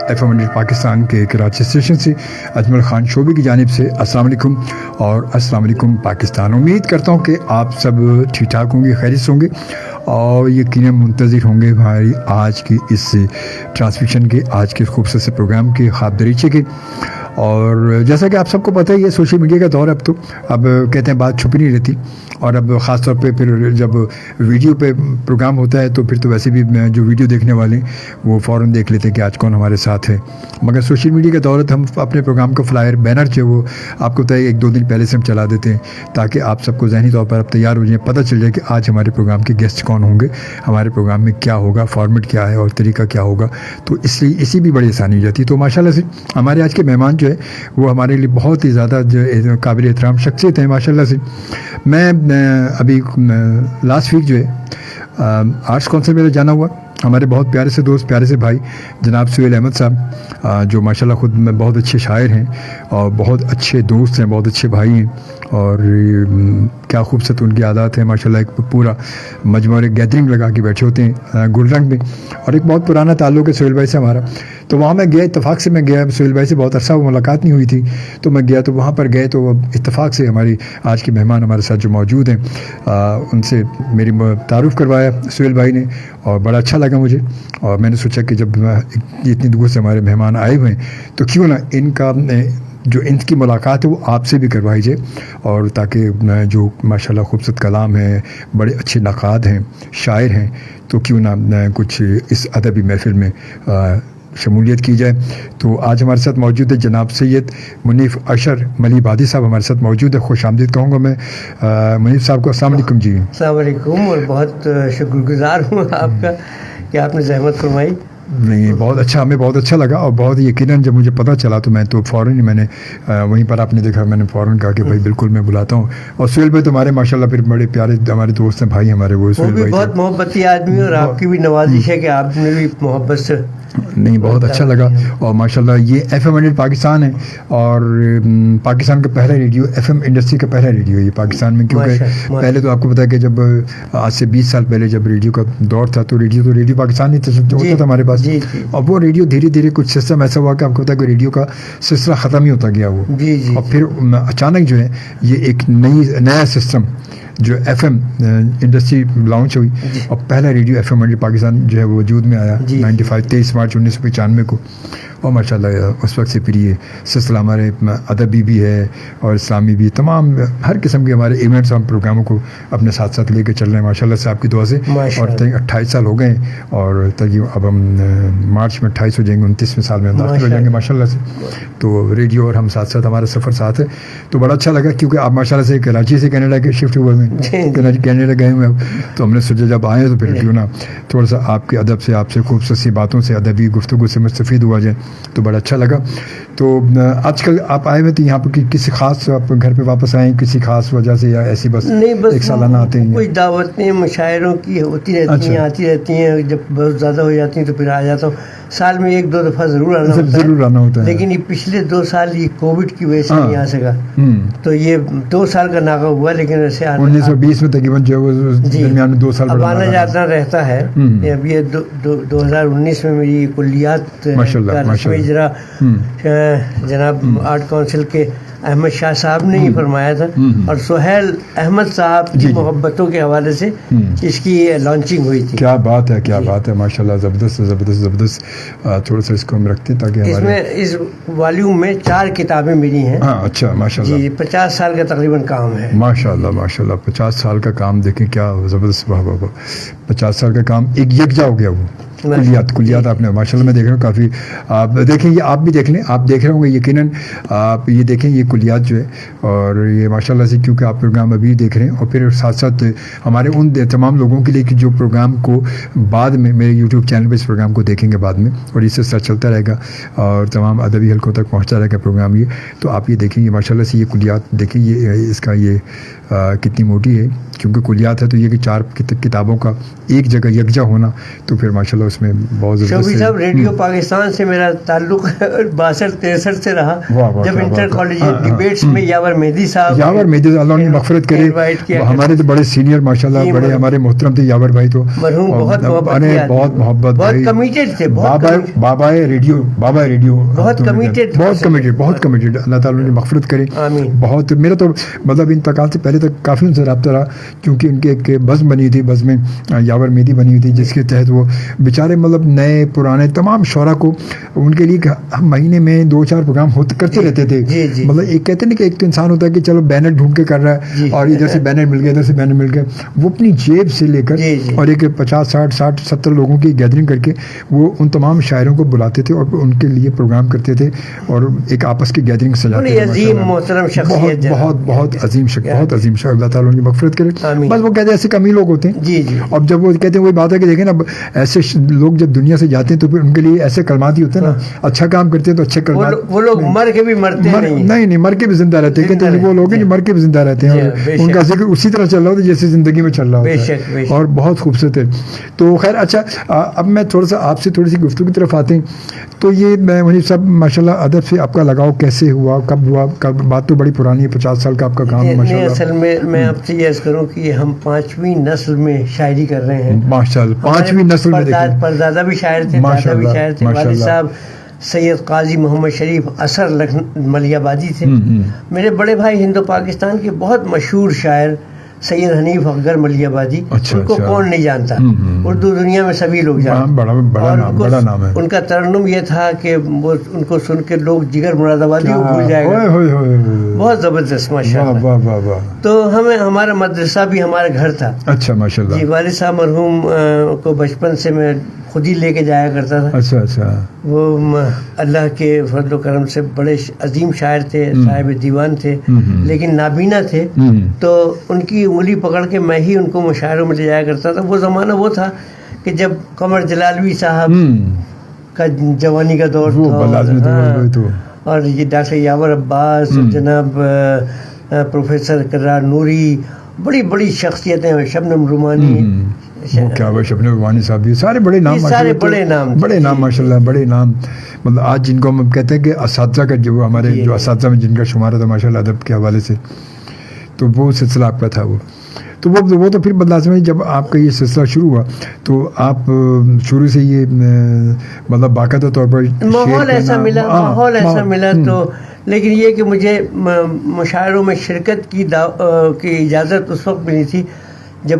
FM 100 Pakistan کے Karachi station سے اجمل خان شعبے کی جانب سے السلام علیکم اور السلام علیکم پاکستان. امید کرتا ہوں کہ آپ سب ٹھیک ٹھاک ہوں گے, خیریت سے ہوں گے اور یقیناً منتظر ہوں گے ہماری آج کی اس ٹرانسمیشن کے, آج کے خوبصورت سے پروگرام کے, خواب دریچے کے. اور جیسا کہ آپ سب کو پتہ ہی ہے, سوشل میڈیا کا دور اب کہتے ہیں بات چھپی نہیں رہتی, اور اب خاص طور پہ پھر جب ویڈیو پہ پروگرام ہوتا ہے تو پھر تو ویسے بھی جو ویڈیو دیکھنے والے وہ فوراً دیکھ لیتے ہیں کہ آج کون ہمارے ساتھ ہے. مگر سوشل میڈیا کا دور ہے, ہم اپنے پروگرام کا فلائر بینر جو وہ آپ کو بتائیے 1-2 دن پہلے سے ہم چلا دیتے ہیں تاکہ آپ سب کو ذہنی طور پر اب تیار ہو جائیں, پتہ چل جائے کہ آج ہمارے پروگرام کے گیسٹ کون ہوں گے, ہمارے پروگرام میں کیا ہوگا, فارمیٹ کیا ہے اور طریقہ کیا ہوگا. تو اس لیے اسی بھی بڑی آسانی ہو جاتی ہے. تو ماشاءاللہ سے ہمارے آج کے مہمان جو ہے وہ ہمارے لیے بہت ہی زیادہ جو قابل احترام شخصیت ہیں ماشاءاللہ سے. میں ابھی لاسٹ ویک جو ہے آرٹس کونسل میں جانا ہوا, ہمارے بہت پیارے سے دوست, پیارے سے بھائی جناب سہیل احمد صاحب جو ماشاءاللہ خود میں بہت اچھے شاعر ہیں اور بہت اچھے دوست ہیں, بہت اچھے بھائی ہیں, اور کیا خوبصورت ان کی عادات ہیں ماشاءاللہ. ایک پورا مجموعہ گیدرنگ لگا کے بیٹھے ہوتے ہیں گلرنگ میں, اور ایک بہت پرانا تعلق ہے سہیل بھائی سے ہمارا. تو وہاں میں گیا, اتفاق سے میں گیا, سہیل بھائی سے بہت عرصہ وہ ملاقات نہیں ہوئی تھی, تو میں گیا تو وہاں پر گئے تو اتفاق سے ہماری آج کے مہمان ہمارے ساتھ جو موجود ہیں ان سے میری تعارف کروایا سہیل بھائی نے, اور بڑا اچھا لگا مجھے. اور میں نے سوچا کہ جب اتنی دور سے ہمارے مہمان آئے ہوئے ہیں تو کیوں نہ ان کی ملاقات ہے وہ آپ سے بھی کروائی جائے, اور تاکہ جو ماشاءاللہ خوبصورت کلام ہے, بڑے اچھے نقاد ہیں, شاعر ہیں, تو کیوں نہ کچھ اس ادبی محفل میں شمولیت کی جائے. تو آج ہمارے ساتھ موجود ہے جناب سید منیف اشر ملیب ہادی صاحب ہمارے ساتھ موجود ہے. خوش آمدید کہوں گا میں منیف صاحب کو. السلام علیکم. جی السلام علیکم, اور بہت شکر گزار ہوں آپ کا کہ آپ نے زحمت فرمائی. نہیں, بہت اچھا, ہمیں بہت اچھا لگا, اور بہت یقیناً جب مجھے پتہ چلا تو میں تو فوراً میں نے وہیں پر آپ نے دیکھا, میں نے فوراً کہا کہ بھائی بالکل میں بلاتا ہوں. اور سہیل بھائی تو ہمارے ماشاءاللہ پھر بڑے پیارے ہمارے دوست ہیں, بھائی ہمارے, وہ سہیل بھائی بہت محبتی آدمی, اور آپ کی بھی نوازش ہے کہ آپ نے بھی محبت سے. نہیں, بہت اچھا لگا. اور ماشاءاللہ یہ FM 100 پاکستان ہے, اور پاکستان کا پہلا ریڈیو, FM انڈسٹری کا پہلا ریڈیو یہ پاکستان میں, کیونکہ پہلے تو آپ کو پتا ہے کہ جب آج سے 20 سال پہلے جب ریڈیو کا دور تھا تو ریڈیو پاکستان نہیں ہوتا تھا ہمارے پاس. اور وہ ریڈیو دھیرے دھیرے کچھ سسٹم ایسا ہوا کہ آپ کو پتا ہے کہ ریڈیو کا سلسلہ ختم ہی ہوتا گیا وہ. اور پھر اچانک جو ہے یہ ایک نیا سسٹم جو FM انڈسٹری لانچ ہوئی, اور پہلا ریڈیو FM 100 پاکستان جو ہے وہ وجود میں آیا 23 مارچ 1995 کو. اور ماشاءاللہ اس وقت سے پھر یہ سلسلہ ہمارے ادبی بھی ہے اور اسلامی بھی, تمام ہر قسم کے ہمارے ایونٹس, ہم پروگراموں کو اپنے ساتھ ساتھ لے کے چل رہے ہیں ماشاءاللہ سے آپ کی دعا سے. اور 28 سال ہو گئے ہیں, اور اب ہم مارچ میں 28 ہو جائیں گے, 29ویں سال میں داخل ہو جائیں گے ماشاءاللہ سے. تو ریڈیو اور ہم ساتھ ہمارا سفر ساتھ ہے, تو بڑا اچھا لگا. کیونکہ آپ ماشاءاللہ سے کراچی سے کینیڈا کے شفٹ ہوئے ہیں, کینیڈا گئے ہوئے ہیں, تو ہم نے سوچا جب آئے تو پھر کیوں نہ تھوڑا سا آپ کے ادب سے, آپ سے خوبصورت سی باتوں سے, ادبی گفتگو سے مستفید ہوا جائے, تو بڑا اچھا لگا. تو آج کل آپ آئے ہوئے تھے یہاں پر کسی خاص, آپ گھر پہ واپس آئے کسی خاص وجہ سے, یا ایسی بس ایک سالانہ آتے ہیں؟ کچھ دعوتیں مشاعروں کی ہوتی رہتی ہیں, آتی رہتی ہیں, جب بہت زیادہ ہو جاتی ہیں تو پھر آ جاتا ہوں. سال میں 1-2 دفعہ ضرور آنا ہوتا ہے, لیکن یہ پچھلے 2 سال یہ کووڈ کی وجہ سے نہیں آ سکا, تو یہ 2 سال کا ناغہ ہوا. لیکن ایسے 1920 میں تقریباً جو درمیان میں 2 سال اب آنا جانا رہتا ہے. اب یہ 2019 میں میری کلیات کا رسمی اجرا جناب آرٹ کونسل کے احمد شاہ صاحب نے ہی فرمایا تھا, اور سہیل احمد صاحب کی محبتوں کے حوالے سے اس کی لانچنگ ہوئی تھی. کیا بات ہے, کیا بات ہے ماشاءاللہ, زبردست. تھوڑا سا اس کو ہم رکھتے ہیں تاکہ اس میں اس والیوم میں 4 کتابیں میری ہیں. اچھا ماشاءاللہ. جی 50 سال کا تقریباً کام ہے ماشاءاللہ. 50 سال کا کام دیکھیں کیا زبردست. 50 سال کا کام ایک یکجا ہو گیا. وہ کلیات آپ نے ماشاءاللہ میں دیکھ رہا ہوں کافی, آپ دیکھیں یہ آپ بھی دیکھ لیں, آپ دیکھ رہے ہوں گے یقیناً, آپ یہ دیکھیں یہ کلیات جو ہے, اور یہ ماشاءاللہ سے کیونکہ آپ پروگرام ابھی دیکھ رہے ہیں, اور پھر ساتھ ساتھ ہمارے ان تمام لوگوں کے لیے کہ جو پروگرام کو بعد میں میرے یوٹیوب چینل پہ اس پروگرام کو دیکھیں گے بعد میں, اور اس سے چلتا رہے گا اور تمام ادبی حلقوں تک پہنچتا رہے گا پروگرام یہ. تو آپ یہ دیکھیں یہ ماشاءاللہ سے یہ کلیات دیکھیں, یہ اس کا یہ کتنی موٹی ہے, کیونکہ کلیات ہے تو یہ کہ 4 کتابوں کا ایک جگہ یکجا ہونا تو پھر ماشاءاللہ اس میں بہت شوبی صاحب ریڈیو پاکستان سے میرا تعلق 62-63 سے رہا. جب انٹر کالجیٹ ڈیبیٹس میں یاور مہدی صاحب اللہ ان کی مغفرت کرے, ہمارے تو بڑے سینئر ماشاءاللہ بڑے ہمارے محترم تھے یاور بھائی, تو مرحوم بہت محبت بہت کمیٹڈ تھے, بابا ریڈیو بہت کمیٹڈ. اللہ تعالیٰ ان کی مغفرت کرے. بہت میرا تو مطلب انتقال سے پہلے تک کافی ان سے رابطہ رہا, کیونکہ ان کی ایک بزم بنی تھی, بزم یاور مہدی بنی ہوئی تھی, جس کے تحت وہ بیچارے مطلب نئے پرانے تمام شعراء کو ان کے لیے ہم مہینے میں 2-4 پروگرام کرتے رہتے تھے. مطلب ایک کہتے ہیں نا کہ ایک تو انسان ہوتا ہے کہ چلو بینر ڈھونڈ کے کر رہا ہے اور ادھر سے بینر مل گیا ادھر سے بینر مل گیا, وہ اپنی جیب سے لے کر اور ایک 50-60-70 لوگوں کی گیدرنگ کر کے وہ ان تمام شاعروں کو بلاتے تھے اور ان کے لیے پروگرام کرتے تھے اور ایک آپس کی گیدرنگ سجاتے تھے. عظیم محترم شخصیت, بہت عظیم شخص, بہت عظیم شخص. اللہ تعالیٰ ان کی مغفرت کرے. بس وہ کہتے ہیں ایسے کمی لوگ ہوتے ہیں. اب جب وہ کہتے ہیں وہی بات ہے کہ دیکھیں نا ایسے لوگ جب دنیا سے جاتے ہیں تو پھر ان کے لیے ایسے کلمات ہی ہوتے ہیں نا, اچھا کام کرتے ہیں تو اچھے کلمات. وہ لوگ مر کے بھی مرتے نہیں مر کے بھی زندہ رہتے ہیں. کہتے ہیں وہ لوگ ہیں جو مر کے بھی زندہ رہتے ہیں, ان کا ذکر اسی طرح چل رہا ہوتا ہے جیسے زندگی میں چل رہا ہوتا ہے, اور بہت خوبصورت ہے. تو خیر اچھا, اب میں تھوڑا سا آپ سے تھوڑی سی گفتگو کی طرف آتے ہیں. تو یہ میں وہی سب ماشاءاللہ ادب سے آپ کا لگاؤ کیسے ہوا, کب ہوا؟ بات تو بڑی پرانی ہے, 50 سال کا آپ کا کام ہے ماشاءاللہ. اصل میں آپ سے یہ عرض کروں کہ ہم 5ویں نسل میں شاعری کر رہے ہیں ماشاءاللہ. 5ویں نسل میں پردادا بھی شاعر تھے, دادا بھی شاعر تھے. والد صاحب سید قاضی محمد شریف اثر ملی آبادی تھے. میرے بڑے بھائی ہند و پاکستان کے بہت مشہور شاعر سید حنیف اکبر ملی آبادی, ان کو کون نہیں جانتا, اردو دنیا میں سبھی لوگ جانتے ہیں. بڑا نام ہے. ان کا ترنم یہ تھا کہ وہ ان کو سن کے لوگ جگر مراد آبادی کو بھول جائے گا. بہت زبردست ماشاءاللہ. تو ہمارا مدرسہ بھی ہمارا گھر تھا. اچھا ماشاءاللہ. جی, والد صاحب مرحوم کو بچپن سے میں خود ہی لے کے جایا کرتا تھا. اچھا. وہ اللہ کے فضل و کرم سے بڑے عظیم شاعر تھے, صاحب دیوان تھے, لیکن نابینا تھے. تو ان کی انگلی پکڑ کے میں ہی ان کو مشاعروں میں لے جایا کرتا تھا. وہ زمانہ وہ تھا کہ جب قمر جلالوی صاحب کا جوانی کا دور تھا, اور یہ ڈاکٹر یاور عباس, جناب پروفیسر کرار نوری, بڑی بڑی شخصیتیں, شبنم رومانی, شبنم رومانی صاحب, بھی سارے بڑے نام, سارے بڑے نام ماشاءاللہ, بڑے نام. مطلب آج جن کو ہم کہتے ہیں کہ اساتذہ کا جو ہمارے جو اساتذہ میں جن کا شمار تھا ماشاءاللہ ادب کے حوالے سے, تو وہ سلسلہ آپ کا تھا. وہ تو پھر لازم ہے جب آپ کا یہ سلسلہ شروع ہوا تو آپ شروع سے یہ مطلب باقاعدہ طور پر ماحول ایسا ملا تو, لیکن یہ کہ مجھے مشاعروں میں شرکت کی اجازت اس وقت ملی تھی جب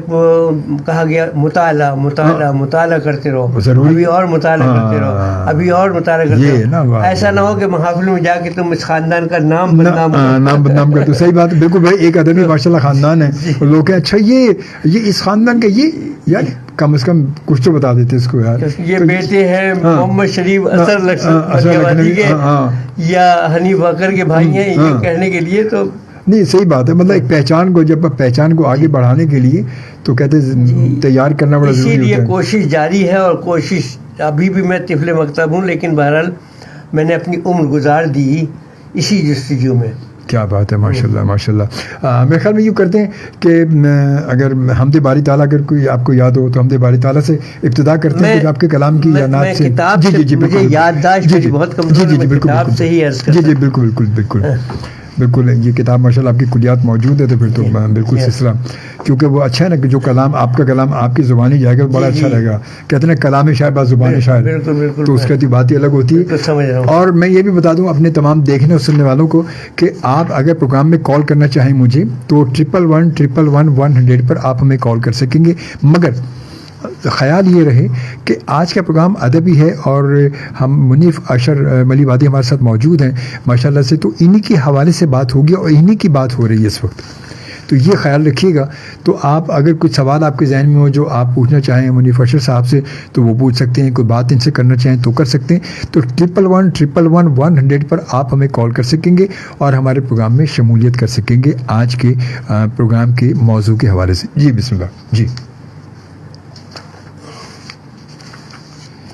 کہا گیا مطالعہ کرتے رہو, ابھی اور مطالعہ کرتے رہو, ابھی اور مطالعہ کرتے رہو. ایسا نہ ہو کہ محافل میں جا کے تم اس خاندان کا نام بدنام کرتے. صحیح بات ہے, بالکل بھائی, ایک ادبی ماشاءاللہ خاندان ہے, لوگ کہیں اچھا یہ اس خاندان کا یہ یار کم از کم کچھ تو بتا دیتے اس کو یار, یہ بیٹے ہیں محمد شریف اثر لکھنوی کے یا حنیف اکبر کے بھائی ہیں, یہ کہنے کے لیے تو نہیں. صحیح بات ہے, مطلب ایک پہچان کو آگے بڑھانے کے لیے تو کہتے تیار کرنا بڑا ضروری ہوتا ہے. اسی لیے کوشش جاری ہے, اور کوشش ابھی بھی میں طفل مکتب ہوں, لیکن بہرحال میں نے اپنی عمر گزار دی اسی جستجو میں. کیا بات ہے ماشاءاللہ ماشاءاللہ. میرے خیال میں یوں کرتے ہیں کہ اگر حمد باری تعالیٰ اگر کوئی آپ کو یاد ہو تو حمد باری تعالیٰ سے ابتدا کرتے ہیں, آپ کے کلام کی یا نعت سے. جی یادداشت بہت کمزور ہے, کتاب سے ہی عرض کرتا ہوں. بالکل یہ کتاب ماشاءاللہ آپ کی کلیات موجود ہے, تو پھر تو بالکل سلسلہ, کیونکہ وہ اچھا ہے نا کہ جو کلام آپ کا کلام آپ کی زبانی جائے گا تو بڑا اچھا رہے گا. کہتے ہیں کلام شاعر بعض زبان شاعر, تو اس کی بات ہی الگ ہوتی ہے. اور میں یہ بھی بتا دوں اپنے تمام دیکھنے اور سننے والوں کو کہ آپ اگر پروگرام میں کال کرنا چاہیں مجھے تو 11111 پر آپ ہمیں کال کر سکیں گے. مگر خیال یہ رہے کہ آج کا پروگرام ادبی ہے اور ہم منیف اشر ملی وادی ہمارے ساتھ موجود ہیں ماشاءاللہ سے, تو انہی کے حوالے سے بات ہوگی اور انہی کی بات ہو رہی ہے اس وقت, تو یہ خیال رکھیے گا. تو آپ اگر کچھ سوال آپ کے ذہن میں ہو جو آپ پوچھنا چاہیں منیف اشر صاحب سے تو وہ پوچھ سکتے ہیں, کوئی بات ان سے کرنا چاہیں تو کر سکتے ہیں. تو 11111 پر آپ ہمیں کال کر سکیں گے اور ہمارے پروگرام میں شمولیت کر سکیں گے آج کے پروگرام کے موضوع کے حوالے سے. جی بسم اللہ. جی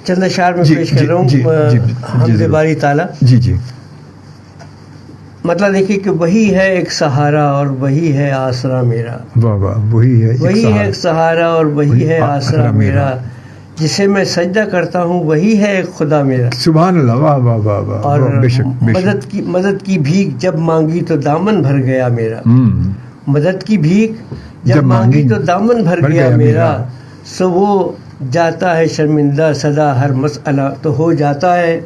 چند اشعار میں پیش کر رہا ہوں حمد باری تعالیٰ. جی مطلب دیکھیے کہ وہی ہے ایک سہارا اور وہی ہے آسرا میرا. واہ واہ, وہی ہے ایک سہارا اور وہی ہے آسرا میرا, جسے میں سجدہ کرتا ہوں وہی ہے ایک خدا میرا. سبحان اللہ, واہ واہ واہ واہ. اور مدد کی بھیک جب مانگی تو دامن بھر گیا میرا. مدد کی بھیک جب مانگی تو دامن بھر گیا میرا. سو وہ جاتا ہے شرمندہ سدا ہر مسئلہ تو ہو جاتا ہے,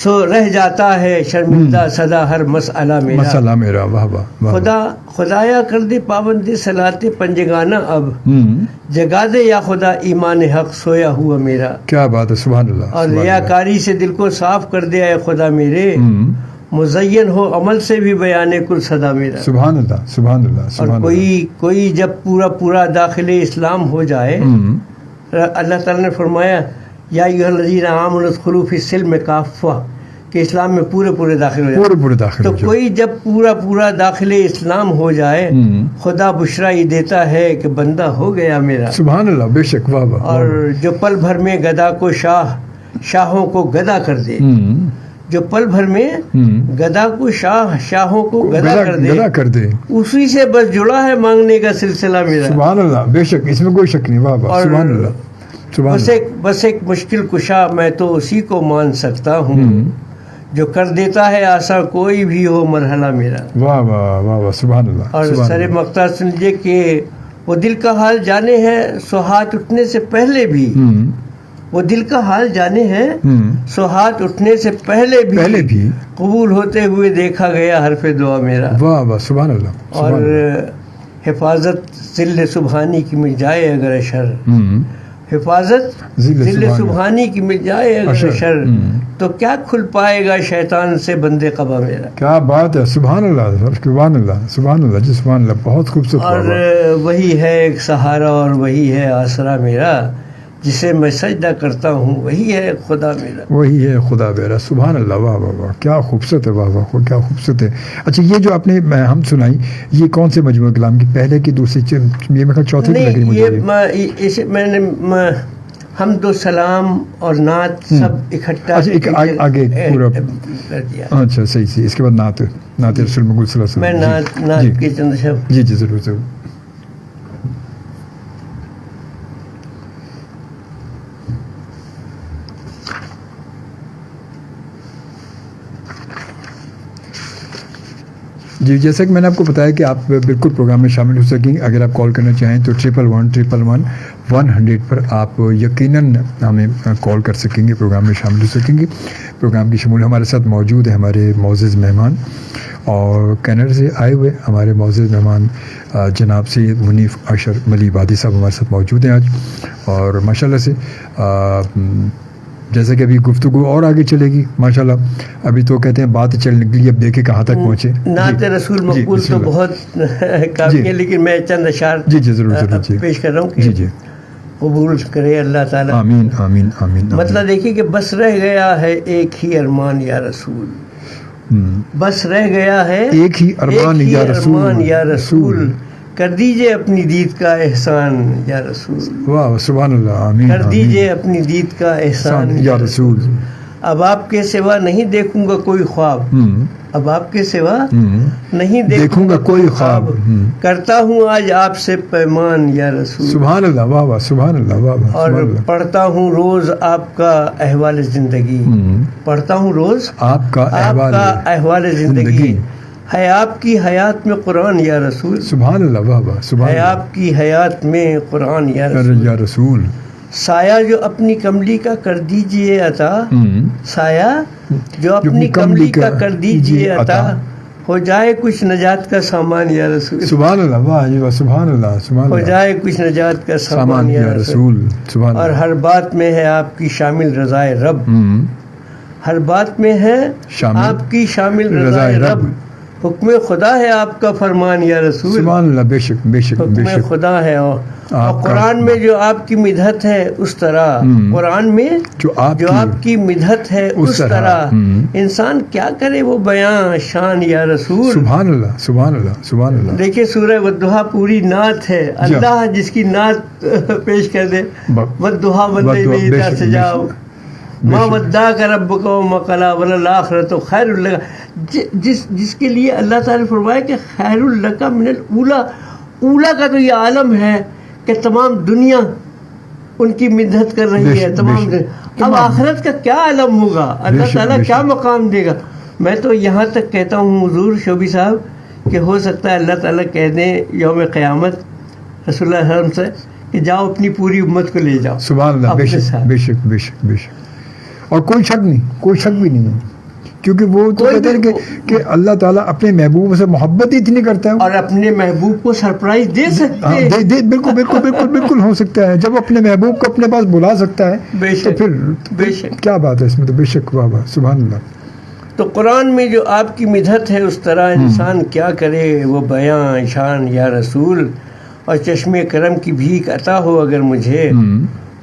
سو رہ جاتا ہے شرمندہ سدا ہر مسئلہ میرا. واہ واہ. خدایا کر دے پابند صلاۃ پنجگانہ اب, جگا دے یا خدا ایمان حق سویا ہوا میرا. کیا بات ہے, سبحان اللہ. اور ریاکاری سے دل کو صاف کر دے اے خدا میرے, مزین ہو عمل سے بھی بیان کل صدا میرا. سبحان اللہ, سبحان اللہ. اور کوئی جب پورا داخل اسلام ہو جائے, اللہ تعالیٰ نے فرمایا یا ایھا الذین آمنوا ادخلوا فی السلم کافہ, کہ اسلام میں پورے داخل ہو جائے. پورے داخل تو کوئی جب پورا داخل اسلام ہو جائے, خدا بشرا ہی دیتا ہے کہ بندہ ہو گیا میرا. سبحان اللہ, بے شک. واہ واہ. اور جو پل بھر میں گدا کو شاہوں کو گدا کر دے, جو پل بھر میں گدا کو شاہوں کو گدا کر دے, اسی سے بس جڑا ہے مانگنے کا سلسلہ میرا. سبحان اللہ, بے شک, اس میں کوئی شک نہیں. واہ واہ, سبحان اللہ. بس ایک مشکل کشا میں تو اسی کو مان سکتا ہوں, جو کر دیتا ہے آسا کوئی بھی ہو مرحلہ میرا. واہ واہ واہ واہ, سبحان اللہ. اور سر مقطع سنجھے کہ وہ دل کا حال جانے ہیں سو ہاتھ اٹھنے سے پہلے بھی, وہ دل کا حال جانے ہیں سو ہاتھ اٹھنے سے پہلے بھی قبول ہوتے ہوئے دیکھا گیا حرف دعا میرا. واہ واہ, سبحان اللہ. اور حفاظت ذل سبحانی کی مل جائے اگر اشر, حفاظت ذل سبحانی کی مل جائے اگر شر, تو کیا کھل پائے گا شیطان سے بندے قبا میرا. کیا بات ہے, سبحان اللہ, سبحان اللہ, سبحان اللہ جی, سبحان اللہ. بہت خوبصورت. اور وہی ہے ایک سہارا اور وہی ہے آسرا میرا, جسے میں سجدہ کرتا ہوں وہی ہے خدا میرا. وہی ہے خدا میرا. سبحان اللہ. واہ واہ واہ, کیا خوبصورت ہے. واہ واہ, کیا خوبصورت ہے. اچھا, یہ جو آپ نے ہم سنائی, یہ کون سے مجموعہ کلام کی, پہلے کی, دوسری, یہ میں چوتھی کی لگ رہی مجھے. میں نے حمد و سلام اور نعت سب اکٹھا آگے پورا کر دیا. اچھا, صحیح. اس کے بعد نعت رسول مغل صلی اللہ علیہ وسلم. میں نعت کے چند شب. جی ضرور. جی, جیسا کہ میں نے آپ کو بتایا کہ آپ بالکل پروگرام میں شامل ہو سکیں گے. اگر آپ کال کرنا چاہیں تو 111-111-100 پر آپ یقیناً ہمیں کال کر سکیں گے, پروگرام میں شامل ہو سکیں گے. پروگرام کی شمول ہمارے ساتھ موجود ہے ہمارے معزز مہمان, اور کینیڈا سے آئے ہوئے ہمارے معزز مہمان جناب سید منیف اشر ملی وادی صاحب ہمارے ساتھ موجود ہیں آج. اور ماشاءاللہ سے جیسا کہ ابھی گفتگو اور آگے چلے گی ماشاءاللہ. ابھی تو کہتے ہیں بات چل نکلی, اب دیکھیں کہاں تک پہنچے. نعت رسول مقبول تو بہت کافی ہے, لیکن میں چند اشعار ضرور پیش کر رہا ہوں کہ قبول کرے اللہ تعالیٰ. آمین آمین آمین. مطلب دیکھیے کہ بس رہ گیا ہے ایک ہی ارمان یا رسول, بس رہ گیا ہے ایک ہی ارمان یا رسول, کر دیجئے اپنی دید کا احسان یا رسول. واہ, سبحان اللہ. آمین. کر دیجئے اپنی دید کا احسان یا رسول. اب آپ کے سوا نہیں دیکھوں گا کوئی خواب, اب آپ کے سوا نہیں دیکھوں گا کوئی خواب, کرتا ہوں آج آپ سے پیمان یا رسول. سبحان اللہ. واہ واہ, سبحان اللہ. واہ, اور پڑھتا ہوں روز آپ کا احوال زندگی, پڑھتا ہوں روز آپ کا احوال زندگی, ہے آپ کی حیات میں قرآن یا رسول. سبحان اللہ. واہ واہ, سبحان اللہ. ہے آپ کی حیات میں قرآن یا رسول. سایہ جو اپنی کملی کا کر دیجئے عطا, سایہ جو اپنی کملی کا کر دیجئے عطا, ہو جائے کچھ نجات کا سامان یا رسول. سبحان اللہ. واہ, سبحان اللہ. سبحان اللہ. ہو جائے کچھ نجات کا سامان یا رسول. سبحان اللہ. اور ہر بات میں ہے آپ کی شامل رضائے رب, ہر بات میں ہے آپ کی شامل رضائے رب, حکم خدا ہے آپ کا فرمان یا رسول. سبحان اللہ. بے شک, بے شک, بے شک. حکم خدا ہے. اور قرآن میں جو آپ کی مدحت ہے اس طرح, قرآن میں جو آپ کی مدحت ہے اس طرح, انسان کیا کرے وہ بیان شان یا رسول. سبحان اللہ. سبحان اللہ. سبحان اللہ. دیکھیے سورہ والضحیٰ پوری نعت ہے. اللہ جس کی نعت پیش کر دے, والضحیٰ بندے میں سے جاؤ, ما ودعک ربک وما قلی وللآخرۃ خیر لک، جس کے لیے اللہ تعالیٰ نے فرمایا کہ خیر لک من الاولی، اولا کا تو یہ عالم ہے کہ تمام دنیا ان کی مدحت کر رہی ہے، تمام اب آخرت کا کیا عالم ہوگا، اللہ تعالیٰ کیا مقام دے گا. میں تو یہاں تک کہتا ہوں حضور شعبی صاحب کہ ہو سکتا ہے اللہ تعالیٰ کہہ دیں یوم قیامت رسول اللہ علیہ وسلم سے کہ جاؤ اپنی پوری امت کو لے جاؤ. سبحان اللہ. بے شک بے شک بے شک بے شک. اور کوئی شک نہیں، کوئی شک بھی نہیں ہے، کیونکہ وہ تو کہتے ہیں کہ اللہ تعالیٰ اپنے محبوب سے محبت ہی اتنی کرتا ہے، اور اپنے محبوب کو سرپرائز دے سکتے ہیں. بالکل بالکل بالکل بالکل ہو سکتا ہے. جب اپنے محبوب کو اپنے پاس بلا سکتا ہے تو پھر بے شک کیا بات ہے اس میں. تو بے شک واہ واہ سبحان اللہ. تو قرآن میں جو آپ کی مدحت ہے اس طرح انسان کیا کرے، وہ بیاں شان یا رسول، اور چشم کرم کی بھیک عطا ہو اگر مجھے،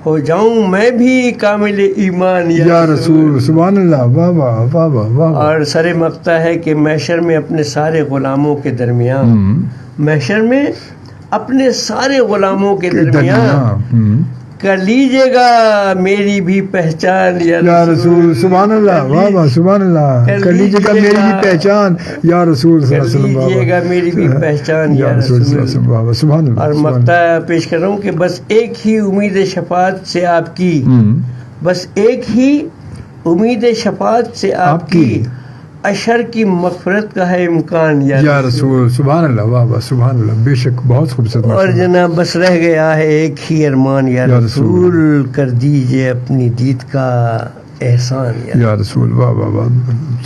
ہو جاؤں میں بھی کامل ایمان یا رسول. سبحان اللہ. واہ واہ واہ واہ واہ. اور سر مقتا ہے کہ محشر میں اپنے سارے غلاموں کے درمیان، محشر میں اپنے سارے غلاموں کے درمیان کر لیجیے گا میری بھی پہچان یا رسول. سبحان اللہ. واہ واہ سبحان اللہ. کر لیجیے گا میری بھی پہچان یا رسول. کر لیجیے گا میری بھی پہچان یا رسول. سبحان اللہ. اور مقطع پیش کر رہا ہوں کہ بس ایک ہی امید شفاعت سے آپ کی، بس ایک ہی امید شفاعت سے آپ کی، اشر کی مغفرت کا ہے امکان یا رسول. سبحان اللہ. واہ واہ سبحان اللہ. بے شک بہت خوبصورت. اور جناب بس رہ گیا ہے ایک ہی ارمان یا رسول، کر دیجئے اپنی دید کا احسان یا رسول. واہ واہ واہ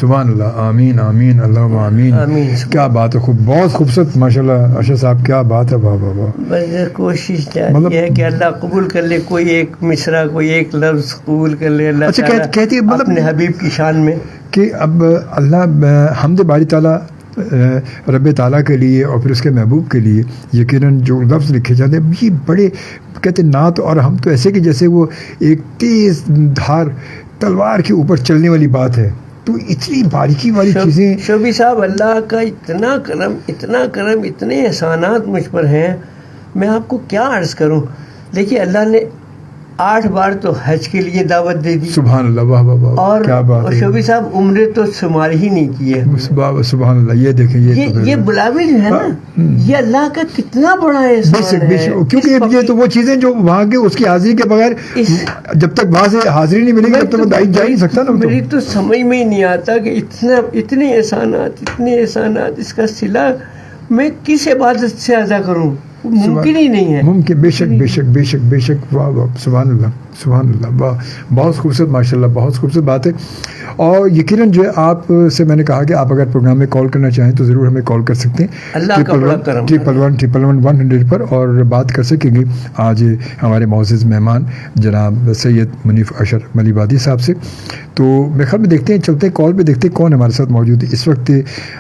سبحان اللہ. آمین آمین اللہم آمین. آمین. کیا بات ہے، بہت خوبصورت ماشاء اللہ اشرف صاحب. کیا بات ہے. واہ واہ واہ. بس کوشش یہ ہے کہ اللہ قبول کر لے، کوئی ایک مصرع کوئی ایک لفظ قبول کر لے اللہ تعالیٰ اپنے حبیب کی شان میں، کہ اب اللہ حمد باری تعالیٰ رب تعالیٰ کے لیے اور پھر اس کے محبوب کے لیے یقیناً جو لفظ لکھے جاتے ہیں یہ بڑے کہتے ہیں نعت، اور ہم تو ایسے کہ جیسے وہ ایک تیز دھار تلوار کے اوپر چلنے والی بات ہے. تو اتنی باریکی والی چیزیں. شعبی صاحب اللہ کا اتنا کرم اتنا کرم، اتنے احسانات مجھ پر ہیں، میں آپ کو کیا عرض کروں. دیکھیے اللہ نے 8 بار تو حج کے لیے دعوت دے دی. سبحان اللہ. واہ واہ واہ. اور کیا بات ہے. شعبی صاحب عمرے تو شمار ہی نہیں کیے. سبحان اللہ. یہ دیکھیں یہ بلاوے جو ہے نا، یہ اللہ کا کتنا بڑا احسان ہے. کیونکہ یہ تو وہ چیزیں جو وہاں کے اس کی حاضری کے بغیر جب تک وہاں سے حاضری نہیں ملے گی تب تک وہ جا ہی نہیں سکتا نا. میری تو سمجھ میں ہی نہیں آتا کہ اتنے احسانات اس کا صلہ میں کس عبادت سے ادا کروں. ممکن ہی نہیں ہے. ممکن. بے شک بے شک بے شک بے شک. واہ واہ سبحان اللہ سبحان اللہ. واہ بہت خوبصورت ماشاء اللہ. بہت خوبصورت بات ہے. اور یقیناً جو ہے آپ سے میں نے کہا کہ آپ اگر پروگرام میں کال کرنا چاہیں تو ضرور ہمیں کال کر سکتے ہیں. اللہ کا بڑا کرم. 111 100 پر اور بات کر سکیں گے آج ہمارے معزز مہمان جناب سید منیف اشر ملیبادی صاحب سے. تو میرے خیال میں دیکھتے ہیں، چلتے ہیں کال پہ، دیکھتے ہیں کون ہمارے ساتھ موجود ہے اس وقت.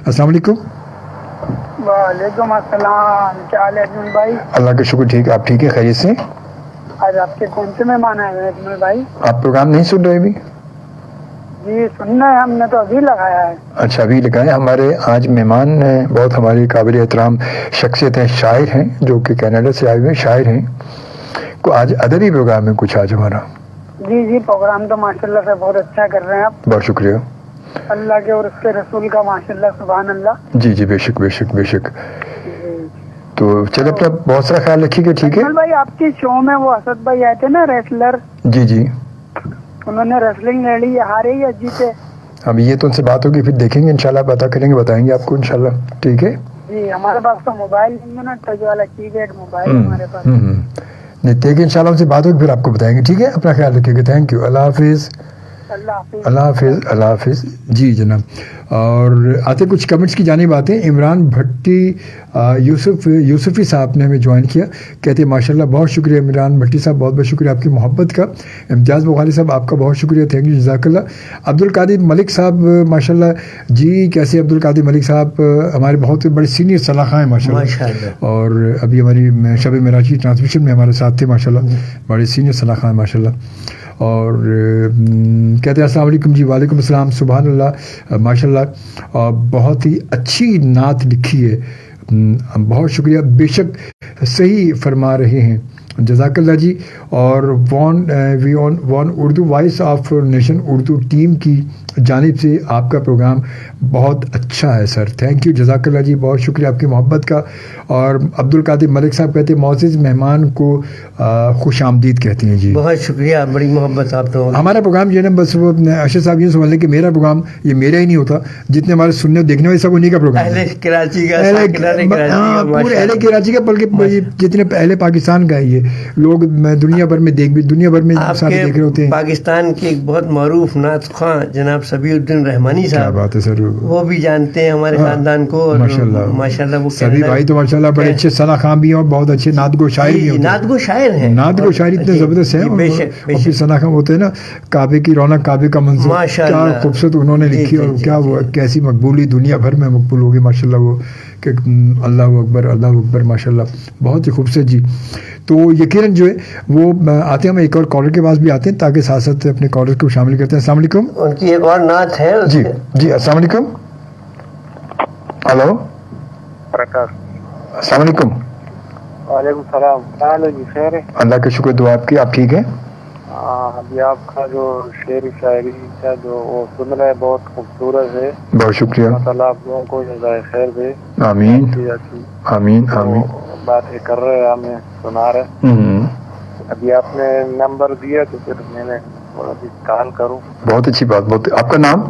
السلام علیکم. وعلیکم السلام. کیا حال ہے اجمل بھائی؟ اللہ کا شکر. ٹھیک. آپ ٹھیک ہے؟ خیریت سے؟ آج آپ کے کون سے مہمان آئے ہیں اجمل بھائی؟ آپ پروگرام نہیں سن رہے ابھی؟ جی سننا ہے، ہم نے تو ابھی لگایا ہے. اچھا ابھی لگایا. ہمارے آج مہمان ہیں، بہت ہماری قابل احترام شخصیت ہیں، شاعر ہیں جو کہ کینیڈا سے آئے ہوئے شاعر ہیں. کو آج ادبی پروگرام ہے کچھ آج ہمارا. جی پروگرام تو ماشاءاللہ سے بہت اچھا کر رہے ہیں آپ. بہت شکریہ. اللہ کے اور اس کے رسول کا ماشاءاللہ سبحان اللہ. جی بے شک بے شک بے شک. تو چلے اپنا بہت سارا خیال رکھیے گا. ٹھیک ہے بھائی. آپ کی شو میں وہ اسد بھائی آئے تھے نا ریسلر. جی انہوں نے ریسلنگ لڑی، ہارے یا جیتے؟ اب یہ تو ان سے بات ہوگی، پھر دیکھیں گے انشاءاللہ، پتہ کریں گے، بتائیں گے آپ کو انشاءاللہ. ٹھیک ہے جی. ہمارے پاس تو موبائل نہیں ہے نا، ٹچ والا کی پیڈ موبائل ہمارے پاس نہیں. دیکھیں انشاءاللہ ان سے بات ہوگی پھر آپ کو بتائیں گے. ٹھیک ہے. اپنا خیال رکھیے گا. Thank you. اللہ حافظ. اللہ حافظ. اللہ حافظ. جی جناب. اور آتے کچھ کمنٹس کی جانب آتے ہیں. عمران بھٹی یوسفی صاحب نے ہمیں جوائن کیا، کہتے ہیں ماشاءاللہ. بہت شکریہ عمران بھٹی صاحب، بہت بہت شکریہ آپ کی محبت کا. امتیاز بخاری صاحب آپ کا بہت شکریہ. Thank you. جزاک اللہ. عبد القادر ملک صاحب ماشاءاللہ. جی کیسے عبد القادر ملک صاحب؟ ہمارے بہت بڑے سینئر صلاح ہیں ماشاءاللہ. اور ابھی ہماری شب معراج کی ٹرانسمیشن میں ہمارے ساتھ تھے ماشاءاللہ. بڑے سینئر صلاح ہیں ماشاءاللہ. اور کہتے ہیں السلام علیکم. جی وعلیکم السلام. سبحان اللہ ماشاءاللہ. بہت ہی اچھی نعت لکھی ہے. بہت شکریہ. بے شک صحیح فرما رہے ہیں جزاک اللہ جی. اور one Urdu voice of nation Urdu team کی جانب سے آپ کا پروگرام بہت اچھا ہے سر. تھینک یو, جزاک اللہ جی, بہت شکریہ آپ کی محبت کا. اور عبد القادر ملک صاحب کہتے ہیں معزز مہمان کو خوش آمدید کہتے ہیں جی. بہت شکریہ, بڑی محبت آپ تو. ہمارا پروگرام جو ہے نا بس وہ ارشد صاحب یہ سمجھ لیں کہ میرا پروگرام یہ میرا ہی نہیں ہوتا, جتنے ہمارے سننے دیکھنے والے سب انہیں کا پروگرام اہل کراچی کا, پورے اہل کراچی کا, بلکہ جتنے اہل پاکستان کا ہے یہ لوگ دنیا بھر میں دنیا بھر میں سارے دیکھ رہے ہوتے ہیں. پاکستان کے ایک بہت معروف نعت خواں جناب سبیع الدین رحمانی صاحب, کیا بات ہے سر, وہ بھی جانتے ہیں ہمارے خاندان کو. ماشاء اللہ وہ سبھی بھائی تو ماشاء اللہ بڑے اچھے ثنا خواں بھی ہیں اور بہت اچھے نعت گو شاعر بھی ہیں. نعت گو شاعر ہیں, نعت گو شاعر اتنے زبردست ہیں. اور پھر ثنا خواں ہوتے ہیں نا, کعبے کی رونق, کعبے کا منظر, کیا خوبصورت انہوں نے لکھی, اور کیا وہ کیسی مقبولی دنیا بھر میں مقبول ہوگی ماشاء اللہ. وہ کہ اللہ اکبر, اللہ اکبر, ماشاء اللہ بہت ہی خوبصورت جی. تو یقیناً جو ہے وہ آتے ہیں, ہم ایک اور کالر کے پاس بھی آتے ہیں تاکہ ساتھ ساتھ اپنے کالر کو شامل کرتے ہیں. السلام علیکم. ان کی ایک اور نعت ہے جی جی. السلام علیکم. ہلو, السلام علیکم. وعلیکم السلام. کیا حال ہے جی؟ خیر ہے, اللہ کا شکر, دعا آپ کی. آپ ٹھیک ہیں؟ ابھی آپ کا جو شعر شاعری کا جو وہ سن رہے بہت خوبصورت ہے. بہت شکریہ. اللہ تعالیٰ آپ لوگوں کو جزائے خیر دے. آمین آمین آمین. باتیں کر رہے ہیں, ہمیں سنا رہے. ابھی آپ نے نمبر دیا تو پھر میں نے کال کروں. بہت اچھی بات. بہت. آپ کا نام؟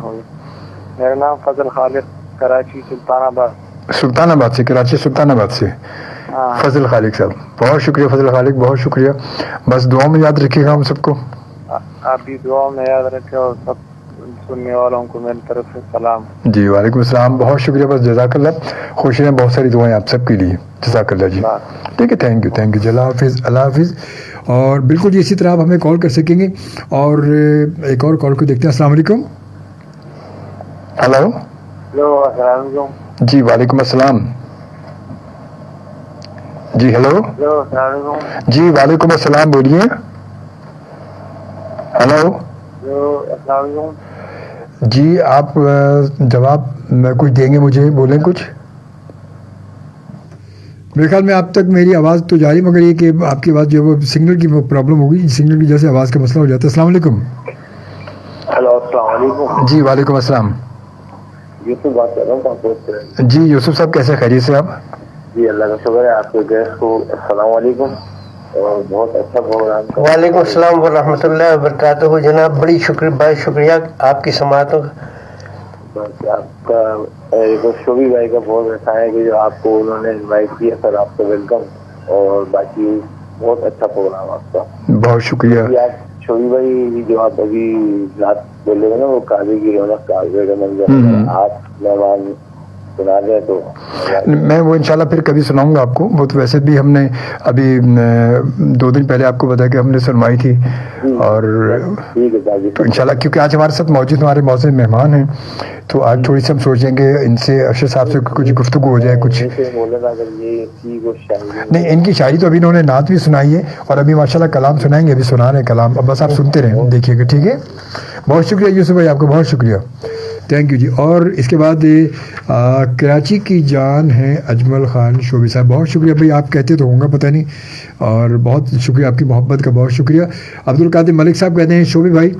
میرا نام فضل خالق, کراچی سلطان آباد. سلطان آباد سے, کراچی سلطان آباد سے. فضل خالق صاحب, بہت شکریہ فضل خالق, بہت شکریہ. بس دعاؤں میں یاد رکھیے گا ہم سب کو. آپ بھی دعاؤں میں یاد رکھیں, اور سب سننے والوں کو میری طرف سے سلام. جی وعلیکم السلام, بہت شکریہ. بس جزاک اللہ, خوشی ہیں, بہت ساری دعائیں آپ سب کے لیے. جزاک اللہ جی. ٹھیک ہے, تھینک یو, تھینک یو. اللہ حافظ, اللہ حافظ. اور بالکل جی اسی طرح آپ ہمیں کال کر سکیں گے. اور ایک اور کال کو دیکھتے ہیں. السلام علیکم. ہلو. ہلو, السلام علیکم. جی وعلیکم السلام. جی ہلو. ہلو, السلام علیکم. جی وعلیکم السلام, بولیے. ہلو. ہلو, السلام علیکم. جی آپ جواب کچھ دیں گے مجھے, بولیں کچھ. میرے خیال میں آپ تک میری آواز تو جاری, مگر یہ کہ آپ کی آواز جو ہے وہ سگنل کی پرابلم ہوگی, سگنل کی وجہ سے آواز کا مسئلہ ہو جاتا ہے. السلام علیکم. ہلو, السلام علیکم. جی وعلیکم السلام. یوسف بات کر رہا ہوں کانپور سے. جی یوسف صاحب, کیسے, خیریت سے آپ؟ جی اللہ کا شکر ہے. آپ کے گیسٹ کو السلام علیکم, اور بہت اچھا پروگرام. وعلیکم السلام ورحمۃ اللہ وبرکاتہ. جناب بڑی بہت شکریہ آپ کی سماعتوں کا. آپ کا شوبی بھائی کا بہت اچھا ہے کہ جو آپ کو انہوں نے انوائٹ کیا. سر آپ کا ویلکم, اور باقی بہت اچھا پروگرام آپ کا. بہت شکریہ. آپ شوبی بھائی جو آپ ابھی رات بول رہے ہیں نا, وہ کعبے کی رونق, کعبے کا منظر, آپ مہمان سنا دیں تو میں وہ انشاءاللہ پھر کبھی سناؤں گا آپ کو. وہ تو ویسے بھی ہم نے ابھی 2 دن پہلے آپ کو بتایا کہ ہم نے سنوائی تھی. اور تو انشاءاللہ کیونکہ آج ہمارے ساتھ موجود ہمارے معزز مہمان ہیں, تو آج تھوڑی سی ہم سوچیں گے ان سے ارشد صاحب سے کچھ گفتگو ہو جائے. کچھ نہیں, ان کی شاعری تو ابھی انہوں نے نعت بھی سنائی ہے, اور ابھی ماشاءاللہ کلام سنائیں گے, ابھی سنا رہے ہیں کلام. اب بس آپ سنتے رہیں, دیکھیے گا. ٹھیک ہے, بہت شکریہ یوسف بھائی, آپ کو بہت شکریہ. تھینک یو جی. اور اس کے بعد کراچی کی جان ہیں اجمل خان شوبی صاحب, بہت شکریہ بھائی. آپ کہتے تو ہوں گا پتہ نہیں, اور بہت شکریہ آپ کی محبت کا, بہت شکریہ. عبد القادر ملک صاحب کہتے ہیں شوبی بھائی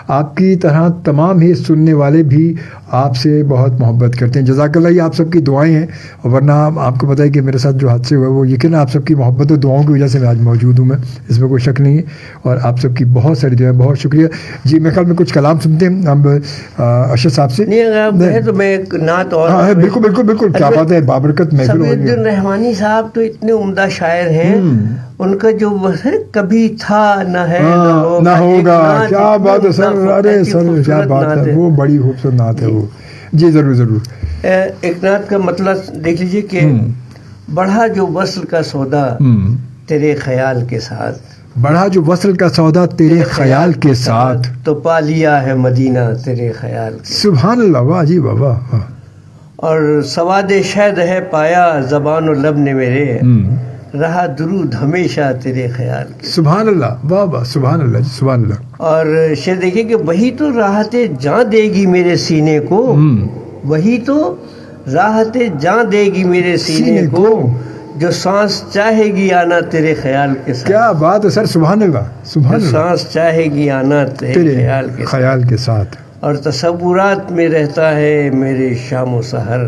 آپ کی طرح تمام ہی سننے والے بھی آپ سے بہت محبت کرتے ہیں. جزاک اللہ, یہ آپ سب کی دعائیں ہیں, ورنہ آپ کو پتہ ہے کہ میرے ساتھ جو حادثے ہوئے وہ یقیناً آپ سب کی محبت اور دعاؤں کی وجہ سے میں آج موجود ہوں, میں اس میں کوئی شک نہیں ہے. اور آپ سب کی بہت ساری دعائیں, بہت شکریہ جی. میرے خیال میں کچھ کلام سنتے ہیں ہم ارشد صاحب سے. نہیں تو میں ایک نعت اور. بالکل بالکل بالکل, کیا بات ہے, بابرکت محفل. سبیع الدین رحمانی صاحب تو اتنے عمدہ شاعر ہیں, ان کا جو کبھی تھا نہ ہے نہ ہوگا, کیا بات ہے سر, ارے سر کیا بات ہے, وہ بڑی خوبصورت نعت ہے وہ. جی ضرور ضرور. ایک نعت کا مطلب دیکھ لیجیے کہ بڑھا جو وصل کا سودا تیرے خیال کے ساتھ, بڑھا جو وصل کا سودا تیرے خیال کے ساتھ, تو پا لیا ہے مدینہ تیرے خیال کے. سبحان اللہ, واہ جی واہ. اور سواد شہد ہے پایا زبان و لب نے میرے, رہا درود ہمیشہ تیرے خیال کے. سبحان اللہ, واہ واہ, سبحان اللہ جی, سبحان اللہ. اور شعر دیکھیے کہ وہی تو راحت جاں دے گی میرے سینے کو, وہی تو راحت جاں دے گی میرے سینے کو, جو سانس چاہے گی آنا تیرے خیال کے ساتھ. کیا بات ہے سر، سبحان اللہ سبحان جو اللہ. سانس چاہے گی آنا تیرے خیال کے ساتھ. اور تصورات میں رہتا ہے میرے شام و سحر.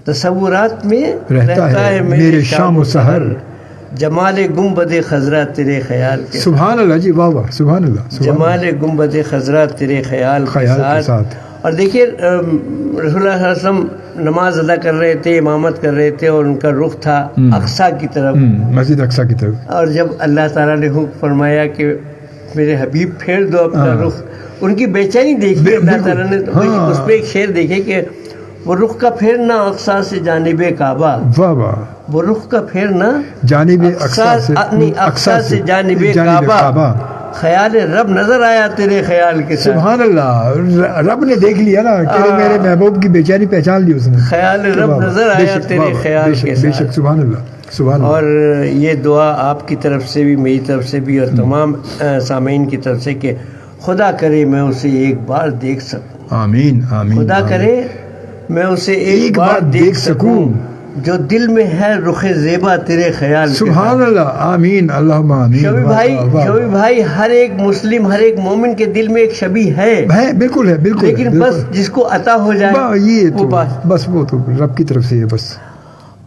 تصورات میں رہتا ہے میرے شام و سحر. جمال گنبد خضرا تیرے خیال کے ساتھ. سبحان اللہ جی، واہ واہ، سبحان اللہ. جمال گنبد خضرا تیرے خیال کے ساتھ. اور دیکھیے رسول اللہ صلی اللہ علیہ وسلم نماز ادا کر رہے تھے، امامت کر رہے تھے، اور ان کا رخ تھا اقصیٰ کی طرف، مسجد اقصیٰ کی طرف. اور جب اللہ تعالیٰ نے حکم فرمایا کہ میرے حبیب پھیر دو اپنا رخ، ان کی بے چینی دیکھی اللہ تعالیٰ نے. اس پہ ایک شعر دیکھے کہ وہ رخ کا پھیرنا اقصیٰ سے جانب کعبہ. واہ واہ. وہ رخ کا پھیرنا جانب اقصیٰ سے جانب کعبہ. خیال رب نظر آیا تیرے خیال کے ساتھ. سبحان اللہ، رب نے دیکھ لیا نا کہ میرے محبوب کی بے چینی پہچان لی اس نے. خیال رب نظر آیا تیرے خیال کے ساتھ. بے شک، سبحان اللہ سبحان اللہ. اور یہ دعا آپ کی طرف سے بھی، میری طرف سے بھی، اور تمام سامعین کی طرف سے کہ خدا کرے میں اسے ایک بار دیکھ سکوں. آمین آمین. خدا کرے میں اسے ایک بار دیکھ سکوں جو دل میں ہے رخ زیبا تیرے خیال. سبحان اللہ، آمین اللہم آمین. شبی بھائی ہر ایک مسلم، ہر ایک مومن کے دل میں ایک شبی ہے. بالکل ہے، بالکل. لیکن بس جس کو عطا ہو جائے یہ تو بس وہ تو رب کی طرف سے ہے بس.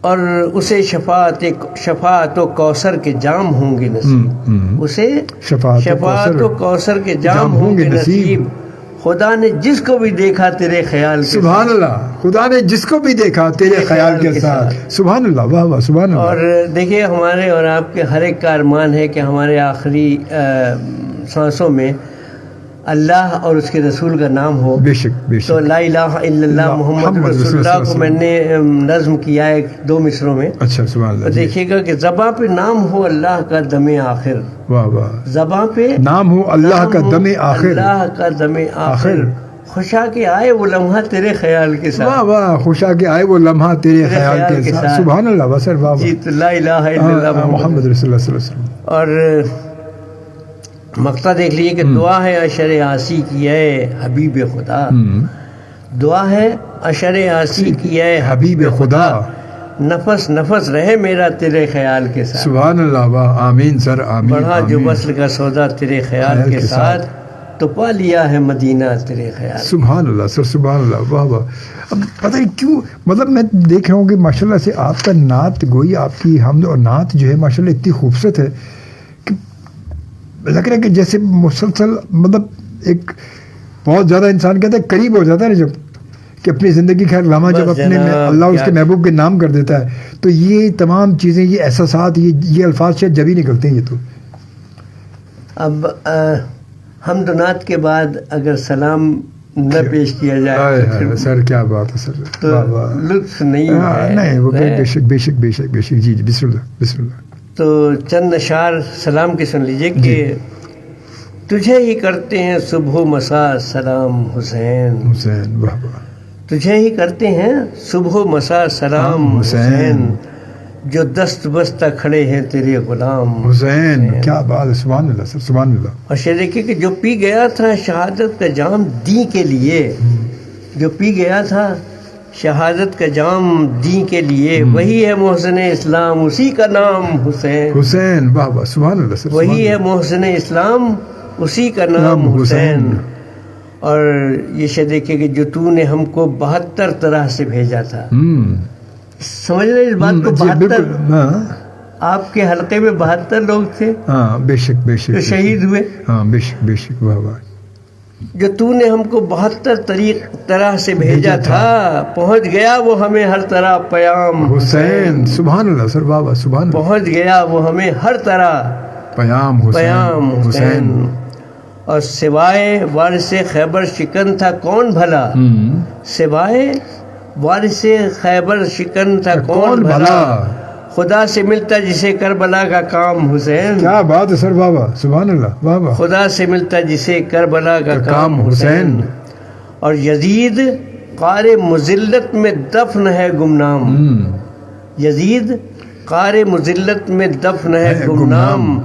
اور اسے شفاعت و کوثر کے جام ہوں گے نصیب. اسے شفاعت و کوثر کے جام ہوں گے نصیب. خدا نے جس کو بھی دیکھا تیرے خیال کے. سبحان اللہ. خدا نے جس کو بھی دیکھا تیرے خیال کے ساتھ. سبحان اللہ، واہ واہ، سبحان اللہ. اور دیکھیے ہمارے اور آپ کے ہر ایک کا ارمان ہے کہ ہمارے آخری سانسوں میں اللہ اور اس کے رسول کا نام ہو. بے شک بے شک. تو لا الہ الا اللہ محمد رسول اللہ کو میں نے نظم کیا ہے 2 مصروں میں. اچھا سبحان اللہ. دیکھیے گا کہ زباں پہ نام ہو اللہ کا دم آخر. واہ واہ. زباں پہ نام ہو اللہ کا دم آخر. اللہ کا دم آخر. خوشا کے آئے وہ لمحہ تیرے خیال کے ساتھ. واہ واہ. خوشا کے آئے وہ لمحہ تیرے خیال کے ساتھ. سبحان اللہ. بسر واہ واہ. جی لا الہ الا اللہ محمد رسول اللہ صلی اللہ علیہ وسلم. اور مقطع دیکھ لیجیے کہ دعا ہے اشر آسی کی اے حبیب خدا. دعا ہے اشر آسی کی اے حبیب خدا. نفس نفس رہے میرا تیرے خیال کے ساتھ. سبحان اللہ، واہ، آمین سر، آمین. بڑھا جو وصل کا سودا تیرے خیال کے ساتھ، تو پا لیا ہے مدینہ تیرے خیال. سبحان اللہ سر، سبحان اللہ، واہ واہ. اب پتہ نہیں کیوں، مطلب میں دیکھ رہا ہوں کہ ماشاءاللہ سے آپ کا نعت گوئی، آپ کی حمد اور نعت جو ہے ماشاءاللہ اتنی خوبصورت ہے کہ لگ رہا ہے کہ جیسے مسلسل، مطلب ایک بہت زیادہ انسان کہتا ہے قریب ہو جاتا ہے جب کہ اپنی زندگی کا لمحہ جب اپنے اللہ اس کے محبوب کے نام کر دیتا ہے، تو یہ تمام چیزیں، یہ احساسات، یہ الفاظ شاید جب ہی نکلتے ہیں. یہ تو اب حمد و نعت کے بعد اگر سلام نہ پیش کیا جائے سر، کیا بات ہے سر، تو لطف نہیں ہے. نہیں وہ بے شک بے شک بے شک بے شک. جی جی، بسم اللہ بسم اللہ. تو چند اشعار سلام کے سن لیجئے کہ تجھے ہی کرتے ہیں صبح و مساء سلام حسین. حسین، واہ واہ. تجھے ہی کرتے ہیں صبح و مساء سلام حسین، جو دست بستہ کھڑے ہیں تیرے غلام حسین. کیا بات ہے، سبحان اللہ سر، سبحان اللہ. اور شعر دیکھیے کہ جو پی گیا تھا شہادت کا جام دین کے لیے، جو پی گیا تھا شہادت کا جام دین کے لیے، وہی ہے محسن اسلام، اسی کا نام حسین. حسین، واہ واہ، سبحان اللہ سر. وہی ہے محسن اسلام، اسی کا نام حسین. اور یہ شعر دیکھیے کہ جو تو نے ہم کو 72 طرح سے بھیجا تھا. سمجھ رہے اس بات کو؟ 72 آپ کے حلقے میں 72 لوگ تھے. ہاں بے شک بے شک. جو شہید ہوئے. ہاں بے شک بے شک، واہ واہ. جو تو نے ہم کو 72 طرح سے بھیجا تھا، پہنچ گیا وہ ہمیں ہر طرح پیام حسین. سبحان اللہ سر، واہ واہ، سبحان اللہ. پہنچ گیا وہ ہمیں ہر طرح پیام حسین. اور سوائے وارث خیبر شکن تھا کون بھلا، سوائے وارث خیبر شکن تھا کون بھلا، خدا سے ملتا جسے کربلا کا کام حسین. کیا بات ہے سر، واہ واہ، سبحان اللہ، واہ واہ. خدا سے ملتا جسے کربلا کا کام حسین. اور یزید قار مذلت میں دفن ہے گمنام، یزید قار مذلت میں دفن ہے گمنام،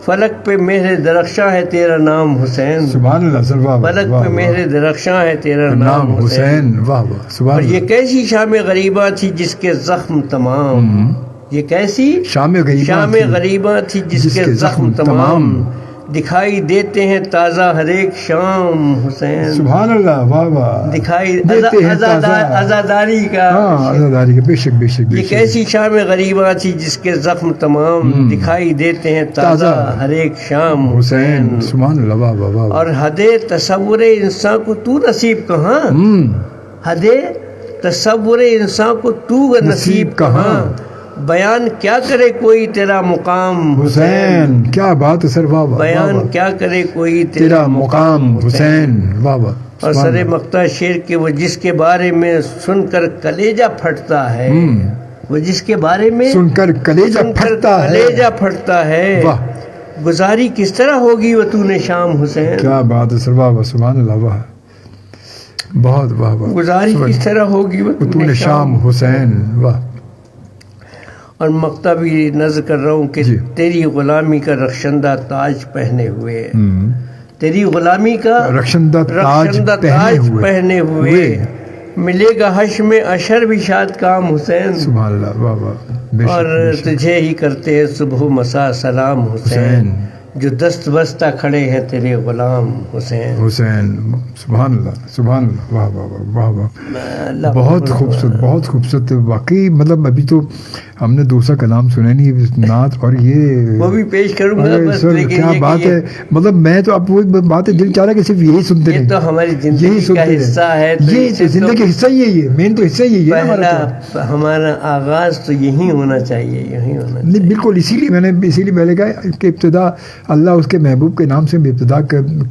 فلک پہ مہر درخشاں ہے تیرا نام حسین. سبحان اللہ سر، واہ واہ. فلک پہ مہر درخشاں ہے تیرا نام حسین. واہ واہ، سبحان اللہ. اور یہ کیسی شام غریبہ تھی جس کے زخم تمام، یہ کیسی شام غریباں تھی جس کے زخم تمام دکھائی دیتے ہیں تازہ ہر ایک شام حسین. سبحان اللہ، واہ واہ. دکھائی عزاداری کا بے شک بے شک. یہ کیسی شام غریباں تھی جس کے زخم تمام دکھائی دیتے ہیں تازہ ہر ایک شام حسین. سبحان اللہ، واہ واہ واہ. اور حد تصور انسان کو تو نصیب کہاں، حد تصور انسان کو تو نصیب کہاں، بیان کیا کرے کوئی تیرا مقام حسین. کیا بات ہے سر، واہ واہ. بیان کیا کرے کوئی تیرا مقام حسین، واہ واہ. اور سر مقطع شعر کے وہ جس کے بارے میں سن کر کلیجہ پھٹتا ہے، وہ جس کے بارے میں سن کر کلیجہ پھٹتا ہے، گزاری کس طرح ہوگی وہ تو نے شام حسین. کیا بات ہے سر، واہ واہ. سبحان اللہ، واہ بہت واہ واہ. گزاری کس طرح ہوگی وہ تو نے شام حسین، واہ. اور مقطع بھی نظر کر رہا ہوں کہ تیری غلامی کا رخشندہ تاج پہنے ہوئے، تیری غلامی کا رخشندہ تاج پہنے ہوئے ملے گا حشر میں اشر بھی شاد کام حسین. سبحان اللہ، واہ واہ. اور تجھے ہی کرتے ہیں صبح و مساء سلام حسین، جو دست بستہ کھڑے ہیں تیرے غلام حسین. سبحان اللہ، سبحان اللہ، واہ واہ واہ واہ. بہت خوبصورت، بہت خوبصورت واقعی. مطلب ابھی تو ہم نے دوسرا کلام سنا نہیں نعت، اور یہ وہ بھی پیش کروں گا. سر کیا بات ہے. مطلب میں تو آپ وہ بات ہے دل چاہ رہا کہ صرف یہی سنتے رہیں. یہ تو ہماری زندگی کا حصہ ہے، یہ زندگی کا حصہ ہی ہے، یہ مین تو حصہ ہی ہے. ہمارا آغاز تو یہی ہونا چاہیے، یہی ہونا. نہیں بالکل، اسی لیے میں نے پہلے کہا کہ ابتدا اللہ اس کے محبوب کے نام سے ابتدا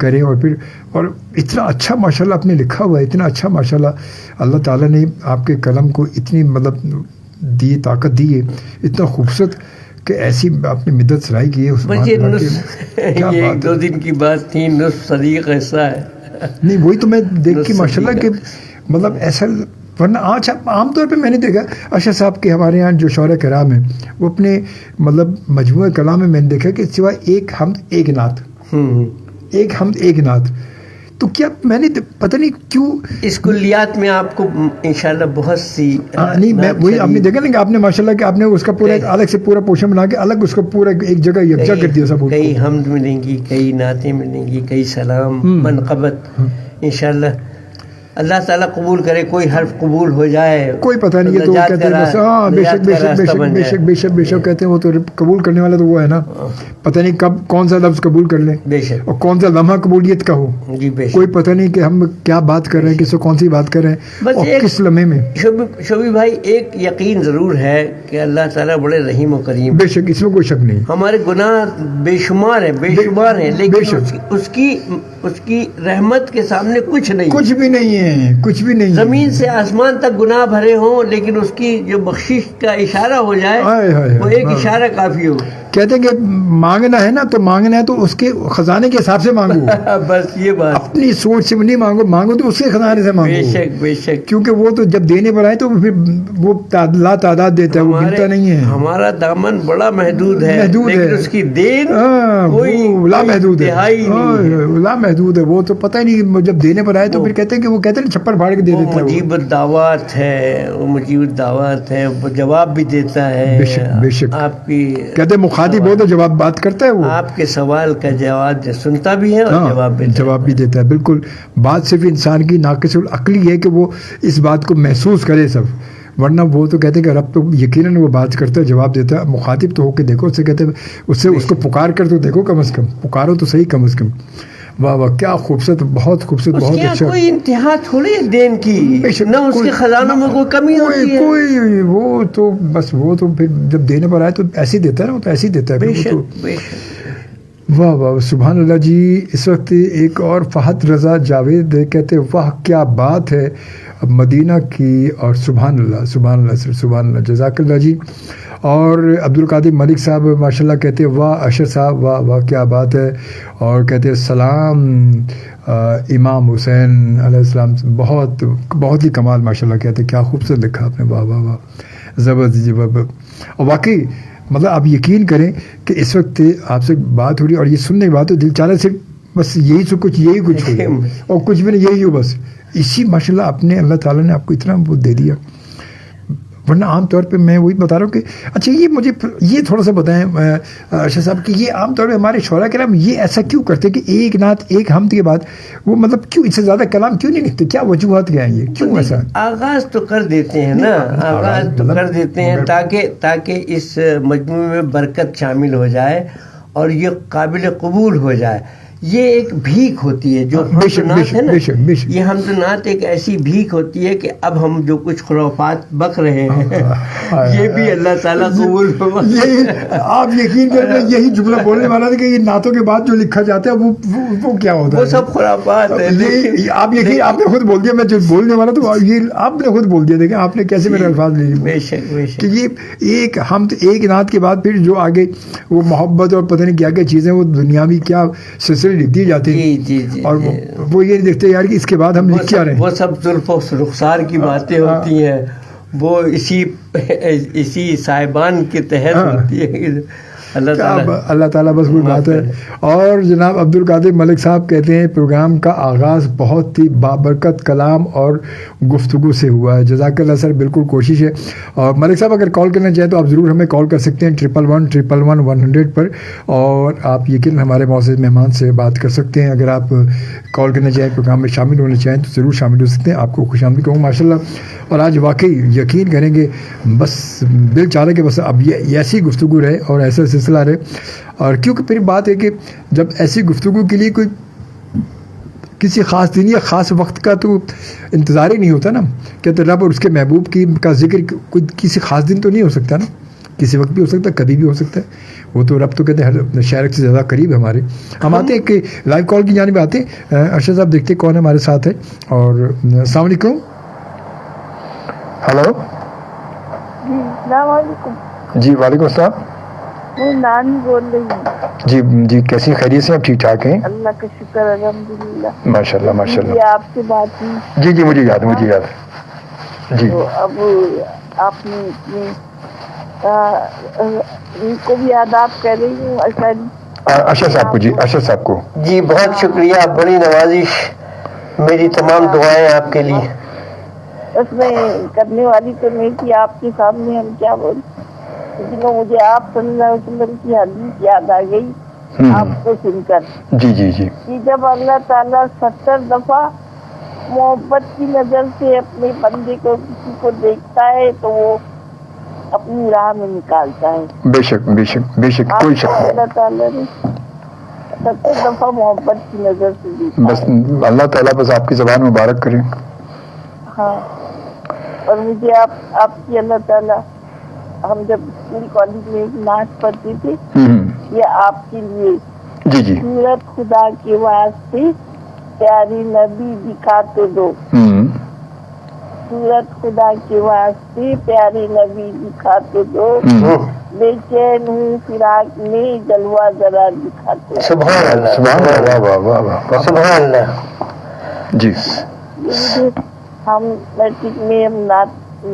کرے، اور پھر اور اتنا اچھا ماشاءاللہ آپ نے لکھا ہوا ہے، اتنا اچھا ماشاءاللہ اللہ تعالیٰ نے آپ کے قلم کو اتنی مطلب دی، طاقت دی ہے، اتنا خوبصورت کہ ایسی آپ نے مدت سرائی کی ہے. یہ ایک دو دن کی بات تھی، نصف صدیق ایسا ہے. نہیں وہی تو میں دیکھ کے ماشاءاللہ کہ مطلب ایسا، ورنہ آج عام طور پہ میں نے دیکھا اشرف صاحب کے ہمارے یہاں جو شعراء کرام ہیں وہ اپنے مطلب مجموعہ کلام میں نے دیکھا کہ سوائے ایک حمد ایک نعت، ایک حمد ایک نعت. تو کیا میں نے پتہ نہیں کیوں اس کلیات میں آپ کو انشاءاللہ بہت سی نہیں، میں وہی آپ نے دیکھا نا کہ آپ نے ماشاءاللہ کہ آپ نے اس کا پورا الگ سے پورا پوشن بنا کے الگ اس کو پورا ایک جگہ یکجا کر دیا سب. کئی حمد ملیں گی، کئی نعتیں ملیں گی، کئی سلام منقبت انشاءاللہ. اللہ تعالیٰ قبول کرے، کوئی حرف قبول ہو جائے کوئی پتہ نہیں. یہ تو کہتے ہیں بس ہاں بے شک بے شک بے شک بے شک بے شک بے شک کہتے ہیں، وہ تو قبول کرنے والا تو وہ ہے نا. پتہ نہیں کب کون سا لفظ قبول کر لیں بے شک، اور کون سا لمحہ قبولیت کا ہو. جی بے شک. کوئی پتہ نہیں کہ ہم کیا بات کر رہے ہیں، کس سے کون سی بات کر رہے ہیں اور کس لمحے میں. شوبی بھائی ایک یقین ضرور ہے کہ اللہ تعالیٰ بڑے رحیم و کریم. بے شک، اس میں کوئی شک نہیں. ہمارے گناہ بے شمار ہیں، بے شمار ہیں، لیکن اس کی رحمت کے سامنے کچھ نہیں، کچھ بھی نہیں ہے، کچھ بھی نہیں. زمین سے آسمان تک گناہ بھرے ہوں، لیکن اس کی جو بخشش کا اشارہ ہو جائے وہ ایک اشارہ کافی ہو. کہتے ہیں کہ مانگنا ہے نا تو مانگنا ہے تو اس کے خزانے کے حساب سے مانگو. بس یہ بات، اپنی سوچ سے نہیں مانگو، مانگو تو اس کے خزانے سے مانگو. بے شک بے شک. کیونکہ وہ تو جب دینے پر آئے تو پھر وہ لا تعداد دیتا ہے، وہ گنتا نہیں ہے. ہمارا دامن بڑا محدود ہے، لیکن اس کی دین لا محدود ہے، لا محدود ہے. وہ تو پتہ ہی نہیں، جب دینے پر آئے تو پھر کہتے ہیں کہ وہ کہتے ہیں چھپر پھاڑ کے دے دیتا ہے. مجیب الدعوات ہے، وہ مجیب الدعوات ہے، وہ جواب بھی دیتا ہے. بے شک بے شک. آپ کی کہتے ہیں مخاطب ہو تو جواب بات کرتا ہے، وہ آپ کے سوال کا جواب سنتا بھی ہے اور جواب بھی دیتا ہے. بالکل. بات صرف انسان کی ناقص العقلی ہے کہ وہ اس بات کو محسوس کرے سب، ورنہ وہ تو کہتے ہیں کہ رب تو یقیناً وہ بات کرتا ہے، جواب دیتا ہے. مخاطب تو ہو کے دیکھو، اس سے کہتے ہیں اس کو پکار کر تو دیکھو، کم از کم پکارو تو صحیح کم از کم. واہ واہ کیا خوبصورت، بہت خوبصورت، بہت اچھا. کوئی انتہا تھوڑی دین کی، نہ اس کے خزانوں میں کوئی کمی ہوتی ہے، کوئی وہ تو بس وہ تو پھر جب دینے پر آئے تو ایسے ہی دیتا ہے نا، وہ تو ایسے ہی دیتا ہے. بے شک بے شک. واہ واہ سبحان اللہ. جی اس وقت ایک اور فہد رضا جاوید کہتے واہ کیا بات ہے مدینہ کی، اور سبحان اللہ سبحان اللہ سر سبحان اللہ، جزاک اللہ جی. اور عبد القادر ملک صاحب ماشاءاللہ کہتے ہیں واہ اشر صاحب واہ واہ کیا بات ہے. اور کہتے ہیں سلام امام حسین علیہ السلام، بہت بہت ہی کمال ماشاءاللہ. کہتے ہیں کیا خوبصورت لکھا آپ نے، واہ واہ واہ زبردست جی. اور واقعی مطلب آپ یقین کریں کہ اس وقت آپ سے بات ہو رہی ہے اور یہ سننے کی بات ہو، دل چاہ صرف بس یہی سب کچھ، یہی کچھ ہو اور کچھ بھی نہیں، یہی ہو بس. اسی ماشاءاللہ اپنے اللہ تعالیٰ نے آپ کو اتنا وہ دے دیا. ورنہ عام طور پہ میں وہی بتا رہا ہوں کہ اچھا یہ مجھے یہ تھوڑا سا بتائیں ارشد صاحب کہ یہ عام طور پہ ہمارے شعراء کرام یہ ایسا کیوں کرتے کہ ایک نعت ایک حمد کے بعد وہ مطلب کیوں اس سے زیادہ کلام کیوں نہیں لکھتے؟ کیا وجوہات کیا ہیں؟ یہ کیوں ایسا؟ آغاز تو کر دیتے ہیں نا، آغاز تو کر دیتے ہیں تاکہ اس مجموعے میں برکت شامل ہو جائے اور یہ قابل قبول ہو جائے. یہ ایک بھیک ہوتی ہے جو حمد ہے نا، یہ حمد نعت ایک ایسی بھیک ہوتی ہے کہ اب ہم جو کچھ خرافات بک رہے ہیں یہ بھی اللہ تعالیٰ قبول. آپ یقین کریں یہی جملہ بولنے والا تھا کہ یہ نعتوں کے بعد جو لکھا جاتا ہے وہ کیا ہوتا ہے؟ وہ سب خرافات ہے. آپ یقین آپ نے خود بول دیا، میں جو بولنے والا تو یہ آپ نے خود بول دیا. دیکھیں آپ نے کیسے میرے الفاظ لے لیے. بے شک بے شک. کہ یہ ایک حمد ایک نعت کے بعد پھر جو آگے وہ محبت اور پتہ نہیں کیا کیا چیزیں وہ دنیاوی کیا سلسلے لکھ دی جاتی ہیں اور وہ یہ نہیں دیکھتے یار کہ اس کے بعد ہم لکھ کیا رہے ہیں. وہ سب زلف و رخسار کی باتیں ہوتی ہیں، وہ اسی صاحبان کے تحت ہوتی ہے. اللہ تعالیٰ بس کوئی بات ہے. اور جناب عبد القادر ملک صاحب کہتے ہیں پروگرام کا آغاز بہت ہی بابرکت کلام اور گفتگو سے ہوا ہے. جزاک اللہ سر، بالکل کوشش ہے. اور ملک صاحب اگر کال کرنا چاہیں تو آپ ضرور ہمیں کال کر سکتے ہیں 11111100 پر، اور آپ یقین ہمارے معزز مہمان سے بات کر سکتے ہیں. اگر آپ کال کرنا چاہیں پروگرام میں شامل ہونا چاہیں تو ضرور شامل ہو سکتے ہیں. آپ کو خوش آمدید کہوں ماشاء اللہ. اور آج واقعی یقین کریں گے بس دل چاہ رہا کہ بس اب یہ ایسی گفتگو رہے اور ایسا سلسلہ رہے. اور کیونکہ پھر بات ہے کہ جب ایسی گفتگو کے لیے کوئی کسی خاص دن یا خاص وقت کا تو انتظار ہی نہیں ہوتا نا، کہ رب اور اس کے محبوب کا ذکر کوئی کسی خاص دن تو نہیں ہو سکتا نا، کسی وقت بھی ہو سکتا ہے، کبھی بھی ہو سکتا ہے. وہ تو رب تو کہتے ہیں ہر شہر سے زیادہ قریب ہے ہمارے. ہم آتے ہیں کہ لائیو کال کی جانب آتے ہیں. ارشد صاحب دیکھتے کون ہمارے ساتھ ہے. اور السلام علیکم. ہلو جی السلام علیکم. جی وعلیکم السلام. میں نانی بول رہی ہوں. جی جی کیسی خیریت سے؟ آپ ٹھیک ٹھاک ہیں؟ اللہ کا شکر الحمدللہ. ماشاء اللہ ماشاء اللہ. آپ سے بات ہوئی. جی جی مجھے یاد جی. تو اب آپ نے ان کو بھی آداب کہہ رہی ہوں ارشد صاحب کو. جی ارشد صاحب کو. جی بہت شکریہ، بڑی نوازش، میری تمام دعائیں آپ کے لیے. اس میں کرنے والی تو نہیں تھی، آپ کے سامنے ہم کیا بولیں، لیکن مجھے آپ صلی اللہ علیہ وسلم کی حدیث یاد آ گئی آپ کو سن کر. جی جی جی. کہ جب اللہ تعالیٰ 70 دفعہ محبت کی نظر سے اپنے بندے کو کسی کو دیکھتا ہے تو وہ اپنی راہ میں نکالتا ہے. بے شک بے شک بے شک، کوئی شک نہیں. اللہ تعالیٰ نے 70 دفعہ محبت کی نظر سے دیکھا. بس اللہ تعالیٰ بس آپ کی زبان مبارک کرے. ہاں. اور مجھے آپ کی اللہ تعالیٰ، ہم جب اسکول کالج میں ایک نعت پڑھتے تھے یہ آپ کے لیے. جی جی. سورت خدا کے واسطے پیاری نبی دکھا تو دو. سورت خدا کے واسطے پیاری نبی دکھا تو دو. بے چین ہوں فراق میں جلوہ ذرا دکھا تو. سبحان اللہ سبحان اللہ. واہ واہ واہ سبحان اللہ. جی. ہم میٹرک میں ہم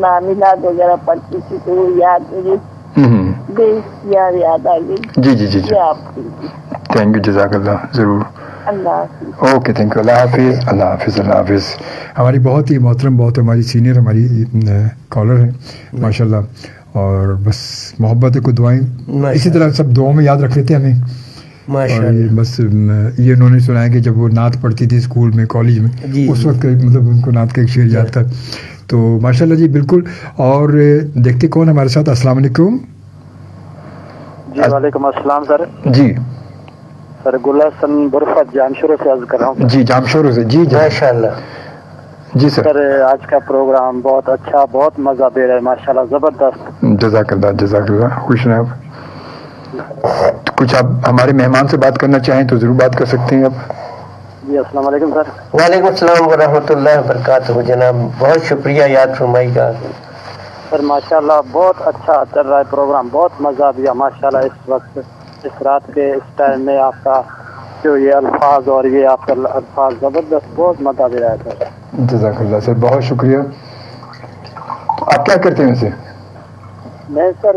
ناملاد وغیرہ پڑھتی تھی تو وہ یاد مجھے بے اختیار یاد آ گئی. جی جی جی جی. آپ تھینک یو، جزاک اللہ. ضرور. اللہ حافظ. Okay thank you. اللہ حافظ. اللہ حافظ. اللہ حافظ. ہماری بہت ہی محترم، بہت ہماری سینئر ہماری کالر ہیں ماشاء اللہ. اور بس محبت کو دعائیں اسی طرح سب دعاؤں میں یاد رکھ لیتے ہیں ہمیں. اور بس یہ انہوں نے سنایا کہ جب وہ نعت پڑھتی تھی اسکول میں کالج میں اس وقت مطلب ان کو نعت کا ایک شعر یاد تھا. تو ماشاء اللہ جی بالکل. اور دیکھتے کون ہمارے ساتھ. السلام علیکم. جی وعلیکم السلام سر. جی سر گل حسن برفت جامشورو سے عرض کر رہا ہوں. جی جامشورو سے. جی ماشاء اللہ. جی سر. آج کا پروگرام بہت اچھا، بہت مزہ دے رہا ہے ماشاء اللہ، زبردست. جزاک اللہ جزاک اللہ. خوش رہیں آپ. کچھ آپ ہمارے مہمان سے بات کرنا چاہیں تو ضرور بات کر سکتے ہیں آپ. جی السلام علیکم سر. وعلیکم السلام ورحمۃ اللہ وبرکاتہ. جناب بہت شکریہ یاد فرمائی کا. سر ماشاء اللہ بہت اچھا چل رہا ہے پروگرام، بہت مزہ دیا ماشاء اللہ. اس وقت اس رات کے اس ٹائم میں آپ کا جو یہ الفاظ اور یہ آپ کا الفاظ زبردست، بہت مزہ دے رہا ہے سر. جزاک اللہ سر، بہت شکریہ. آپ کیا کرتے ہیں ویسے؟ میں سر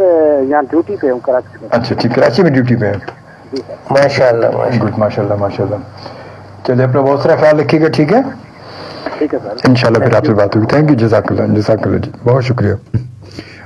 یہاں ڈیوٹی پہ ہوں کراچی میں. اچھا ٹھیک، کراچی میں ڈیوٹی پہ ہیں. جی سر. ماشاء اللہ. گڈ. ماشاء اللہ ماشاء اللہ. چلیے اپنا بہت سارا خیال رکھیے گا. ٹھیک ہے ٹھیک ہے سر. انشاءاللہ پھر آپ سے بات ہوگی. Thank you. جزاک اللہ جزاک اللہ. جی بہت شکریہ.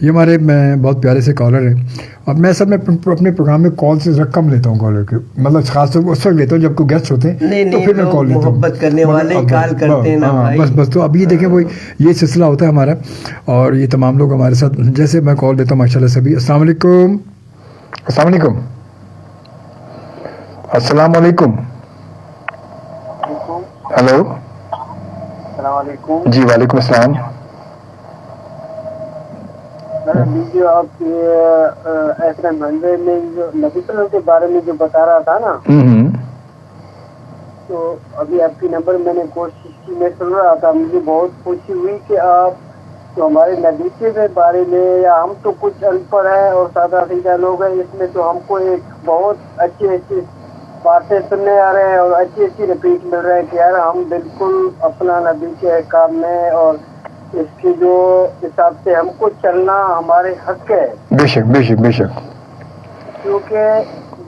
یہ ہمارے بہت پیارے سے کالر ہیں. اور میں سب میں اپنے پروگرام میں کال سے کم لیتا ہوں کالر کے, مطلب خاص طور پر اس وقت لیتا ہوں جب کوئی گیسٹ ہوتے ہیں تو پھر میں کال لیتا ہوں. محبت کرنے والے کال کرتے ہیں نا بھائی. بس تو اب یہ دیکھیں وہی یہ سلسلہ ہوتا ہے ہمارا, اور یہ تمام لوگ ہمارے ساتھ جیسے میں کال دیتا ہوں ماشاء اللہ سبھی. السلام علیکم. السلام علیکم. السلام علیکم. ہلو. السلام علیکم. جی وعلیکم السلام. ویڈیو آپ کے ایسے منظر میں جو نبی صلی اللہ کے بارے میں جو بتا رہا تھا نا, تو ابھی آپ کی نمبر میں نے کوشش کی, میں سن رہا تھا, مجھے بہت خوشی ہوئی کہ آپ جو ہمارے نبی کے بارے میں, یا ہم تو کچھ ان پڑھ ہیں اور سادہ سیدھا لوگ ہیں, اس میں تو ہم کو ایک بہت اچھی باتیں سننے آ رہے ہیں اور اچھی رپیٹ مل رہے ہیں کہ یار ہم بالکل اپنا نبی کے احکام میں اور اس کی جو حساب سے ہم کو چلنا ہمارے حق ہے. بے شک بے شک بے شک, کیونکہ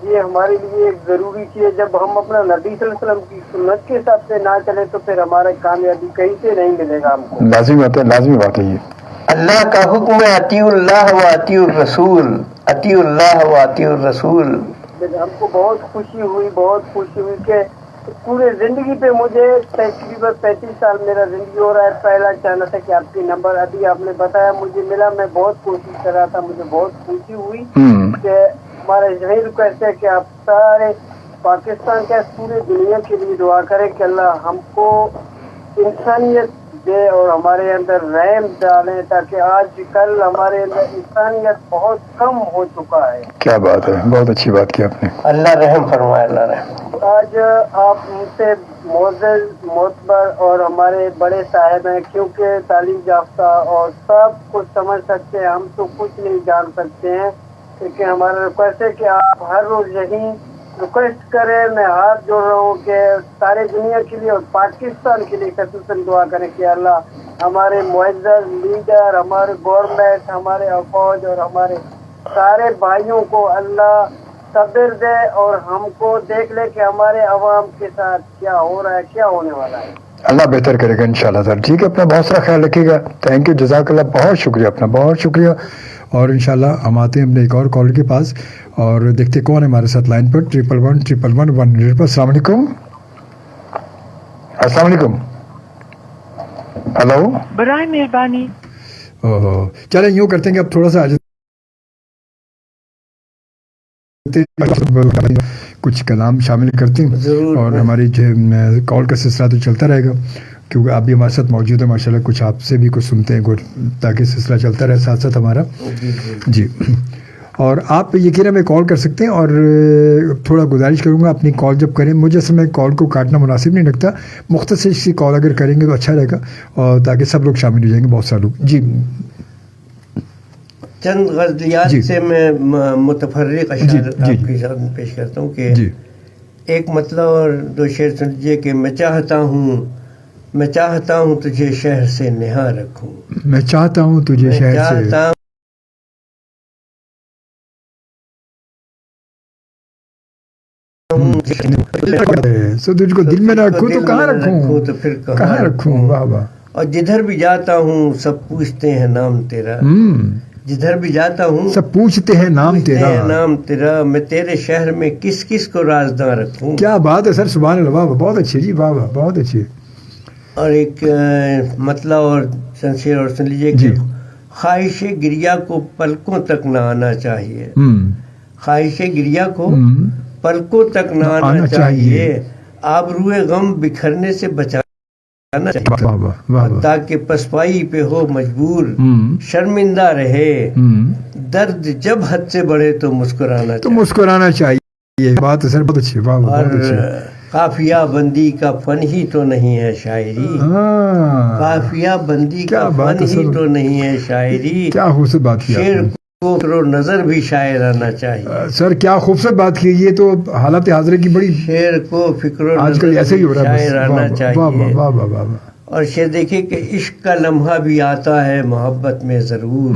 یہ ہمارے لیے ایک ضروری چیز ہے. جب ہم اپنا نبی صلی اللہ علیہ وسلم کی سنت کے حساب سے نہ چلے تو پھر ہمارے کامیابی کہیں سے نہیں ملے گا ہم کو. لازمی بات ہے یہ. اللہ کا حکم ہے اطیع اللہ و اطیع الرسول, اطیع اللہ و اطیع الرسول. ہم کو بہت خوشی ہوئی کہ پورے زندگی پہ مجھے تقریباً 35 سال میرا زندگی ہو رہا ہے. پہلا چانا تھا کہ آپ کی نمبر ابھی آپ نے بتایا مجھے ملا, میں بہت کوشش کر رہا تھا, مجھے بہت خوشی ہوئی کہ ہمارا یہی ریکویسٹ ہے کہ آپ سارے پاکستان کے پورے دنیا کے لیے دعا کریں کہ اللہ ہم کو انسانیت دے اور ہمارے اندر رحم ڈالیں, تاکہ آج کل ہمارے اندر انسانیت بہت کم ہو چکا ہے. کیا بات ہے, بہت اچھی بات کی آپ نے. اللہ رحم فرمائے, اللہ رحم. آج آپ مجھ سے معزز معتبر اور ہمارے بڑے صاحب ہیں, کیونکہ تعلیم یافتہ اور سب کچھ سمجھ سکتے ہیں, ہم تو کچھ نہیں جان سکتے ہیں. لیکن ہمارا ریکویسٹ ہے کہ آپ ہر روز یہی ریکویسٹ کریں, میں ہاتھ جوڑ رہا ہوں کہ سارے دنیا کے لیے اور پاکستان کے لیے خصوصاً دعا کریں کہ اللہ ہمارے معزز لیڈر, ہمارے گورنمنٹ, ہمارے فوج اور ہمارے سارے بھائیوں کو اللہ صبر دے اور ہم کو دیکھ لے کہ ہمارے عوام کے ساتھ کیا ہو رہا ہے, کیا ہونے والا ہے. اللہ بہتر کرے گا انشاءاللہ سر. ٹھیک ہے, اپنا بہت سارا خیال رکھیے گا. تھینک یو, جزاک اللہ, بہت شکریہ, اپنا بہت شکریہ. اور انشاءاللہ ہم آتے ہیں اپنے ایک اور کالر کے پاس اور دیکھتے کون ہے ہمارے ساتھ لائن پر. 11111 پر. السلام علیکم. السلام علیکم. ہلو. برائے مہربانی. چلیں یوں کرتے ہیں کہ اب تھوڑا سا کچھ کلام شامل کرتے ہیں اور ہماری جو کال کا سلسلہ تو چلتا رہے گا, کیونکہ آپ بھی ہمارے ساتھ موجود ہیں ماشاء اللہ. کچھ آپ سے بھی کچھ سنتے ہیں تاکہ سلسلہ چلتا رہے ساتھ ساتھ ہمارا. جی, اور آپ یقیناً میں کال کر سکتے ہیں. اور تھوڑا گزارش کروں گا اپنی کال جب کریں, مجھے اصل میں کال کو کاٹنا مناسب نہیں لگتا, مختصر سی کال اگر کریں گے تو اچھا رہے گا, اور تاکہ سب لوگ شامل ہو جائیں گے, بہت سارے لوگ. جی, چند غزلیات سے میں متفرق اشعار آپ کی سامنے پیش کرتا ہوں کہ ایک مطلب اور دو شعر سن لیجیے کہ میں چاہتا ہوں تجھے شہر سے نہا رکھوں, میں چاہتا ہوں تجھے شہر سے تجھ کو دل میں رکھوں تو کہاں رکھوں, تو پھر کہاں رکھوں. واہ واہ. اور جدھر بھی جاتا ہوں سب پوچھتے ہیں نام تیرا, جدھر بھی جاتا ہوں سب پوچھتے ہیں نام تیرا, میں تیرے شہر میں کس کس کو رازداں رکھوں. کیا بات ہے سر, سبحان اللہ, واہ بہت اچھی جی, واہ واہ بہت اچھی. اور ایک مطلب اور شمشیر اور سن لیجیے کہ خواہش گریا کو پلکوں تک نہ آنا چاہیے, خواہش گریا کو پلکوں تک نہ آنا چاہیے, آبروئے غم بکھرنے سے بچانا چاہیے, تاکہ پسپائی پہ ہو مجبور شرمندہ رہے, درد جب حد سے بڑھے تو مسکرانا چاہیے. بات سر بہت اچھی, واہ بہت اچھی. قافیہ بندی کا فن ہی تو نہیں ہے شاعری, قافیہ بندی کا فن ہی تو نہیں ہے شاعری, کیا خوبصورت بات کی. شعر کو فکر و نظر بھی شاعرانہ چاہیے. سر کیا خوبصورت بات کی, یہ تو حالت حاضرہ کی بڑی. شعر کو فکر و آج کل ایسے ہی ہو رہا ہے, شاعرانہ چاہیے. واہ واہ واہ. اور شعر دیکھیے کہ عشق کا لمحہ بھی آتا ہے محبت میں ضرور,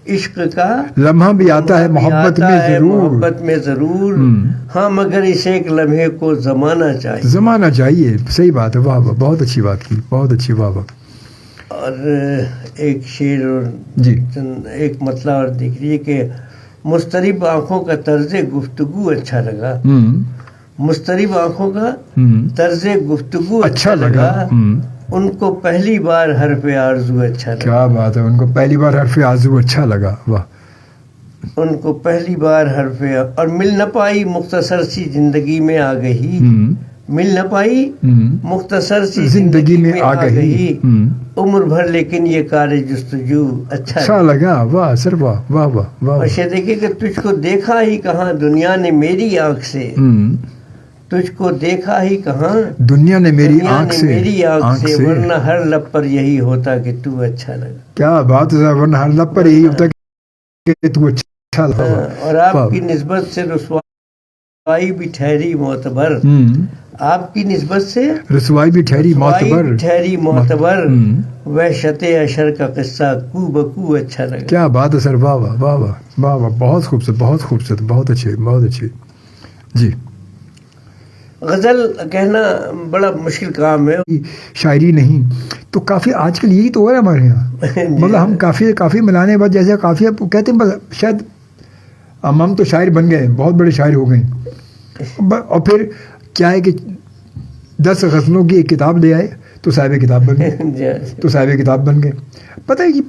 عشق کا لمحہ بھی آتا ہے محبت میں ضرور, ہاں مگر اس ایک لمحے کو زمانہ چاہیے. صحیح بات ہے, واہ واہ بہت اچھی بات کی, بہت اچھی, واہ واہ. اور ایک شعر اور جی ایک مطلب اور دیکھ لیے کہ مضطرب آنکھوں کا طرز گفتگو اچھا لگا، مضطرب آنکھوں کا طرز گفتگو اچھا لگا، ان کو پہلی بار حرف آرزو اچھا لگا. کیا بات ہے، ان کو پہلی بار حرف آرزو اچھا لگا. واہ. ان کو پہلی بار حرف اور مل نہ پائی مختصر سی زندگی میں آ گئی، مل نہ پائی مختصر سی زندگی میں آ گئی، عمر بھر لیکن یہ کار جستجو اچھا لگا. واہ سر واہ واہ واہ واہ. اور یہ دیکھیے کہ تجھ کو دیکھا ہی کہاں دنیا نے میری آنکھ سے، تجھ کو دیکھا ہی کہاں دنیا نے میری آنکھ سے، میری آنکھ سے، ورنہ ہر لب پر یہی ہوتا کہ تو اچھا لگا. کیا بات ہے، ورنہ ہر لب پر یہی ہوتا کہ تو اچھا لگا. اور آپ کی نسبت سے رسوائی بھی ٹھہری معتبر، آپ کی نسبت سے رسوائی بھی ٹھہری معتبر، وحشت اشر کا قصہ کو بکو اچھا لگا. کیا بات ہے سر، واہ واہ واہ واہ واہ واہ. بہت خوبصورت، بہت خوبصورت، بہت اچھے، بہت اچھے. جی غزل کہنا بڑا مشکل کام ہے. شاعری نہیں تو کافی آج کل یہی تو ہو رہا ہے ہمارے یہاں. مطلب ہم کافی ملانے بعد جیسے کافی کہتے ہیں بس شاید ہم تو شاعر بن گئے، بہت بڑے شاعر ہو گئے. اور پھر کیا ہے کہ 10 غزلوں کی ایک کتاب لے آئے تو صاحب کتاب بن گئے. پتہ ہے کہ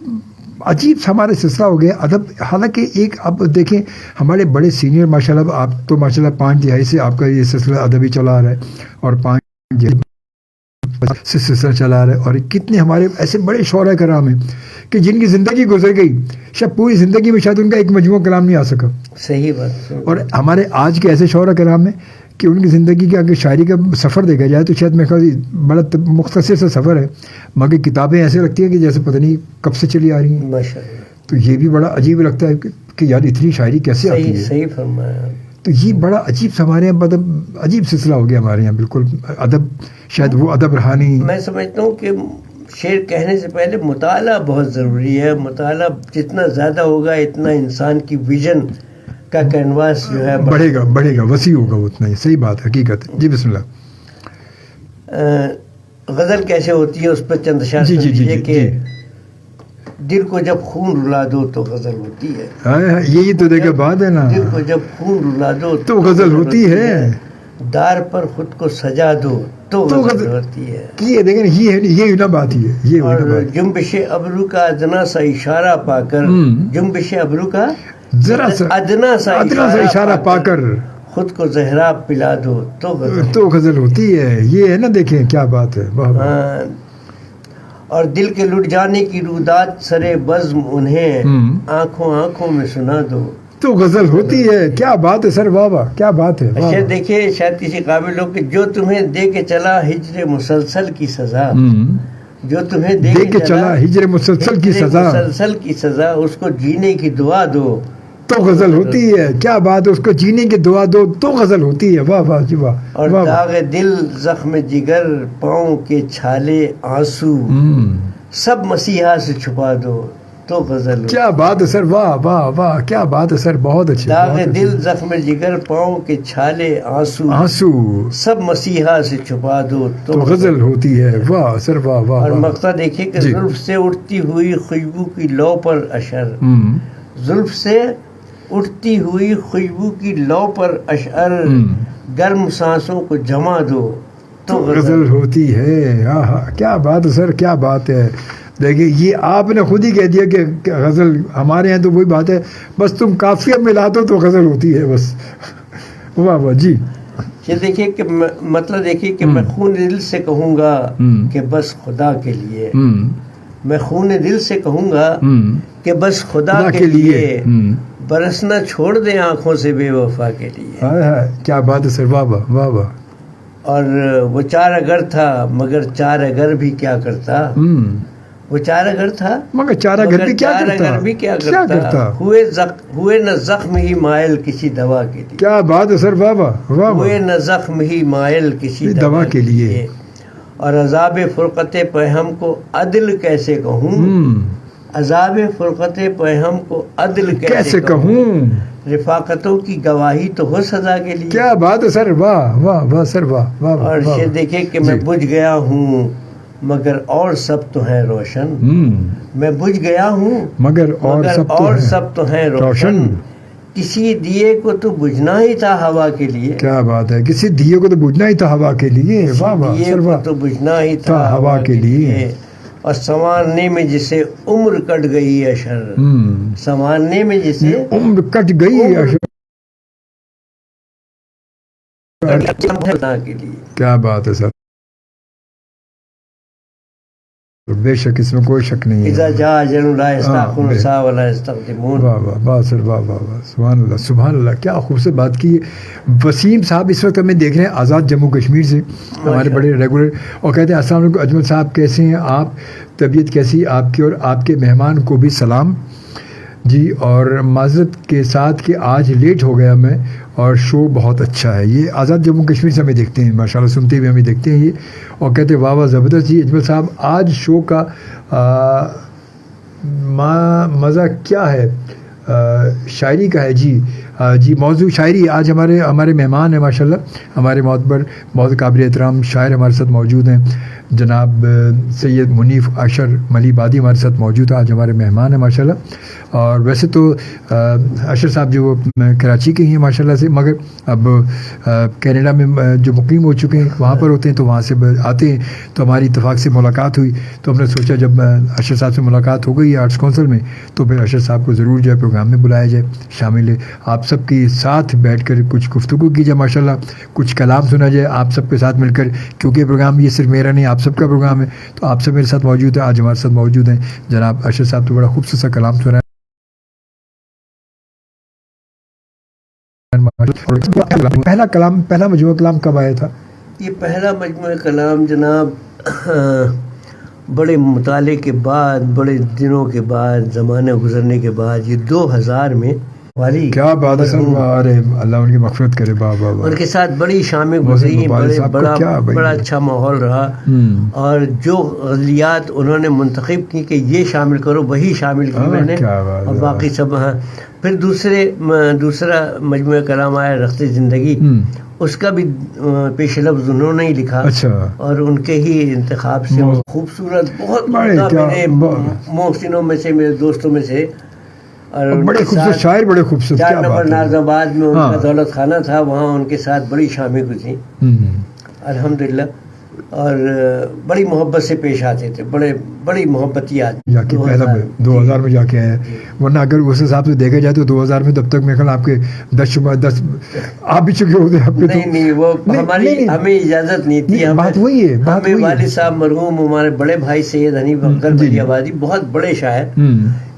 عجیب سا ہمارا سلسلہ ہو گیا ادب. حالانکہ ایک اب دیکھیں ہمارے بڑے سینئر ماشاء اللہ، آپ تو ماشاء اللہ 5 دہائی سے آپ کا یہ سلسلہ ادبی چلا آ رہا ہے، اور 5 سے سلسلہ چلا آ رہا ہے. اور کتنے ہمارے ایسے بڑے شعراء کرام ہیں کہ جن کی زندگی گزر گئی، شاید پوری زندگی میں شاید ان کا ایک مجموعہ کلام نہیں آ سکا. صحیح بات. اور ہمارے آج کے ایسے شعراء کرام ہیں کہ ان کی زندگی کا اگر شاعری کا سفر دیکھا جائے تو شاید میرے خیال بڑا مختصر سا سفر ہے، مگر کتابیں ایسے لگتی ہیں کہ جیسے پتہ نہیں کب سے چلی آ رہی ہیں. ماشاءاللہ. تو یہ بھی بڑا عجیب لگتا ہے کہ یار اتنی شاعری کیسے آتی ہے. صحیح فرمایا. تو یہ بڑا عجیب سا ہمارے یہاں مطلب عجیب سلسلہ ہو گیا ہمارے یہاں. بالکل ادب شاید وہ ادب رہا نہیں. میں سمجھتا ہوں کہ شعر کہنے سے پہلے مطالعہ بہت ضروری ہے. مطالعہ جتنا زیادہ ہوگا اتنا انسان کی ویژن کا کینواس جو ہے بڑھے گا، وسیع ہوگا اتنا ہی. صحیح بات، حقیقت. جی بسم اللہ. غزل کیسے ہوتی ہے اس پر چند اشعار سنیے کہ دل کو جب خون رلا دو تو غزل ہوتی ہے. یہی تو دیکھا بات ہے نا، دل کو جب خون رلا دو تو غزل ہوتی ہے. دار پر خود کو سجا دو تو غزل ہوتی ہے. یہ دیکھیں یہ نا بات ہی ہے. یہ اور جنبش ابرو کا ادنا سا اشارہ پا کر، جنبش ابرو کا ذرا سا ادنا سا اشارہ پا کر خود کو زہرا پلا دو تو غزل ہوتی ہے. یہ ہے نا، دیکھیں کیا بات ہے. اور دل کے لٹ جانے کی رودات سرے بزم انہیں آنکھوں میں سنا دو تو غزل ہوتی ہے. کیا بات ہے سر، واہ واہ کیا بات ہے. اچھا دیکھیے شاید کسی قابل ہو کہ جو تمہیں دے کے چلا ہجر مسلسل کی سزا، جو تمہیں دے کے چلا ہجر مسلسل کی سزا، اس کو جینے کی دعا دو تو غزل ہوتی ہے. کیا بات ہے، اس کو جینے کی دعا دو تو غزل ہوتی ہے. واہ واہ جی واہ. اور داغ دل زخم جگر پاؤں کے چھالے آنسو سب مسیحا سے چھپا دو تو غزل. کیا بات ہے سر، واہ واہ واہ کیا بات ہے سر. بہت اچھے. داغ دل زخم جگر پاؤں کے چھالے آنسو سب مسیحا سے چھپا دو تو غزل ہوتی ہے. واہ سر واہ واہ. اور مقطع دیکھیے کہ زلف سے اٹھتی ہوئی خوشبو کی لو پر اشعر، زلف سے اٹھتی ہوئی خوشبو کی لو پر اشعر، گرم سانسوں کو جما دو تو غزل ہوتی ہے. کیا بات ہے سر، کیا بات ہے. دیکھیے یہ آپ نے خود ہی کہہ دیا کہ غزل ہمارے یہاں تو وہی بات ہے، بس تم قافیہ ملا دو تو غزل ہوتی ہے بس. واہ واہ جی. یہ دیکھیے کہ مطلب دیکھیے کہ میں خون دل سے کہوں گا کہ بس خدا کے لیے، میں خون دل سے کہوں گا کہ بس خدا کے لیے برسنا چھوڑ دیں آنکھوں سے بے وفا کے لیے. کیا بات ہے سر، واہ واہ واہ واہ. اور وہ چار اگر تھا مگر چار اگر بھی کیا کرتا، وہ چار اگر تھا مگر چار اگر بھی کیا کرتا، ہوئے نہ زخم ہی مائل کسی دوا کے لیے. کیا بات ہے سر، واہ واہ واہ. ہوئے نہ زخم ہی مائل کسی دوا کے لیے. اور عذاب فرقت پیہم کو عدل کیسے کہوں، عذاب فرقت پیہم کو عدل کیسے کہوں، رفاقتوں کی گواہی تو ہو سزا کے لیے. کیا بات ہے سر، واہ واہ واہ سر واہ واہ. اور یہ دیکھیں کہ میں بجھ گیا ہوں مگر اور سب تو ہیں روشن، میں بجھ گیا ہوں مگر اور سب تو ہیں روشن، کسی دیے کو تو بجھنا ہی تھا ہوا کے لیے. کیا بات ہے، کسی دیے کو تو بجھنا ہی تھا ہوا کے لیے. واہ واہ، دیے کو تو بجھنا ہی تھا ہوا کے لیے. اور سنوارنے میں جسے عمر کٹ گئی اشر، سنوارنے میں جسے عمر کٹ گئی اشر کے لیے. کیا بات ہے سر، بے شک اس میں کوئی شک نہیں ہے. اذا جاء اجل لا یستأخرون ساعة ولا یستقدمون. واہ واہ واہ سر، واہ واہ واہ، سبحان اللہ سبحان اللہ، کیا خوبصورت بات کی. وسیم صاحب اس وقت ہمیں دیکھ رہے ہیں آزاد جموں کشمیر سے، ہمارے بڑے ریگولر، اور کہتے ہیں السلام علیکم اجمل صاحب، کیسے ہیں آپ، طبیعت کیسی آپ کی، اور آپ کے مہمان کو بھی سلام جی. اور معذرت کے ساتھ کہ آج لیٹ ہو گیا میں، اور شو بہت اچھا ہے. یہ آزاد جموں کشمیر سے ہمیں دیکھتے ہیں ماشاء اللہ، سنتے ہوئے ہمیں دیکھتے ہیں یہ، اور کہتے ہیں واہ واہ زبردست جی. اجمل صاحب آج شو کا مزہ کیا ہے، شاعری کا ہے جی. جی موضوع شاعری. آج ہمارے مہمان ہیں ماشاء اللہ، ہمارے معتبر بہت قابل احترام شاعر ہمارے ساتھ موجود ہیں، جناب سید منیف اشر ملی بادی ہمارے ساتھ موجود ہے، آج ہمارے مہمان ہیں ماشاء اللہ. اور ویسے تو اشر صاحب جو کراچی کے ہی ہیں ماشاء اللہ سے، مگر اب کینیڈا میں جو مقیم ہو چکے ہیں وہاں پر ہوتے ہیں، تو وہاں سے آتے ہیں. تو ہماری اتفاق سے ملاقات ہوئی، تو ہم نے سوچا جب اشر صاحب سے ملاقات ہو گئی آرٹس کونسل میں، تو پھر اشر صاحب کو ضرور جو ہے پروگرام میں بلایا جائے، شامل ہے، آپ سب کے ساتھ بیٹھ کر کچھ گفتگو کی جائے ماشاء اللہ، کچھ کلام سنا جائے آپ سب کے ساتھ مل کر، کیونکہ پروگرام یہ صرف میرا نہیں آپ سب کا پروگرام ہے. تو آپ سب میرے ساتھ موجود ہیں، آج ہمارے ساتھ موجود ہیں جناب اشر صاحب. تو بڑا خوبصورت سا کلام سنا ہے. پہلا مجموعہ کلام کب آیا تھا؟ یہ پہلا مجموعہ کلام جناب بڑے مطالعے کے بعد، بڑے دنوں کے بعد، زمانہ گزرنے کے بعد، یہ 2000 میں والی. کیا بات ہے سر، ارے اللہ ان کی مغفرت کرے. بابا ان کے ساتھ بڑی شامیں گزری، بڑا اچھا ماحول رہا. اور جو غزلیات انہوں نے منتخب کی کہ یہ شامل کرو، وہی شامل کی میں نے، اور باقی سب. پھر دوسرا مجموعہ کلام آیا رخت زندگی، اس کا بھی پیش لفظ انہوں نے ہی لکھا، اور ان کے ہی انتخاب سے خوبصورت، بہت میرے محسنوں میں سے، میرے دوستوں میں سے. اور بڑے خوبصورت شاعر، بڑے خوبصورت. 4 نمبر ناز آباد میں ان کا دولت خانہ تھا، وہاں ان کے ساتھ بڑی شامیں گزری الحمدللہ، اور بڑی محبت سے پیش آتے تھے، بڑی محبتی آدمی. جا کے پہلا 2000 میں جا کے آئے، ورنہ اگر اس حساب سے دیکھا جائے تو 2000 میں تب تک میرے خیال آپ کے 10 آپ بھی چکے ہوتے آپ کے. نہیں وہ ہمیں اجازت نہیں تھی. بات وہی ہے، ہمیں والد صاحب مرحوم ہمارے بڑے بھائی سید حنیف اختر بلی آبادی، بہت بڑے شاعر،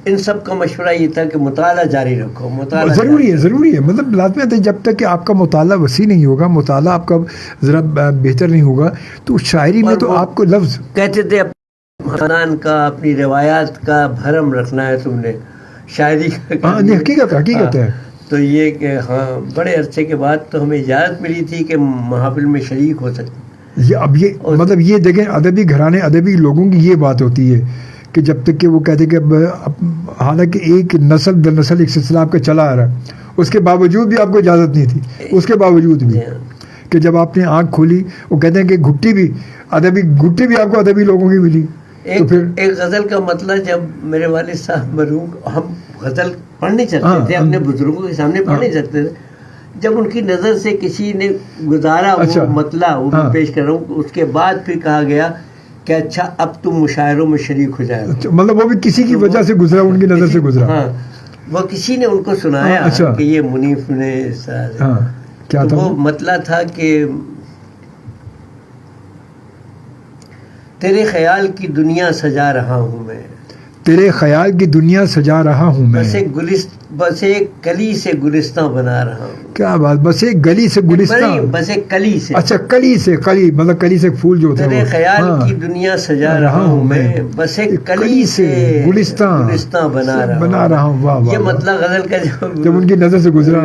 ان سب کا مشورہ یہ تھا کہ مطالعہ جاری رکھو. مطالعہ ضروری ہے، مطلب لازمی ہے. جب تک کہ آپ کا مطالعہ وسیع نہیں ہوگا، مطالعہ آپ کا ذرا بہتر نہیں ہوگا، تو شاعری میں تو آپ کو لفظ کہتے تھے خاندان کا، اپنی روایات کا بھرم رکھنا ہے تم نے شاعری کا. حقیقت ہے. تو یہ کہ بڑے عرصے کے بعد تو ہمیں اجازت ملی تھی کہ محافل میں شریک ہو سکتے. اب یہ مطلب یہ دیکھیں، ادبی گھرانے، ادبی لوگوں کی یہ بات ہوتی ہے کہ جب تک کہ وہ کہتے کہ حالانکہ ایک نسل در نسل ایک سلسلہ آپ کا چلا آ رہا ہے، اس کے باوجود بھی آپ کو اجازت نہیں تھی. اس کے باوجود بھی کہ جب آپ نے آنکھ کھولی، وہ کہتے ہیں کہ گھٹی بھی آپ کو ادبی لوگوں کی ملی. ایک غزل کا مطلب، جب میرے والد صاحب مرحوم، ہم غزل پڑھ نہیں سکتے تھے، اپنے بزرگوں کے سامنے پڑھ نہیں سکتے تھے. جب ان کی نظر سے کسی نے گزارا وہ مطلب، وہ میں پیش کر رہا ہوں، اس کے بعد پھر کہا گیا کہ اچھا اب تم مشاعروں میں شریک ہو جائے. مطلب وہ بھی کسی کی وجہ سے گزرا، ان کی نظر سے گزرا. ہاں، وہ کسی نے ان کو سنایا کہ یہ منیف نے کیا تھا. وہ مطلب تھا کہ تیرے خیال کی دنیا سجا رہا ہوں میں، تیرے خیال کی دنیا سجا رہا ہوں میں، بس ایک کلی سے گلستان بنا رہا ہوں. کیا بات، بس ایک گلی سے گلستان، بس ایک کلی سے. اچھا کلی مطلب کلی سے پھول جو ہوتا ہے. تیرے خیال کی دنیا سجا رہا ہوں میں، بس ایک کلی سے گلستان بنا رہا ہوں. واہ واہ، یہ مطلب غزل کا جب ان کی نظر سے گزرا.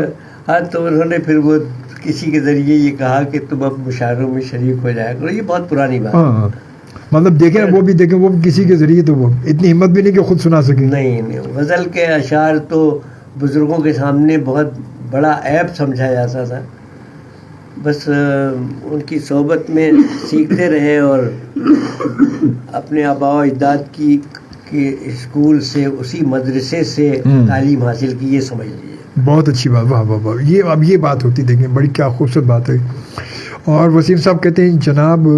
ہاں، تو انہوں نے پھر وہ کسی کے ذریعے یہ کہا کہ تم اب مشاعروں میں شریک ہو جایا کرو. یہ بہت پرانی بات ہے. مطلب دیکھیں وہ بھی کسی کے ذریعے، تو وہ اتنی ہمت بھی نہیں کہ خود سنا سکیں. نہیں، غزل کے اشعار تو بزرگوں کے سامنے بہت بڑا عیب سمجھا جاتا تھا. بس ان کی صحبت میں سیکھتے رہے اور اپنے آباء و اجداد کی اسکول سے اسی مدرسے سے تعلیم حاصل کی، یہ سمجھ لیجیے. بہت اچھی بات، واہ واہ واہ. یہ اب یہ بات ہوتی، دیکھیں بڑی کیا خوبصورت بات ہے. اور وسیم صاحب کہتے ہیں جناب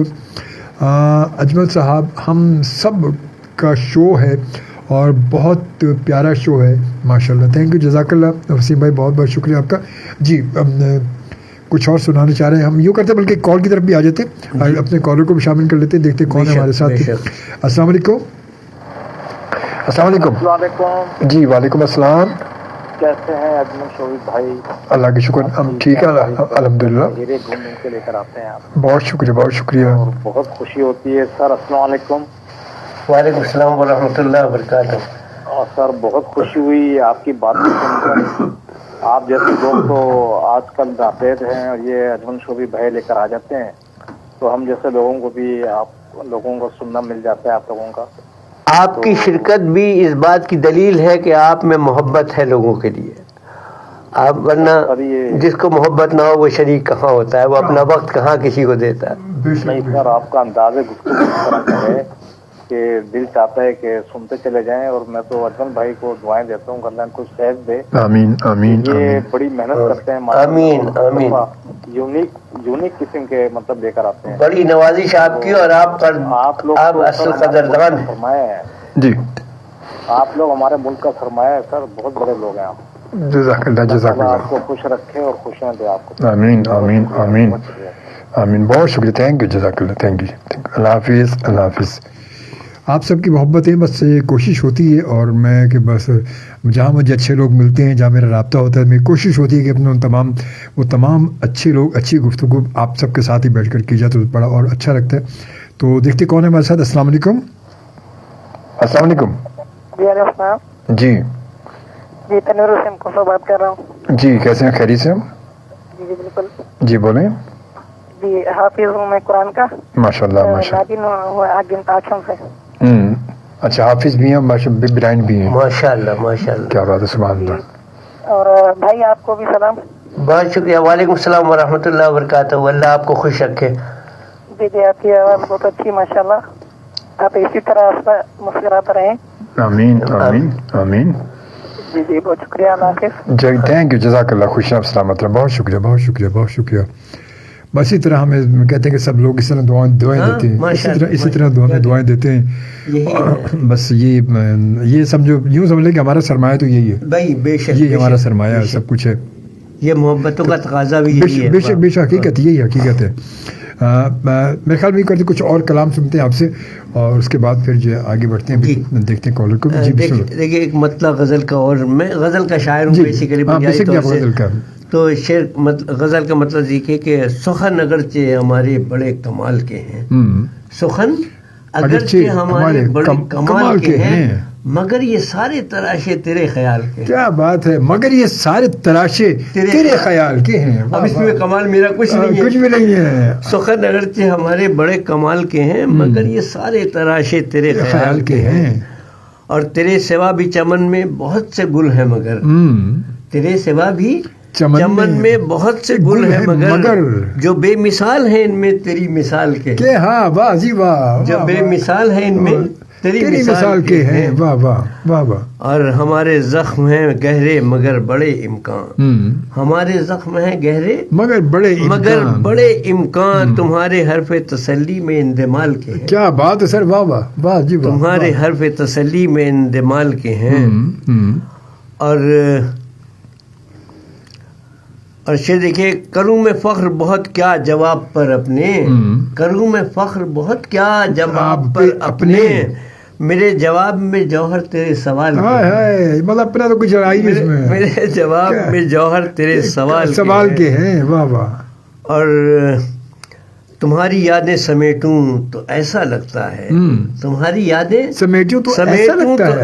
اجمل صاحب ہم سب کا شو ہے اور بہت پیارا شو ہے ماشاء اللہ. تھینک یو، جزاک اللہ وسیم بھائی، بہت بہت شکریہ آپ کا. جی کچھ اور سنانا چاہ رہے ہیں ہم، یوں کرتے بلکہ کال کی طرف بھی آ جاتے ہیں، اپنے کالر کو بھی شامل کر لیتے ہیں، دیکھتے کون ہے ہمارے ساتھ. السلام علیکم. السلام علیکم. السلام علیکم. جی وعلیکم السلام. کیسے ہیں اجمل شوبی بھائی؟ اللہ کا شکر، ہم ٹھیک ہے الحمد للہ. ہیرے گھومنے کے لے کر آتے ہیں آپ. بہت شکریہ، بہت شکریہ. اور بہت خوشی ہوتی ہے سر. السلام علیکم. وعلیکم السلام ورحمۃ اللہ وبرکاتہ. اور سر بہت خوشی ہوئی آپ کی بات سن کر. آپ جیسے لوگ تو آج کل ناپید ہیں اور یہ اجمل شوبی بھائی لے کر آ جاتے ہیں، تو ہم جیسے لوگوں کو بھی آپ لوگوں کو سننا مل جاتا ہے آپ لوگوں کا. آپ کی شرکت بھی اس بات کی دلیل ہے کہ آپ میں محبت ہے لوگوں کے لیے. آپ ورنہ جس کو محبت نہ ہو وہ شریک کہاں ہوتا ہے، وہ اپنا وقت کہاں کسی کو دیتا ہے. نہیں سر، آپ کا انداز گفتگو اس طرح کا ہے کہ دل چاہتا ہے کہ سنتے چلے جائیں. اور میں تو اجمل بھائی کو دعائیں دیتا ہوں کہ اللہ ان کو صحت دے. آمین آمین. یہ بڑی محنت کرتے ہیں. آمین آمین. یونیک قسم کے مطلب لے کر آتے ہیں. بڑی نوازش آپ کی، اور آپ لوگ اصل قدردان ہیں. فرمایا ہے جی، آپ لوگ ہمارے ملک کا سرمایہ ہے سر. بہت بڑے لوگ ہیں آپ. جزاک اللہ جزاک اللہ اللہ. آپ کو خوش رکھے اور خوشیاں دے آپ کو. آمین آمین آمین آمین. بہت شکریہ، تھینک یو، جزاک اللہ، تھینک یو. اللہ حافظ، اللہ حافظ. آپ سب کی محبتیں، بس کوشش ہوتی ہے اور میں کہ بس جہاں مجھے اچھے لوگ ملتے ہیں، جہاں میرا رابطہ ہوتا ہے، میری کوشش ہوتی ہے کہ اپنے وہ تمام اچھے لوگ، اچھی گفتگو آپ سب کے ساتھ ہی بیٹھ کر کی جائے تو بڑا اور اچھا لگتا ہے. تو دیکھتے کون ہے ہمارے ساتھ. السلام علیکم. السلام علیکم. جی جی تنویر حسین کو بات کر رہا ہوں. جی کیسے ہیں؟ خیریت سے ہم؟ جی جی بالکل. جی بولیں. جی حافظ ہوں میں قرآن کا. ماشاء اللہ ماشاء نادین ہوں آگن تاچم سے. اچھا، حافظ بھی ہیں، برائن بھی ہیں. ماشاء اللہ ماشاء اللہ. کیا بات ہے، سبحان اللہ. اور بھائی آپ کو بھی سلام. بہت شکریہ. وعلیکم السلام ورحمۃ اللہ وبرکاتہ. اللہ آپ کو خوش رکھے. جی جی آپ کی آواز بہت اچھی ماشاء اللہ. آپ اسی طرح مسکراتے رہیں. آمین آمین آمین. جی جی بہت شکریہ. اللہ حافظ. جی تھینک یو، جزاک اللہ، خوش آپ سلامت رہیں. بہت شکریہ، بہت شکریہ، بہت شکریہ. بس اسی طرح ہمیں کہتے ہیں کہ سب لوگ اس طرح دعائیں دیتے ہیں، اسی طرح دعائیں دیتے ہیں. بس یہ سمجھو، یوں سمجھ لیں کہ ہمارا سرمایہ تو یہی ہے بھائی. بے شک یہ ہمارا سرمایہ سب کچھ ہے. یہ محبتوں کا تقاضا بھی یہی ہے. بے شک بے شک، حقیقت یہی حقیقت ہے. میرے خیال میں کرتے کچھ اور کلام سنتے ہیں آپ سے اور اس کے بعد پھر جو آگے بڑھتے ہیں. دیکھتے ہیں کالر کو. دیکھیے ایک مطلع غزل کا، اور میں غزل کا شاعر ہوں بیسیکلی. غزل کا تو شعر غزل کا مطلب دیکھیے کہ سخن اگرچہ ہمارے بڑے کمال کے ہیں، سخن اگرچہ ہمارے بڑے کمال کے ہیں، مگر یہ سارے تراشے تیرے خیال کے. کیا بات ہے، مگر یہ سارے تراشے تیرے خیال کے ہیں. اب اس میں کمال میرا کچھ نہیں ہے، کچھ بھی نہیں ہے. سخن اگرچہ ہمارے بڑے کمال کے ہیں، مگر یہ سارے تراشے تیرے خیال کے ہیں. اور تیرے سوا بھی چمن میں بہت سے گل ہیں، مگر تیرے سوا بھی چمن میں بہت سے گل ہیں، مگر جو بے مثال ہیں ان میں تیری مثال کے. ہاں واہ جی واہ. جو بے مثال ہیں ان میں تیری مثال کے ہیں. واہ واہ واہ واہ. اور ہمارے زخم ہیں گہرے مگر بڑے امکان. ہمارے زخم ہیں گہرے مگر بڑے امکان. تمہارے حرف تسلی میں اندمال کے ہیں. کیا بات ہے سر، واہ واہ واہ جی واہ. تمہارے حرف تسلی میں اندمال کے ہیں. اور شعر دیکھیے، کروں میں فخر بہت کیا جواب پر اپنے، کروں میں فخر بہت کیا جواب پر اپنے، میرے جواب میں جوہر تیرے سوال کے. مطلب اپنا تو کچھ آئی نہیں اس میں. میرے جواب میں جوہر تیرے سوال کے ہیں. واہ واہ. اور تمہاری یادیں سمیٹوں تو ایسا لگتا ہے، تمہاری یادیں سمیٹوں تو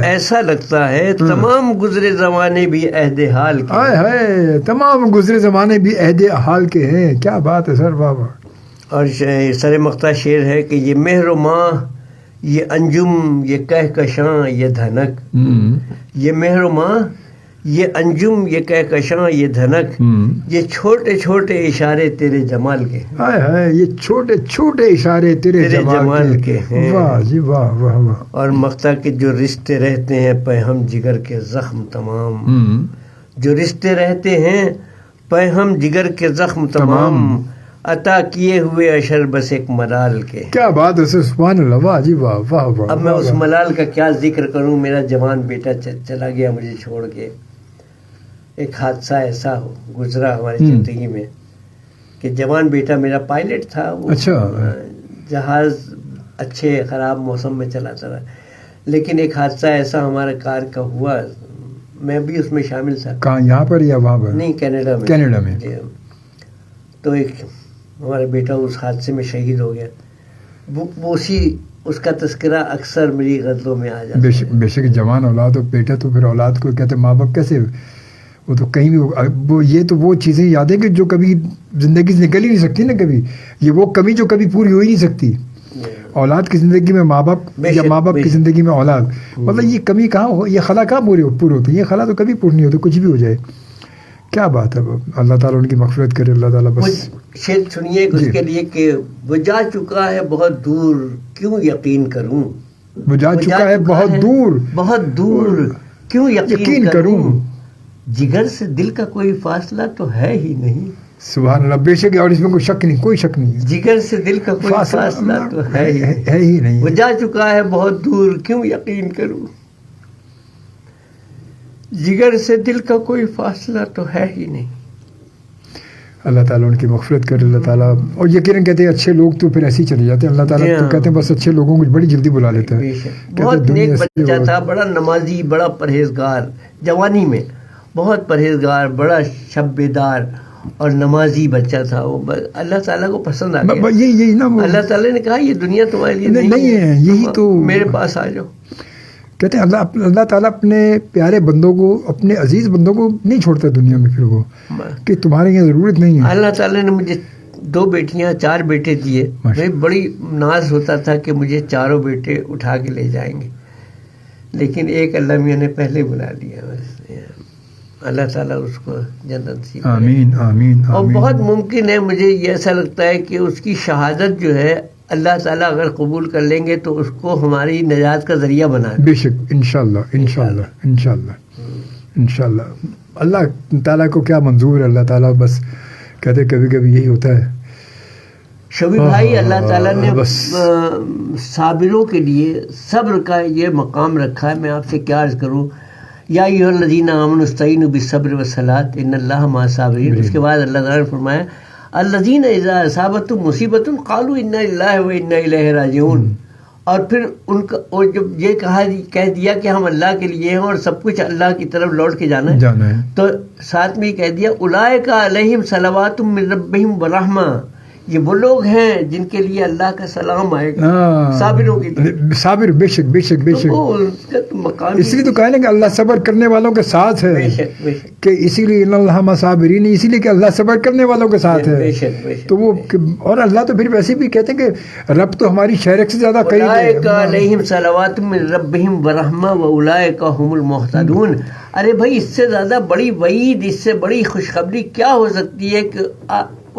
ایسا لگتا ہے، تمام گزرے زمانے بھی عہد حال کے. ہائے تمام گزرے زمانے بھی عہد حال کے ہیں. کیا بات ہے سر، واہ واہ. اور سر مقطع شعر ہے کہ یہ مہر و ماہ، یہ انجم، یہ کہکشاں، یہ دھنک. یہ مہر و ماہ، یہ انجم، یہ کہکشاں، یہ دھنک، یہ چھوٹے چھوٹے اشارے تیرے جمال کے، ہائے ہائے یہ چھوٹے چھوٹے اشارے تیرے جمال کے ہیں، واہ جی واہ واہ واہ. اور مقتا کے جو رشتے رہتے ہیں پیہم جگر کے زخم تمام، جو رشتے رہتے ہیں پیہم جگر کے زخم تمام، عطا کیے ہوئے اشر بس ایک ملال کے. کیا بات ہے، سبحان اللہ، واہ جی واہ واہ واہ. اب میں اس ملال کا کیا ذکر کروں، میرا جوان بیٹا چلا گیا مجھے چھوڑ کے. ایک حادثہ ایسا گزرا ہماری زندگی میں کہ جوان بیٹا میرا پائلٹ تھا، وہ اچھا جہاز اچھے خراب موسم میں چلاتا رہا، لیکن ایک حادثہ ایسا ہمارے کار کا ہوا، میں بھی اس میں شامل تھا. کہاں، یہاں پر یا وہاں پر؟ نہیں، کینیڈا میں. کینیڈا میں. تو ایک ہمارا بیٹا اس حادثے میں شہید ہو گیا. وہ اس کا تذکرہ اکثر میری غزلوں میں آ جاتا ہے. بے شک جوان اولاد ہو بیٹا تو پھر اولاد کو کہتے ماں باپ کیسے، وہ تو کہیں بھی وہ یہ تو وہ چیزیں یاد ہیں کہ جو کبھی زندگی سے نکل ہی نہیں سکتی نا کبھی، یہ وہ کمی جو کبھی پوری ہو ہی نہیں سکتی. اولاد کی زندگی میں ماں باپ یا ماں باپ کی زندگی میں اولاد، مطلب یہ کمی کہاں ہو، یہ خلا کہاں پوری ہوتی ہے، یہ خلا تو کبھی پوری نہیں ہوتی، کچھ بھی ہو جائے. کیا بات ہے، اللہ تعالیٰ ان کی مغفرت کرے. اللہ تعالیٰ بس شعر سنیے اس کے لیے کہ وہ جا چکا ہے بہت دور کیوں یقین کروں، وہ جا چکا ہے بہت دور بہت دور کیوں یقین کروں، جگر سے دل کا کوئی فاصلہ تو ہے ہی نہیں. سبحان اللہ، بے شک، اور اس میں کوئی شک نہیں، کوئی شک نہیں. جگر سے دل کا کوئی فاصلہ تو ہے ہی نہیں. وہ جا چکا ہے بہت دور کیوں یقین کروں، جگر سے دل کا کوئی فاصلہ تو ہے ہی نہیں. اللہ تعالیٰ ان کی مغفرت کرے. اللہ تعالیٰ، اور یقیناً کہتے ہیں اچھے لوگ تو پھر ایسے ہی چلے جاتے ہیں، اللہ تعالیٰ تو کہتے ہیں بس اچھے لوگوں کو بڑی جلدی بلا لیتا ہے. بہت نیک بچہ تھا، بڑا نمازی، بڑا پرہیزگار، جوانی میں بہت پرہیزگار، بڑا شب بیدار اور نمازی بچہ تھا. وہ اللہ تعالیٰ کو پسند آ گیا. یہی نا، اللہ تعالیٰ نے کہا یہ دنیا تمہارے لیے نہیں ہے، یہی تو میرے پاس آ جاؤ. کہتے ہیں اللہ تعالیٰ اپنے پیارے بندوں کو، اپنے عزیز بندوں کو نہیں چھوڑتا دنیا میں، پھر وہ کہ تمہارے یہاں ضرورت نہیں ہے. اللہ تعالیٰ نے مجھے 2 بیٹیاں 4 بیٹے دیے. میں بڑی ناز ہوتا تھا کہ مجھے 4 بیٹے اٹھا کے لے جائیں گے، لیکن ایک اللہ میاں نے پہلے بلا لیا. اللہ تعالیٰ اس کو جنت نصیب. آمین آمین. اور بہت ممکن ہے، مجھے یہ ایسا لگتا ہے کہ اس کی شہادت جو ہے اللہ تعالیٰ اگر قبول کر لیں گے تو اس کو ہماری نجات کا ذریعہ بنا دیں. بے شک، انشاءاللہ انشاءاللہ انشاءاللہ انشاءاللہ. اللہ تعالیٰ کو کیا منظور ہے، اللہ تعالیٰ بس کہتے کبھی کبھی یہی ہوتا ہے. شبیر بھائی، اللہ تعالیٰ نے صابروں کے لیے صبر کا یہ مقام رکھا ہے. میں آپ سے کیا عرض کروں، یا ایھا الذین آمنوا استعینوا بالصبر والصلاۃ ان اللہ مع الصابرین. اس کے بعد اللہ تعالیٰ نے فرمایا الذین اذا اصابتهم مصیبۃ قالوا انا للہ وانا الیہ راجعون. اور پھر ان کا، اور جب یہ کہہ دیا کہ ہم اللہ کے لیے ہیں اور سب کچھ اللہ کی طرف لوٹ کے جانا ہے، تو ساتھ میں یہ کہہ دیا اولئک علیہم صلوات من ربہم ورحمہ. یہ وہ لوگ ہیں جن کے لیے اللہ کا سلام آئے گا، صابروں کے لیے. صابر، بے شک بے شک بے شک. اس لیے تو کہہ لیں کہ اللہ صبر کرنے والوں کے ساتھ ہے، کہ اسی لیے ان اللہ مع الصابرین، اسی لیے کہ اللہ صبر کرنے والوں کے ساتھ ہے. تو وہ، اور اللہ تو پھر ویسے بھی کہتے ہیں کہ رب تو ہماری شہرک سے زیادہ قریب ہے. اولئک علیہم صلوات من ربہم ورحمہ واولئک هم المہتدون. ارے بھائی، اس سے زیادہ بڑی وعید، اس سے بڑی خوشخبری کیا ہو سکتی ہے کہ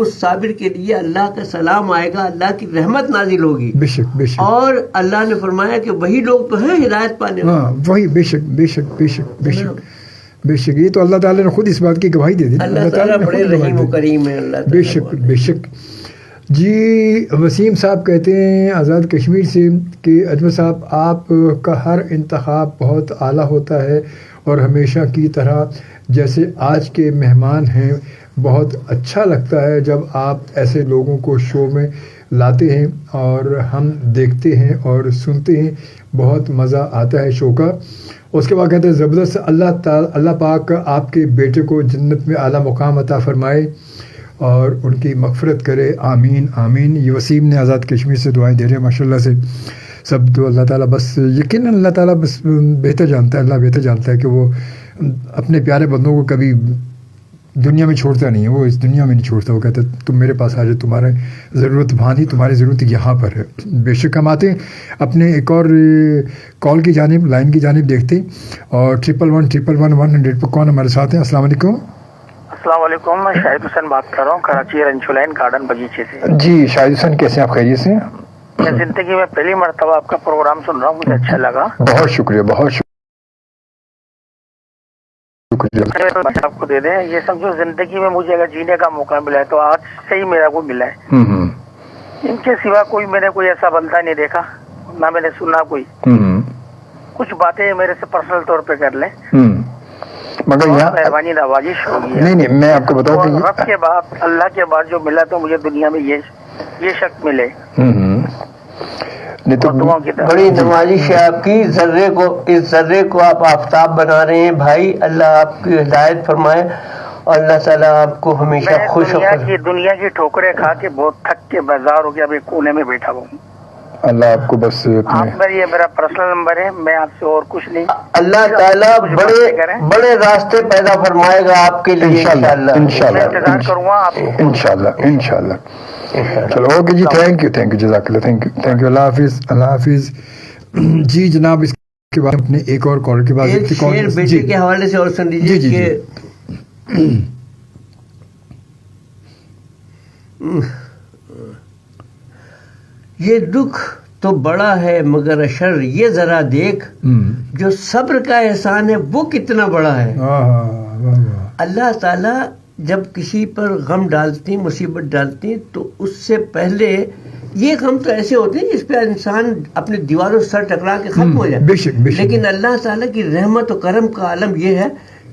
اس صابر کے لیے اللہ کا سلام آئے گا، اللہ کی رحمت نازل ہوگی. بے شک بے شک. اور اللہ نے فرمایا کہ وہی لوگ تو ہیں ہدایت پانے والے. ہاں وہی، بے شک بے شک بے شک بے شک بے شک. یہ تو اللہ تعالیٰ نے خود اس بات کی گواہی دے دی. اللہ تعالیٰ بڑے رحیم و کریم ہے. اللہ بے شک بے شک. جی وسیم صاحب کہتے ہیں آزاد کشمیر سے کہ اجمل صاحب، آپ کا ہر انتخاب بہت اعلیٰ ہوتا ہے اور ہمیشہ کی طرح جیسے آج کے مہمان ہیں. بہت اچھا لگتا ہے جب آپ ایسے لوگوں کو شو میں لاتے ہیں اور ہم دیکھتے ہیں اور سنتے ہیں، بہت مزہ آتا ہے شو کا. اس کے بعد کہتے ہیں زبردست. اللہ پاک آپ کے بیٹے کو جنت میں اعلیٰ مقام عطا فرمائے اور ان کی مغفرت کرے. آمین آمین. یہ وسیم نے آزاد کشمیر سے دعائیں دے رہے ہیں ماشاء اللہ سے. سب تو اللہ تعالیٰ بس، یقیناً اللہ تعالیٰ بس بہتر جانتا ہے. اللہ بہتر جانتا ہے کہ وہ اپنے پیارے بندوں کو کبھی دنیا میں چھوڑتا نہیں ہے، وہ اس دنیا میں نہیں چھوڑتا، وہ کہتا ہے تم میرے پاس آ جاؤ، تمہارے ضرورت وہاں نہیں، تمہاری ضرورت یہاں پر ہے۔ بے شک ہم آتے ہیں اپنے ایک اور کال کی جانب، لائن کی جانب دیکھتے ہیں، اور 11111 پر کون ہمارے ساتھ ہیں؟ السلام علیکم۔ السلام علیکم، میں شاہد حسین بات کر رہا ہوں کراچی رنچو لائن گارڈن بغیچے سے۔ جی شاہد حسین، کیسے ہیں آپ؟ خیریت سے ہیں؟ میں زندگی میں پہلی مرتبہ آپ کا پروگرام سن رہا ہوں، مجھے اچھا لگا، بہت شکریہ، بہت شکریہ۔ آپ کو دے دیں یہ سمجھو زندگی میں مجھے اگر جینے کا موقع ملا ہے تو آج سے ہی میرا کو ملا ہے، ان کے سوا کوئی میں نے کوئی ایسا بندہ نہیں دیکھا، نہ میں نے سنا کوئی۔ کچھ باتیں میرے سے پرسنل طور پہ کر لیں، مگر یہاں مہربانی نوازش ہوگی۔ نہیں میں آپ کو بتاؤں کہ رب کے بعد، اللہ کے بعد جو ملا تو مجھے دنیا میں یہ شک ملے، نہیں تو بڑی نوازش ہے آپ کی، ذرے کو، اس ذرے کو آپ آفتاب بنا رہے ہیں بھائی، اللہ آپ کی ہدایت فرمائے اور اللہ تعالیٰ آپ کو ہمیشہ خوش رکھے۔ دنیا کی ٹھوکریں کھا کے بہت تھک کے بیزار ہو کے اب ایک کونے میں بیٹھا ہوں۔ اللہ آپ کو بس یہ میرا پرسنل نمبر ہے، میں آپ سے اور کچھ نہیں۔ اللہ تعالیٰ بڑے راستے پیدا فرمائے گا آپ کے لیے انشاءاللہ۔ میں انتظار کروں گا آپ کو انشاءاللہ۔ چلو اوکے جی، تھینک یو جزاک اللہ، تھینک یو، اللہ حافظ، اللہ حافظ۔ جی جناب، اس کے بعد اپنے ایک اور کالر کے بعد ایک شعر بیٹے کے حوالے سے اور سن لیجیے کہ یہ دکھ تو بڑا ہے مگر اشر یہ ذرا دیکھ، جو صبر کا احسان ہے وہ کتنا بڑا ہے۔ اللہ تعالیٰ جب کسی پر غم ڈالتی، مصیبت ڈالتی، تو اس سے پہلے یہ غم تو ایسے ہوتے ہیں جس پہ انسان اپنے دیواروں سے سر ٹکرا کے ختم ہو جائے، بے شک لیکن اللہ تعالیٰ کی رحمت و کرم کا عالم یہ ہے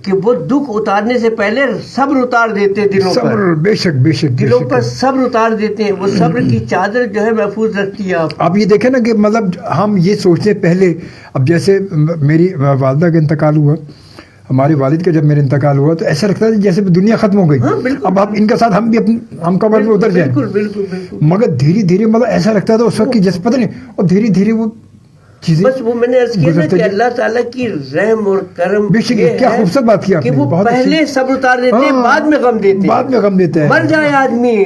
کہ وہ دکھ اتارنے سے پہلے صبر اتار دیتے ہیں دلوں پر، بے شک دلوں پر صبر اتار دیتے ہیں، وہ صبر کی چادر جو ہے محفوظ رکھتی ہے آپ یہ دیکھیں نا کہ مطلب ہم یہ سوچتے ہیں پہلے، اب جیسے میری والدہ کا انتقال ہوا، ہمارے والد کا جب میرا انتقال ہوا تو ایسا لگتا ہے جیسے دنیا ختم ہو گئی، اب ان کے ساتھ ہم بھی ہم قبر میں اتر جائیں، مگر دھیرے دھیرے مطلب ایسا لگتا تھا اس وقت کی جیسے پتہ نہیں، اور دھیرے دھیرے وہ بس وہ میں نے عرض کیا نا کہ اللہ تعالیٰ کی رحم اور کرم کیا خوبصورت بات کی آپ نے، کہ وہ پہلے صبر اتار دیتے ہیں، بعد میں غم دیتے ہیں، مر جائے آدمی،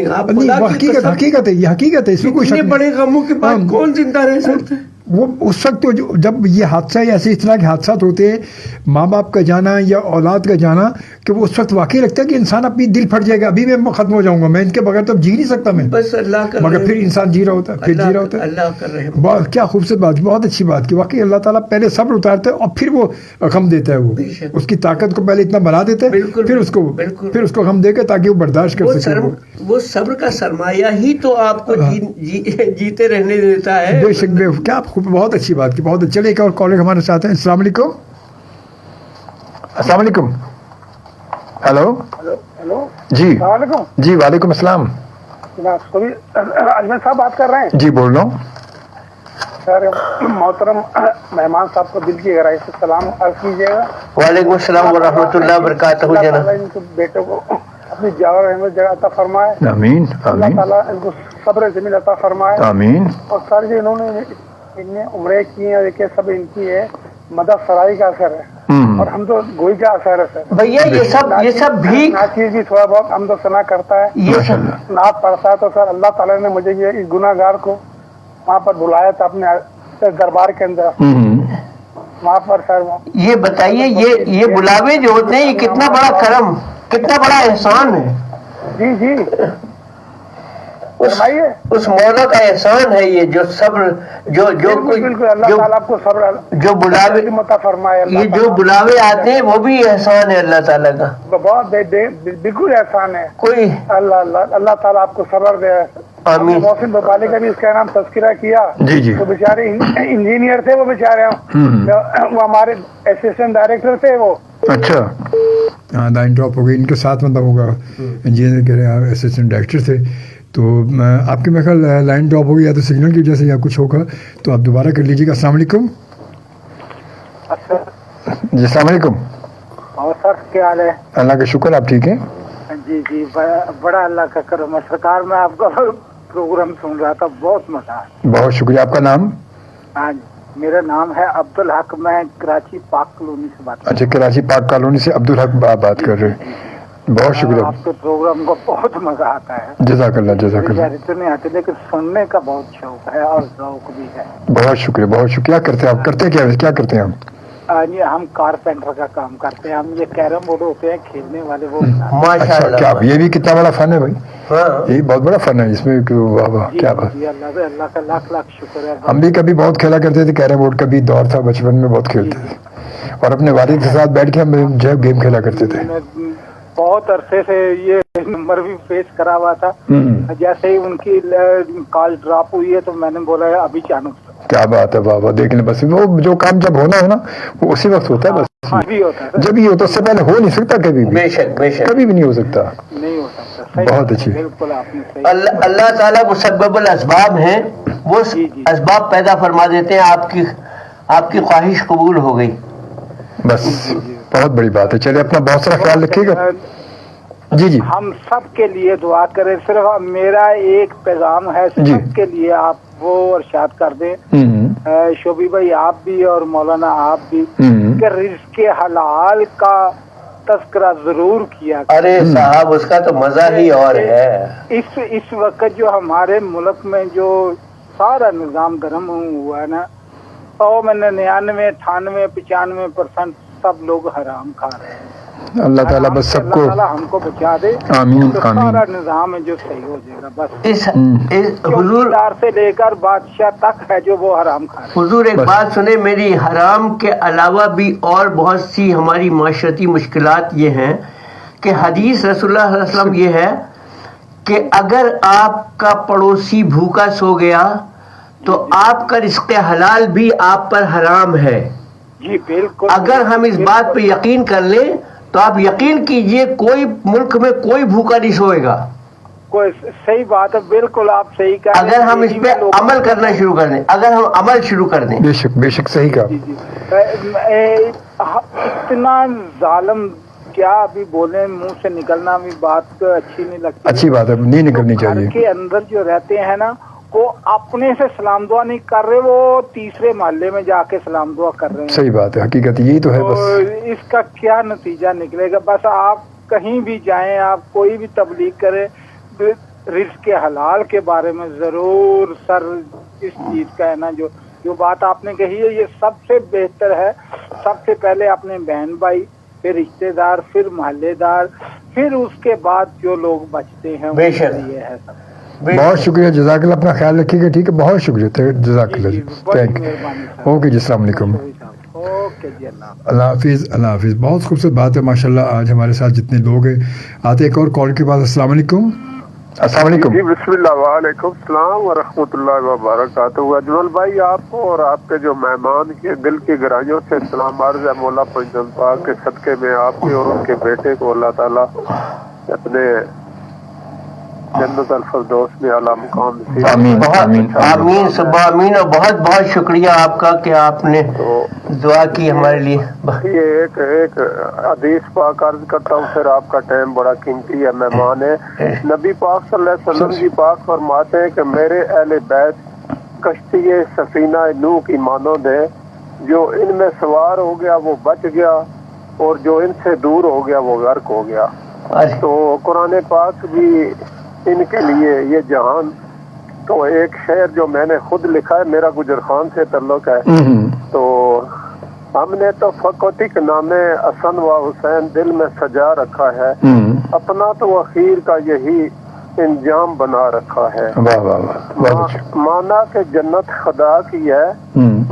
حقیقت ہے، یہ حقیقت ہے، اس میں کوئی اتنے بڑے غموں کے بعد کون زندہ رہ سکتا ہے؟ وہ اس وقت جب یہ حادثہ یا ایسے اس طرح کے حادثات ہوتے ہیں، ماں باپ کا جانا یا اولاد کا جانا، کہ وہ اس وقت واقعی لگتا ہے کہ انسان اپنی دل پھٹ جائے گا، ابھی میں ختم ہو جاؤں گا، میں ان کے بغیر تو جی نہیں سکتا میں، بس اللہ کا، مگر پھر انسان جی رہا ہوتا ہے، اللہ کر رہے ہیں۔ بہت کیا خوبصورت بات، بہت اچھی بات کی، واقعی اللہ تعالیٰ پہلے صبر اتارتا ہے اور پھر وہ غم دیتا ہے، وہ اس کی طاقت کو پہلے اتنا بنا دیتا ہے، پھر اس کو غم دے کے تاکہ وہ برداشت کر سکے۔ وہ صبر کا سرمایہ ہی تو آپ کو جیتے رہنے دیتا ہے۔ بے شک، کیا بہت اچھی بات کی، بہت چلے ایک اور کالر ہمارے ساتھ ہیں۔ السلام علیکم۔ السلام علیکم۔ ہیلو جی جی، وعلیکم السلام۔ اجمل صاحب بات کر رہے ہیں؟ جی بول رہا ہوں سر، محترم مہمان صاحب کو دل کی گہرائی سے سلام عرض کیجیے گا۔ وعلیکم السلام ورحمۃ اللہ وبرکاتہ۔ جناب ان کے بیٹے کو اپنی جاور احمد جگہ عطا فرمائے، آمین اللہ تعالیٰ ان کو صبر زمین عطا فرمائے، آمین۔ اور سر جو انہوں نے عمرے کی ہیں، دیکھیے سب ان کی ہے مدد سرائی کا اثر ہے، اور ہم تو گوئی کا اثر ہے سر۔ بھیا یہ سب بھی چیز بھی تھوڑا بہت ہم تو سنا کرتا ہے، یہ نعت پڑھتا ہے، تو سر اللہ تعالیٰ نے مجھے یہ اس گناہ گار کو وہاں پر بلایا تھا اپنے دربار کے اندر، وہاں پر سر یہ بتائیے یہ بلاوے جو ہوتے ہیں یہ کتنا بڑا کرم، کتنا بڑا احسان ہے۔ جی جی، اس مولا کا احسان ہے یہ، جو صبر جو کوئی اللہ تعالیٰ آپ کو صبر جو بلاوے فرمائے، یہ جو بلاوے آتے ہیں وہ بھی احسان ہے اللہ تعالیٰ کا، بہت بالکل احسان ہے کوئی اللہ تعالیٰ آپ کو صبر دے۔ آمین۔ محسن بپالی کا بھی اس کا نام تذکرہ کیا، وہ بیچارے انجینئر تھے، وہ بیچارے وہ ہمارے اسسٹنٹ ڈائریکٹر تھے وہ۔ اچھا، ہاں لائن ڈراپ ہو گئی، ان کے ساتھ مطلب ہوگا انجینئر کے اسسٹنٹ ڈائریکٹر تھے، تو آپ کے میرے خیال لائن ڈراپ ہو گئی، یا تو سگنل کی وجہ سے یا کچھ ہوگا، تو آپ دوبارہ کر لیجیے گا۔ السلام علیکم۔ جی السلام علیکم۔ اور سر کیا حال ہے؟ اللہ کا شکر، آپ ٹھیک ہیں؟ جی جی، بڑا اللہ کا کرم ہے سرکار، میں آپ کا پروگرام سن رہا تھا، بہت مزہ آیا۔ بہت شکریہ۔ آپ کا نام؟ ہاں، میرا نام ہے عبدالحق، میں کراچی پاک کالونی سے بات کر رہا ہوں۔ اچھا، کراچی پاک کالونی سے عبدالحق بات کر رہے ہیں۔ بہت شکریہ. آپ کے پروگرام کو بہت مزہ آتا ہے. جزاک اللہ جزاک اللہ. اتنے آتے لیکن سننے کا بہت شوق ہے اور ذوق بھی ہے. بہت شکریہ بہت شکریہ. کیا کرتے ہیں آپ؟ کرتے کیا کرتے ہیں آپ؟ یہ ہم کارپینٹر کا کام کرتے ہیں. ہم یہ کیرم بورڈ ہوتے ہیں کھیلنے والے وہ. اچھا کیا یہ بھی کتنا بڑا فن ہے بھائی. یہ بہت بڑا فن ہے. اس میں کیا بات. اللہ کا لاکھ لاکھ شکر ہے. ہم بھی کبھی بہت کھیلا کرتے تھے کیرم بورڈ. کبھی دور تھا بچپن میں بہت کھیلتے تھے اور اپنے والد کے ساتھ بیٹھ کے ہم جو ہے گیم کھیلا کرتے تھے. بہت عرصے سے یہ نمبر بھی فیس کرا ہوا تھا. جیسے ہی ان کی کال ڈراپ ہوئی ہے تو میں نے بولا ابھی چانو. کیا بات ہے بابا. دیکھنے بس وہ جو کام جب ہونا ہے نا وہ اسی وقت ہوتا ہے. بس جب یہ ہوتا اس سے پہلے ہو نہیں سکتا. کبھی بھی بے شک کبھی بھی نہیں ہو سکتا. نہیں ہو سکتا. بہت اچھی. بالکل آپ نے اللہ تعالیٰ مسبب الاسباب ہیں. وہ اسباب پیدا فرما دیتے ہیں. آپ کی خواہش قبول ہو گئی. بس بہت بڑی بات ہے. چلیے اپنا بہت سارا خیال رکھیے گا. جی ہم سب کے لیے دعا کریں. صرف میرا ایک پیغام ہے سب کے لیے آپ وہ ارشاد کر دیں. شوبی بھائی آپ بھی اور مولانا آپ بھی کہ رزق حلال کا تذکرہ ضرور کیا. ارے صاحب اس کا تو مزہ ہی اور ہے. اس وقت جو ہمارے ملک میں جو سارا نظام گرم ہوا ہے نا 100 میں 99 98 95% سب لوگ حرام کھا رہے ہیں. اللہ تعالیٰ بس سب کو ہم کو بچا دے. آمین سارا نظام ہے جو صحیح ہو جائے گا. بس حضور سے لے کر بادشاہ تک ہے جو وہ حرام کھا رہے. حضور ایک بات سنیں میری. حرام کے علاوہ بھی اور بہت سی ہماری معاشرتی مشکلات یہ ہیں کہ حدیث رسول اللہ صلی اللہ علیہ وسلم یہ ہے کہ اگر آپ کا پڑوسی بھوکا سو گیا تو آپ کا رزق حلال بھی آپ پر حرام ہے. جی بالکل. اگر ہم اس بات پہ یقین کر لیں تو آپ یقین کیجئے کوئی ملک میں کوئی بھوکا نہیں سوئے گا. کوئی صحیح بات ہے. بالکل آپ صحیح کہہ رہے ہیں. اگر ہم اس پہ عمل کرنا شروع کر دیں. اگر ہم عمل شروع کر دیں. بے شک صحیح کہا. اتنا ظالم کیا ابھی بولیں منہ سے نکلنا بھی بات اچھی نہیں لگتی. اچھی بات ہے نہیں نکلنی چاہیے. گھر کے اندر جو رہتے ہیں نا وہ اپنے سے سلام دعا نہیں کر رہے. وہ تیسرے محلے میں جا کے سلام دعا کر رہے ہیں. صحیح بات ہے. حقیقت یہی تو ہے. بس اس کا کیا نتیجہ نکلے گا. بس آپ کہیں بھی جائیں آپ کوئی بھی تبلیغ کریں رزق حلال کے بارے میں ضرور سر اس چیز کا ہے نا جو بات آپ نے کہی ہے یہ سب سے بہتر ہے. سب سے پہلے اپنے بہن بھائی پھر رشتے دار پھر محلے دار پھر اس کے بعد جو لوگ بچتے ہیں بے شک یہ ہے سب. بہت شکریہ. جزاک اللہ. اپنا خیال رکھیے گا. ٹھیک ہے بہت شکریہ. جزاک اللہ. Thank you. اوکے جی السلام علیکم. اوکے جی اللہ حافظ. اللہ حافظ. بہت خوبصورت بات ہے ماشاء اللہ. آج ہمارے ساتھ جتنے لوگ ہیں آتے ایک اور کال کے بعد. السلام علیکم. السلام علیکم. جی بسم اللہ. وعلیکم السلام ورحمۃ اللہ وبرکاتہ. اجمل بھائی آپ کو اور آپ کے جو مہمان کے دل کی گہرائیوں سے سلام عرض ہے. مولا پنجم پاک کے صدقے میں آپ کے اور ان کے بیٹے کو اللہ تعالیٰ اپنے جنت الفردوس میں اعلیٰ مقام سے آمین سب آمین. اور بہت بہت شکریہ آپ کا کہ آپ نے دعا کی ہمارے لیے. یہ ایک حدیث پاک عرض کرتا ہوں پھر آپ کا ٹائم بڑا قیمتی ہے مہمان ہے. نبی پاک صلی اللہ علیہ وسلم جی پاک فرماتے ہیں کہ میرے اہل بیت کشتی سفینہ نوح کی مانند ہے. جو ان میں سوار ہو گیا وہ بچ گیا اور جو ان سے دور ہو گیا وہ غرق ہو گیا. تو قرآن پاک بھی ان کے لیے یہ جہان. تو ایک شعر جو میں نے خود لکھا ہے میرا گجر خان سے تعلق ہے. تو ہم نے تو فقوتی کے نام حسن و حسین دل میں سجا رکھا ہے. اپنا تو اخیر کا یہی انجام بنا رکھا ہے. مانا کہ جنت خدا کی ہے.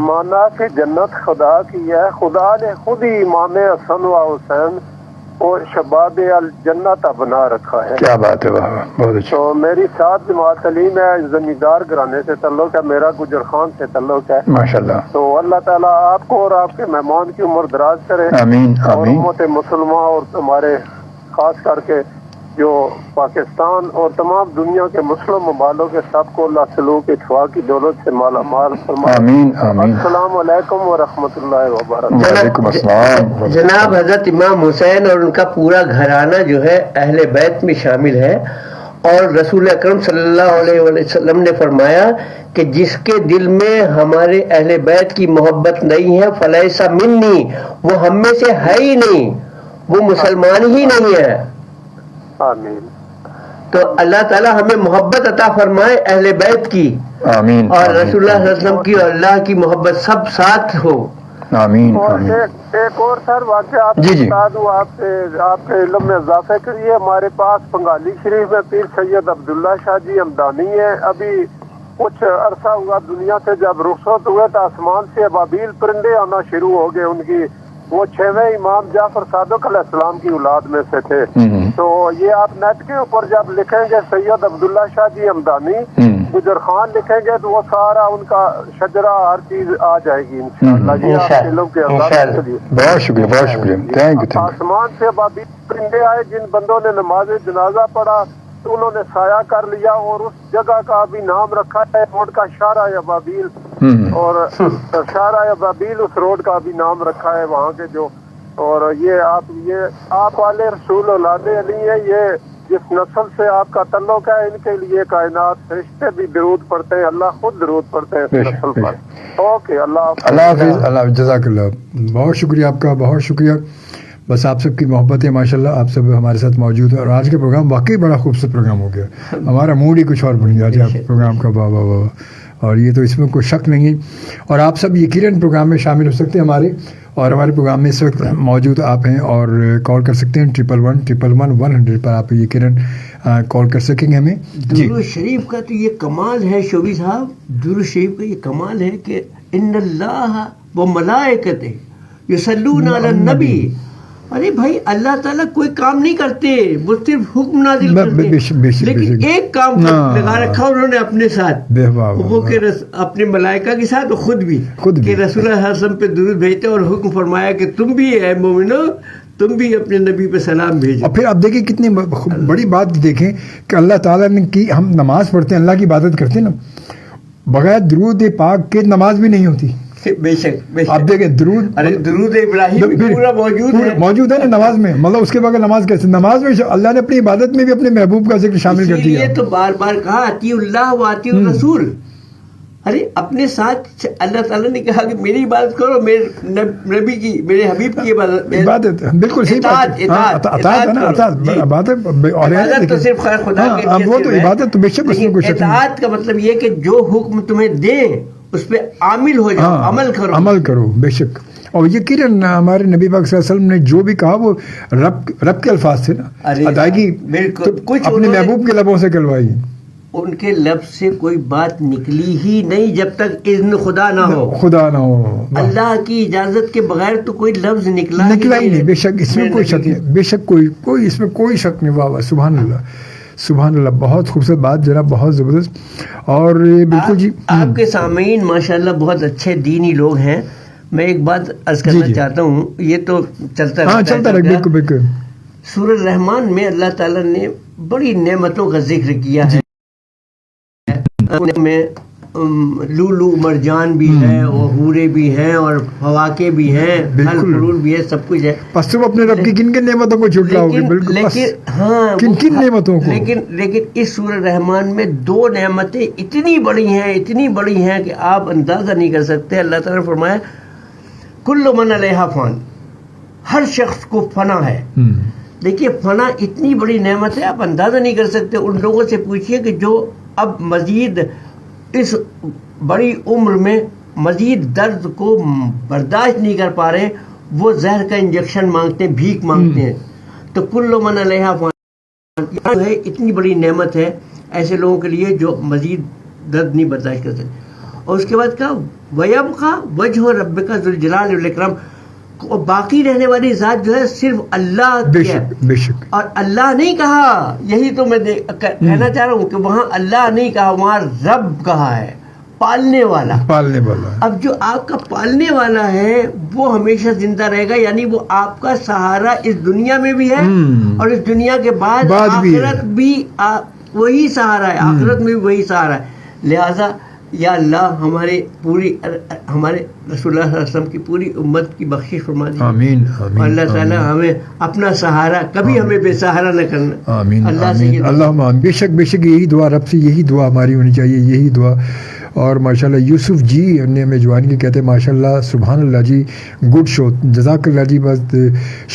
مانا کہ جنت خدا کی ہے. خدا نے خود ہی امام حسن و حسین اور شباب الجنت بنا رکھا ہے. کیا بات ہے. بہت اچھا. تو میری ساتھ جماعت تعلیم ہے. زمیندار گھرانے سے تعلق ہے. میرا گجر خان سے تعلق ہے. ماشاءاللہ. تو اللہ تعالیٰ آپ کو اور آپ کے مہمان کی عمر دراز کرے. آمین اور امت مسلمہ اور ہمارے خاص کر کے جو پاکستان اور تمام دنیا کے مسلم ممالک کے سب کو اللہ سلوک اتفاق کی دولت سے مالا مال فرمائے. آمین آمین. السلام علیکم ورحمۃ اللہ وبرکاتہ. وعلیکم السلام. جناب حضرت امام حسین اور ان کا پورا گھرانہ جو ہے اہل بیت میں شامل ہے. اور رسول اکرم صلی اللہ علیہ وسلم نے فرمایا کہ جس کے دل میں ہمارے اہل بیت کی محبت نہیں ہے فلیسا منی, وہ ہم میں سے ہے ہی نہیں, وہ مسلمان ہی نہیں ہے. آمین. تو اللہ تعالیٰ ہمیں محبت عطا فرمائے اہل بیت کی, آمین, اور رسول اللہ صلی اللہ علیہ وسلم کی اور اللہ کی محبت سب ساتھ ہو. آمین. اور ایک اور سر واقعہ آپ کو بتا دوں, آپ کے علم میں اضافے کے لیے, ہمارے پاس بنگالی شریف میں پیر سید عبداللہ شاہ جی ہمدانی ہے. ابھی کچھ عرصہ ہوا دنیا سے جب رخصت ہوئے تو آسمان سے ابابیل پرندے آنا شروع ہو گئے. ان کی وہ 6ویں امام جعفر صادق علیہ السلام کی اولاد میں سے تھے. تو یہ آپ نیٹ کے اوپر جب لکھیں گے سید عبداللہ شاہ جی ہمدانی گجر خان لکھیں گے تو وہ سارا ان کا شجرہ ہر چیز آ جائے گی انشاءاللہ. یہ آپ علم کے انداز کے لیے بہت شکریہ, بہت شکریہ, تھینک یو. آسمان سے ابابیل پرندے آئے, جن بندوں نے نماز جنازہ پڑھا تو انہوں نے سایہ کر لیا, اور اس جگہ کا بھی نام رکھا ہے روڈ کا شارع ابابیل, اور شارع ابابیل اس روڈ کا بھی نام رکھا ہے وہاں کے جو. اور یہ آپ والے رسول اولاد علی ہے, یہ جس نسل سے آپ کا تعلق ہے ان کے لیے کائنات فرشتے بھی درود پڑھتے ہیں, اللہ خود درود پڑھتے ہیں اس نسل پر. اوکے, اللہ حافظ. اللہ جزاک اللہ, بہت شکریہ آپ کا, بہت شکریہ. بس آپ سب کی محبت ہے ماشاء اللہ, آپ سب ہمارے ساتھ موجود ہیں. اور آج کا پروگرام واقعی بڑا خوبصورت پروگرام ہو گیا, ہمارا موڈ ہی کچھ اور بن گیا آج پروگرام کا. واہ واہ واہ, اور یہ تو اس میں کوئی شک نہیں. اور آپ سب یقیناً پروگرام میں شامل ہو سکتے ہیں ہمارے, اور ہمارے پروگرام میں اس وقت موجود آپ ہیں, اور کال کر سکتے ہیں 11111100 پر. آپ یقیناً کال کر سکیں گے ہمیں. درود شریف کا تو یہ کمال ہے شوبی صاحب, درود شریف کا یہ کمال ہے کہ ان اللہ و ملائکتہ یصلون علی النبی. ارے بھائی, اللہ تعالیٰ کوئی کام نہیں کرتے, وہ صرف حکم نازل کرتے, لیکن ایک کام لگا رکھا انہوں نے اپنے ساتھ, وہ کہ اپنے ملائکہ کے ساتھ خود بھی کہ رسول اللہ صلی اللہ علیہ وسلم پہ درود بھیجتے, اور حکم فرمایا کہ تم بھی اے مومنو, تم بھی اپنے نبی پہ سلام بھیجو. اور پھر آپ دیکھیں کتنی بڑی بات دیکھیں کہ اللہ تعالیٰ نے کی, ہم نماز پڑھتے ہیں, اللہ کی عبادت کرتے ہیں نا, بغیر درود پاک کے نماز بھی نہیں ہوتی. بے شک آپ دیکھیں درود ابراہیم پورا موجود ہے نا نماز میں, مطلب اس کے بغیر نماز کیسے؟ نماز میں اللہ نے اپنی عبادت میں بھی اپنے محبوب کا ذکر شامل کر دیا. یہ تو بار بار کہا اطیع اللہ و اطیع الرسول. ارے اپنے ساتھ اللہ تعالیٰ نے کہا کہ میری عبادت کرو, میرے نبی کی, میرے حبیب کی عبادت. بالکل صحیح بات, عبادت تو صرف خدا کے لیے, وہ تو عبادت تو بے شک. اطاعت کا مطلب یہ کہ جو حکم تمہیں دے اس پہ عامل ہو جاؤ, عمل کرو. بے شک. اور یقیناً ہمارے نبی پاک صلی اللہ علیہ وسلم نے جو بھی کہا وہ رب کے الفاظ تھے نا, ادائیگی کچھ اپنے محبوب کے لبوں سے کروائی. ان کے لفظ سے کوئی بات نکلی ہی نہیں جب تک اذن خدا نہ ہو. اللہ کی اجازت کے بغیر تو کوئی لفظ نکلا ہی نہیں. بے شک اس میں کوئی شک نہیں, بے شک کوئی اس میں کوئی شک نہیں. واہ سبحان اللہ, سبحان اللہ. بہت خوبصورت بات جناب, بہت زبردست. اور بالکل جی, آپ کے سامعین ماشاءاللہ بہت اچھے دینی لوگ ہیں. میں ایک بات عرض کرنا چاہتا ہوں, یہ تو چلتا رہے. بالکل بالکل. سورہ رحمان میں اللہ تعالیٰ نے بڑی نعمتوں کا ذکر کیا ہے. میں لولو مرجان بھی ہے, اور حورے بھی ہیں, اور فواکے بھی ہیں, پھل فروٹ بھی ہے, سب کچھ ہے. بس تم اپنے رب کی کن کن نعمتوں کو جھٹلاؤ گے؟ بالکل. لیکن ہاں, کن نعمتوں کو, لیکن اس سورہ رحمان میں 2 نعمتیں اتنی بڑی ہیں کہ آپ اندازہ نہیں کر سکتے. اللہ تعالیٰ نے فرمایا کل من علیہا فان, ہر شخص کو فنا ہے. دیکھیے فنا اتنی بڑی نعمت ہے, آپ اندازہ نہیں کر سکتے. ان لوگوں سے پوچھئے کہ جو اب مزید اس بڑی عمر میں مزید درد کو برداشت نہیں کر پا رہے, وہ زہر کا انجیکشن مانگتے ہیں, بھیک مانگتے ہیں. تو کل من علیہا فان ہے, اتنی بڑی نعمت ہے ایسے لوگوں کے لیے جو مزید درد نہیں برداشت کر سکتے. اور اس کے بعد کہا وَيَبْقَى وَجْهُ رَبِّكَ ذُو الْجَلَالِ وَالْإِكْرَامِ, اور باقی رہنے والی ذات جو ہے صرف اللہ کی ہے. بے شک. اور اللہ نہیں کہا, یہی تو میں کہنا چاہ رہا ہوں کہ وہاں اللہ نہیں کہا, وہاں رب کہا ہے, پالنے والا. اب جو آپ کا پالنے والا ہے وہ ہمیشہ زندہ رہے گا, یعنی وہ آپ کا سہارا اس دنیا میں بھی ہے, اور اس دنیا کے بعد آخرت بھی وہی سہارا ہے, آخرت میں بھی وہی سہارا ہے. لہذا یا اللہ ہمارے رسول اللہ صلی اللہ علیہ وسلم کی پوری امت کی بخشش فرما دیجیے. آمین. اللہ تعالیٰ ہمیں اپنا سہارا, کبھی ہمیں بے سہارا نہ کرنا. آمین. اللہ سے بے شک یہی دعا رب سے, یہی دعا ہماری ہونی چاہیے, یہی دعا. اور ماشاءاللہ یوسف جی نے ہمیں جوائن کی، کہتے ہیں ماشاءاللہ سبحان اللہ جی گڈ شو، جزاک اللہ جی. بس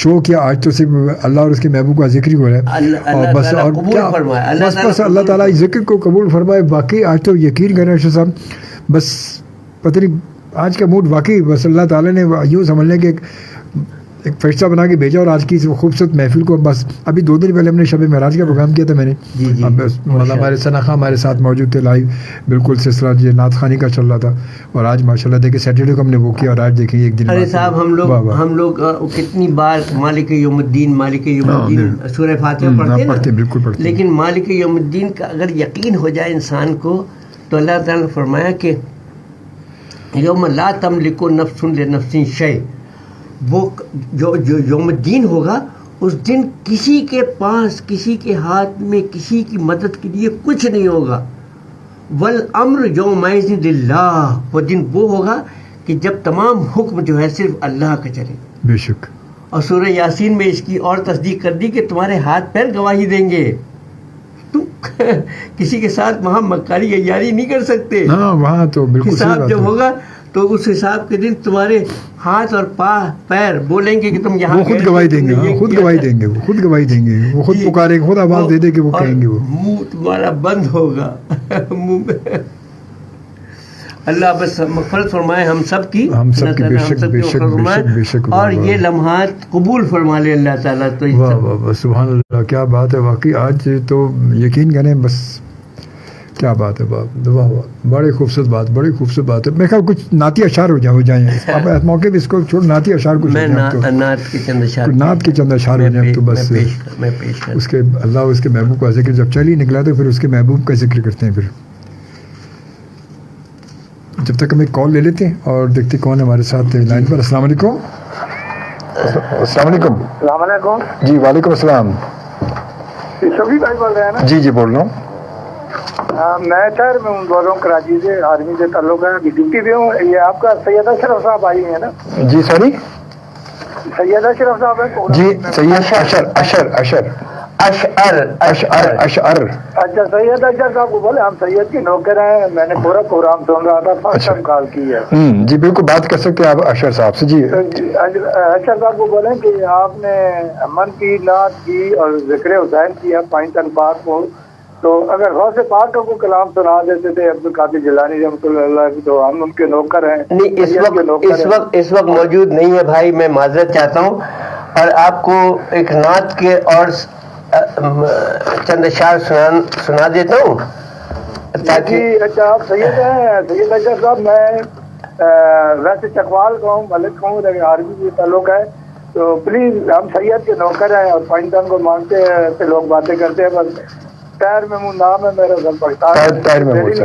شو کیا آج تو صرف اللہ اور اس کے محبوب کا ذکر ہی ہو رہا ہے، اور بس اور کیا بس اللہ تعالیٰ ذکر کو قبول فرمائے. باقی آج تو یقین کریں ارشد صاحب، بس پتہ نہیں آج کا موڈ واقعی بس اللہ تعالیٰ نے یوں سمجھ لیں کہ ایک فرشتہ بنا کے بھیجا، اور آج کی اس خوبصورت محفل کو بس ابھی 2 دن پہلے ہم نے شب معراج کا پروگرام کیا تھا میں نے. مطلب ہمارے ثنا خان ہمارے ساتھ موجود تھے لائیو، بالکل سلسلہ جو نعت خوانی کا چل رہا تھا. اور آج ماشاءاللہ دیکھیں سیٹرڈے کو ہم نے وہ کیا، اور آج دیکھیں ایک دن. ارے صاحب ہم لوگ کتنی بار مالک یوم الدین سورہ فاتحہ پڑھتے ہیں، بالکل پڑھتے، لیکن مالک یوم الدین کا اگر یقین ہو جائے انسان کو تو اللہ تعالیٰ نے فرمایا کہ یوم لا تملک نفس لنفس شیء، وہ جو یوم الدین ہوگا اس دن کسی کے پاس، کسی کے ہاتھ میں کسی کی مدد کے لیے کچھ نہیں ہوگا. والامر یومئذ للہ، وہ دن وہ ہوگا کہ جب تمام حکم جو ہے صرف اللہ کا چلے. بے شک. اور سورہ یاسین میں اس کی اور تصدیق کر دی کہ تمہارے ہاتھ پیر گواہی دیں گے، تم کسی کے ساتھ وہاں مکاری عیاری نہیں کر سکتے. ہاں وہاں تو بالکل حساب جب ہوگا تو اس حساب کے دن تمہارے ہاتھ اور پیر بولیں گے کہ تم یہاں، وہ خود گواہی دیں گے، خود گواہی دیں گے، وہ خود گواہی دیں گے، وہ خود پکارے گے، خود آواز دے دے کہ وہ کہیں گے، وہ منہ تمہارا بند ہوگا منہ میں. اللہ بس مغفرت فرمائے ہم سب کی، ہم سب کی، بے شک بے شک بے شک. اور یہ لمحات قبول فرما لے اللہ تعالیٰ. تو واہ واہ واہ سبحان اللہ، کیا بات ہے واقعی. آج تو یقین کریں بس کیا بات ہے، واہ واہ بڑی خوبصورت بات، بڑی خوبصورت بات ہے. میں خیال کچھ نعتی اشعار ہو جائیں اب اس موقع پہ، اس کو چھوڑ نعتی اشعار کچھ نعت کے چند اشعار ہو جائیں تو بس اس کے اللہ اس کے محبوب کا ذکر جب چل ہی نکلا تو پھر اس کے محبوب کا ذکر کرتے ہیں. پھر جب تک ہم ایک کال لے لیتے ہیں اور دیکھتے کون ہے ہمارے ساتھ لائن پر. السلام علیکم. السلام علیکم. السلام علیکم. جی وعلیکم السلام. شفیع بھائی بول رہے ہیں نا؟ جی بول رہا ہوں. میں شہر میں ہوں، بول رہا ہوں کراچی سے، آرمی سے تعلق ہے، ڈیوٹی پہ ہوں. یہ آپ کا سید اشرف صاحب آئی ہیں نا؟ جی سوری، سید اشرف صاحب ہیں؟ جی سید اشر. اچھا سید اشر صاحب کو بولے ہم سید کے نوکر ہیں. میں نے پورا پروگرام سن رہا تھا، فرسٹ ٹائم کال کی ہے. جی بالکل بات کر سکتے ہیں آپ اشر صاحب سے. جی اشر صاحب کو بولیں کہ آپ نے امن کی نعت کی اور ذکر حسین کی ہے پائنتن پاک کو، تو اگر غوث پاک کا کوئی کلام سنا دیتے تھے عبد القادر جیلانی رحمۃ اللہ علیہ، تو ہم ان کے نوکر ہیں. نہیں اس وقت موجود نہیں ہے بھائی، میں معذرت چاہتا ہوں، اور آپ کو ایک نعت کے اور چند اشعار سنا دیتا ہوں تاکہ. اچھا آپ سید ہیں؟ سید اشرف صاحب میں ویسے چکوال کا ہوں، ملک ہوں، لیکن آرمی سے تعلق ہے، تو پلیز ہم سید کے نوکر ہیں اور پائنتن کو مانتے ہیں. لوگ باتیں کرتے ہیں بس پیر میں منہ نام ہے میرا گھر پاکستان،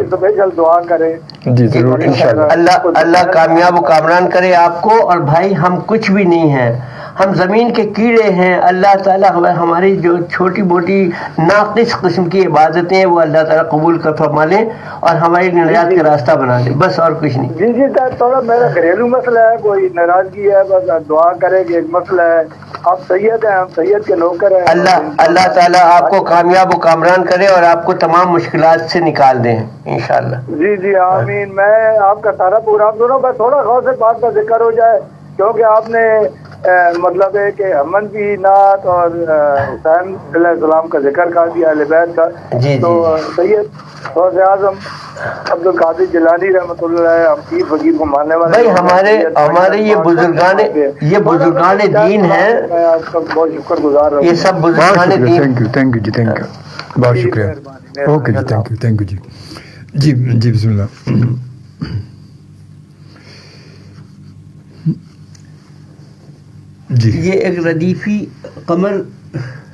اسپیشل دعا کریں. جی ضرور انشاءاللہ. اللہ کامیاب و کامران کرے آپ کو. اور بھائی ہم کچھ بھی نہیں ہیں، ہم زمین کے کیڑے ہیں. اللہ تعالیٰ ہماری جو چھوٹی موٹی ناقص قسم کی عبادتیں ہیں وہ اللہ تعالیٰ قبول کر فرما لیں اور ہماری نجات کا راستہ بنا دیں، بس اور کچھ نہیں. جی تھوڑا میرا گھریلو مسئلہ ہے، کوئی ناراضگی ہے، بس دعا کرے کہ ایک مسئلہ ہے. آپ سید ہیں، ہم سید کے نوکر ہیں. اللہ تعالیٰ آپ کو کامیاب و کامران کرے اور آپ کو تمام مشکلات سے نکال دیں انشاءاللہ. جی آمین. میں آپ کا سارا پروگرام سنوں، بس تھوڑا غوث پاک کا ذکر ہو جائے، کیونکہ آپ نے مطلب ہے کہ امن کی نعت اور حسین علیہ السلام کا ذکر کر دیا، اہل بیت کا. تو سید غوث اعظم عبد القادر جیلانی رحمۃ اللہ ہم پیر فقیر کو ماننے والے بھائی ہمارے یہ بزرگان دین ہیں. میں آپ کا بہت شکر گزار رہا ہوں. یہ سب بزرگان دین. تھینک یو جی، بہت شکریہ. اوکے جی، تھینک یو جی بسم اللہ. جی یہ ایک ردیفی قمر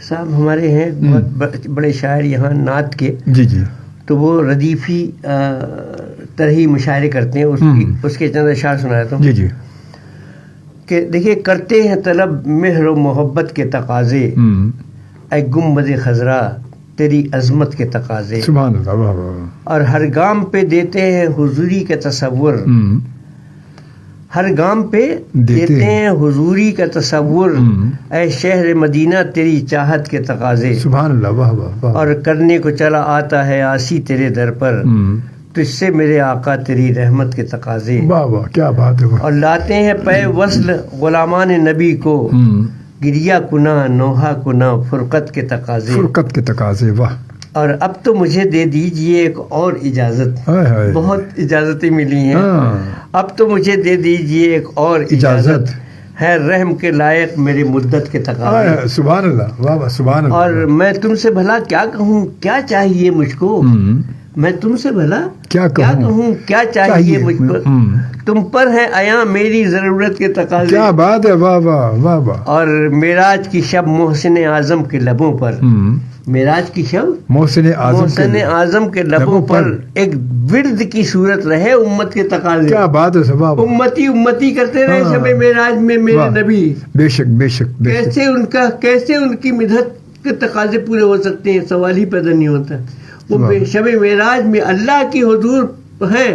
صاحب ہمارے ہیں، بہت بڑے شاعر یہاں نعت کے. جی تو وہ ردیفی طرحی مشاعرے کرتے ہیں، اس کے چند اشعار سنایا تھا. جی کہ دیکھیے کرتے ہیں طلب مہر و محبت کے تقاضے، اے گنبد خضرا تیری عظمت کے تقاضے. سبحان اللہ. اور ہر گام پہ دیتے ہیں حضوری کا تصور، ہر گام پہ دیتے ہیں حضوری کا تصور، اے شہر مدینہ تیری چاہت کے تقاضے. سبحان اللہ. واہ واہ. اور کرنے کو چلا آتا ہے آسی تیرے در پر، تو اس سے میرے آقا تیری رحمت کے تقاضے. واہ واہ کیا بات ہے. اور لاتے ہیں پے وصل غلامان نبی کو, گریا کنا نوحہ کنا فرقت کے تقاضے. فرقت کے تقاضے. واہ. اور اب تو مجھے دے دیجئے ایک اور اجازت. بہت اجازتیں ملی ہیں. اب تو مجھے دے دیجئے ایک اور اجازت ہے, رحم کے لائق میری مدت کے تقاضے. سبحان اللہ. واہ واہ سبحان اللہ. اور میں تم سے بھلا کیا کہوں, کیا چاہیے مجھ کو, میں تم سے بھلا کیا کہوں, کیا چاہیے مجھ کو, تم پر ہے عیاں میری ضرورت کے تقاضے. کیا بات ہے. واہ واہ واہ واہ. اور معراج کی شب محسن اعظم کے لبوں پر, معراج کی شب محسن اعظم کے لبوں پر ایک ورد کی صورت رہے امت کے تقاضے. کیا بات ہے. سبحان. امتی امتی کرتے رہے شب معراج میں میرے نبی. بے شک بے شک. کیسے ان کی مدحت کے تقاضے پورے ہو سکتے ہیں, سوال ہی پیدا نہیں ہوتا. وہ شب معراج میں اللہ کی حضور ہے,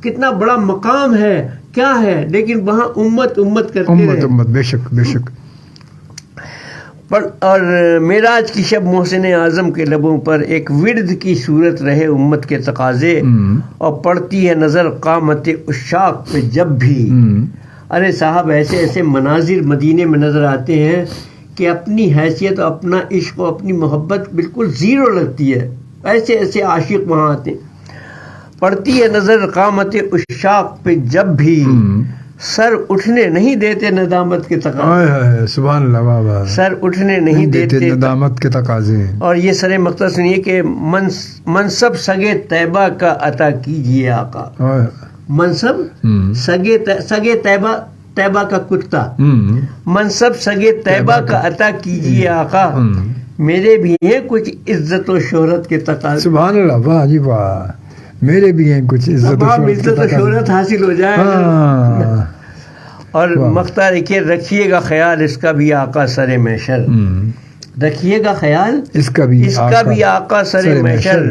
کتنا بڑا مقام ہے, کیا ہے, لیکن وہاں امت کرتے رہے. امت بے شک بے شک. اور معراج کی شب محسن اعظم کے لبوں پر ایک ورد کی صورت رہے امت کے تقاضے, اور پڑتی ہے نظر قامت عشاق پہ جب بھی. ارے صاحب ایسے ایسے مناظر مدینے میں نظر آتے ہیں کہ اپنی حیثیت اور اپنا عشق اور اپنی محبت بالکل زیرو لگتی ہے. ایسے ایسے عاشق وہاں آتے ہیں. پڑتی ہے نظر قامت عشاق پہ جب بھی, سر اٹھنے نہیں دیتے ندامت کے تقاضے. سبحان اللہ. واہ واہ. سر اٹھنے نہیں دیتے ندامت کے تقاضے. اور یہ سر مقطع سنیے کہ منصب سگے طیبہ کا عطا کیجیے آقا. منصب سگے طیبہ کا کتا, منصب سگے طیبہ کا عطا کیجیے آقا. میرے بھی ہیں کچھ عزت و شہرت کے تقاضے. سبحان اللہ. واہ جی واہ. میرے بھی ہیں کچھ عزت و شہرت حاصل ہو جائے. اور مقطع رکھیے گا خیال اس کا بھی آقا سر محشر, رکھیے گا خیال اس کا بھی آقا سر محشر,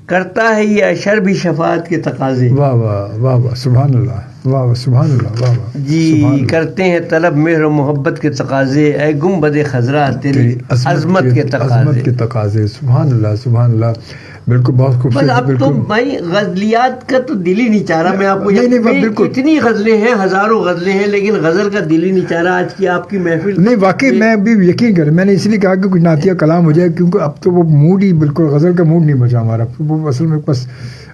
کرتا ہے یہ اشر بھی شفاعت کے تقاضے. واہ واہ واہ واہ سبحان اللہ. واہ واہ سبحان اللہ. واہ واہ جی. کرتے ہیں طلب مہر و محبت کے تقاضے, اے گنبد خضرا تیری عظمت کے تقاضے. سبحان اللہ سبحان اللہ. بالکل بہت خوبصورت. اب تو بھائی غزلیات کا تو دل ہی نہیں چاہ رہا. میں آپ کو اتنی غزلیں ہیں, ہزاروں غزلیں ہیں, لیکن غزل کا دل ہی نہیں چاہ رہا. آج کی آپ کی محفل نہیں واقعی میں بھی یقین کریں, میں نے اس لیے کہا کہ کچھ نعتیہ کلام ہو جائے, کیونکہ اب تو وہ موڈ ہی بالکل غزل کا موڈ نہیں بچا ہمارا. وہ اصل میں بس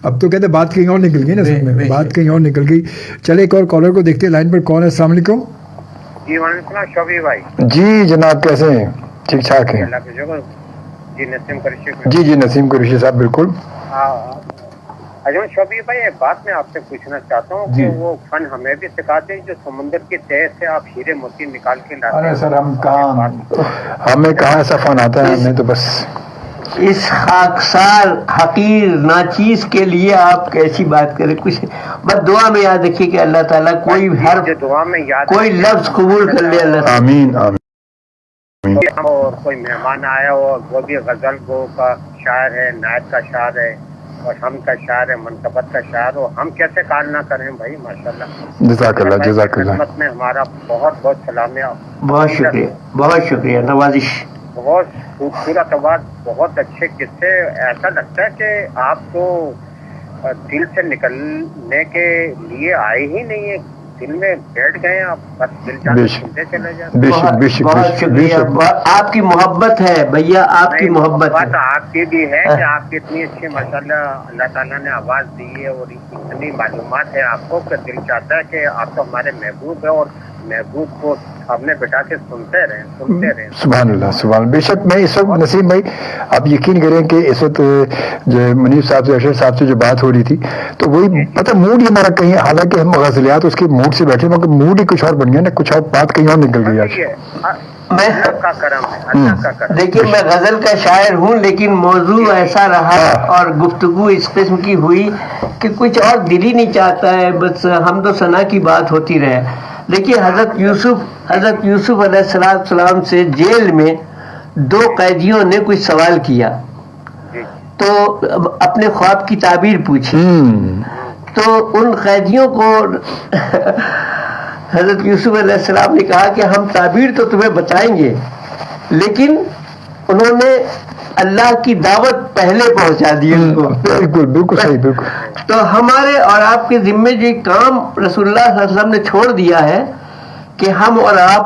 اب تو کہتے ہیں بات کہیں اور نکل گئی نا, بات کہیں اور نکل گئی. چلے ایک اور کالر کو دیکھتے ہیں لائن پر. کون ہے؟ السلام علیکم. جی وعلیکم السلام. شوبی بھائی. جی جناب کیسے ہیں؟ ٹھیک ٹھاک ہیں. جی نسیم قریشی. جی نسیم قریشی صاحب بالکل. اجمل شوبی بھائی ایک بات میں آپ سے پوچھنا چاہتا ہوں کہ وہ فن ہمیں بھی سکھاتے ہیں جو سمندر کی تہ سے آپ ہیرے موتی نکال کے لاتے ہیں. ارے سر ہمیں کہاں ایسا فن آتا ہے, ہمیں تو بس اس خاکسار حقیر ناچیز کے لیے آپ کیسی بات کریں. کچھ بس دعا میں یاد رکھیے کہ اللہ تعالیٰ کوئی دعا میں یاد کوئی لفظ قبول کر لے. اللہ آمین آمین. اور کوئی مہمان آیا ہو, وہ بھی غزل گو کا شاعر ہے, نعت کا شاعر ہے, اور ہم کا شاعر ہے, منقبت کا شاعر ہو, ہم کیسے کال نہ کریں بھائی. ماشاءاللہ. جزاک اللہ جزاک اللہ. خدمت میں ہمارا بہت بہت سلام ہے. بہت شکریہ نوازش. بہت خوبصورت آواز, بہت اچھے قصے. ایسا لگتا ہے کہ آپ تو دل سے نکلنے کے لیے آئے ہی نہیں ہے, دل میں بیٹھ گئے آپ, بس دل چاہتے سنتے چلے جاتے. بہت شکریہ. آپ کی محبت ہے بھیا, آپ کی محبت بات آپ کی بھی ہے کہ آپ کی اتنی اچھی ماشاءاللہ اللہ تعالیٰ نے آواز دی ہے, اور اتنی معلومات ہے آپ کو کہ دل چاہتا ہے کہ آپ تو ہمارے محبوب ہے, اور محبوب کو ہم نے بٹا کے سنتے رہیں. سبحان اللہ سبحان اللہ. بے شک میں اس وقت نسیم بھائی آپ یقین کریں کہ اس وقت جو منیف صاحب سے اشرف صاحب سے جو بات ہو رہی تھی تو وہی پتہ موڈ ہی ہمارا کہیں, حالانکہ ہم غزلیات اس کے موڈ سے بیٹھے مگر موڈ ہی کچھ اور بن گیا نا, کچھ اور بات کہیں اور نکل گئی. دیکھیے میں غزل کا شاعر ہوں, لیکن موضوع ایسا رہا اور گفتگو اس قسم کی ہوئی کہ کچھ اور دل ہی نہیں چاہتا ہے, بس حمد و ثنا کی بات ہوتی رہے. دیکھیے حضرت یوسف علیہ السلام سے جیل میں 2 قیدیوں نے کچھ سوال کیا, تو اپنے خواب کی تعبیر پوچھی. تو ان قیدیوں کو حضرت یوسف علیہ السلام نے کہا کہ ہم تعبیر تو تمہیں بتائیں گے, لیکن انہوں نے اللہ کی دعوت پہلے پہنچا دی ان کو. بالکل بالکل صحیح, بالکل. تو ہمارے اور آپ کے ذمے جو کام رسول اللہ صلی اللہ علیہ وسلم نے چھوڑ دیا ہے کہ ہم اور آپ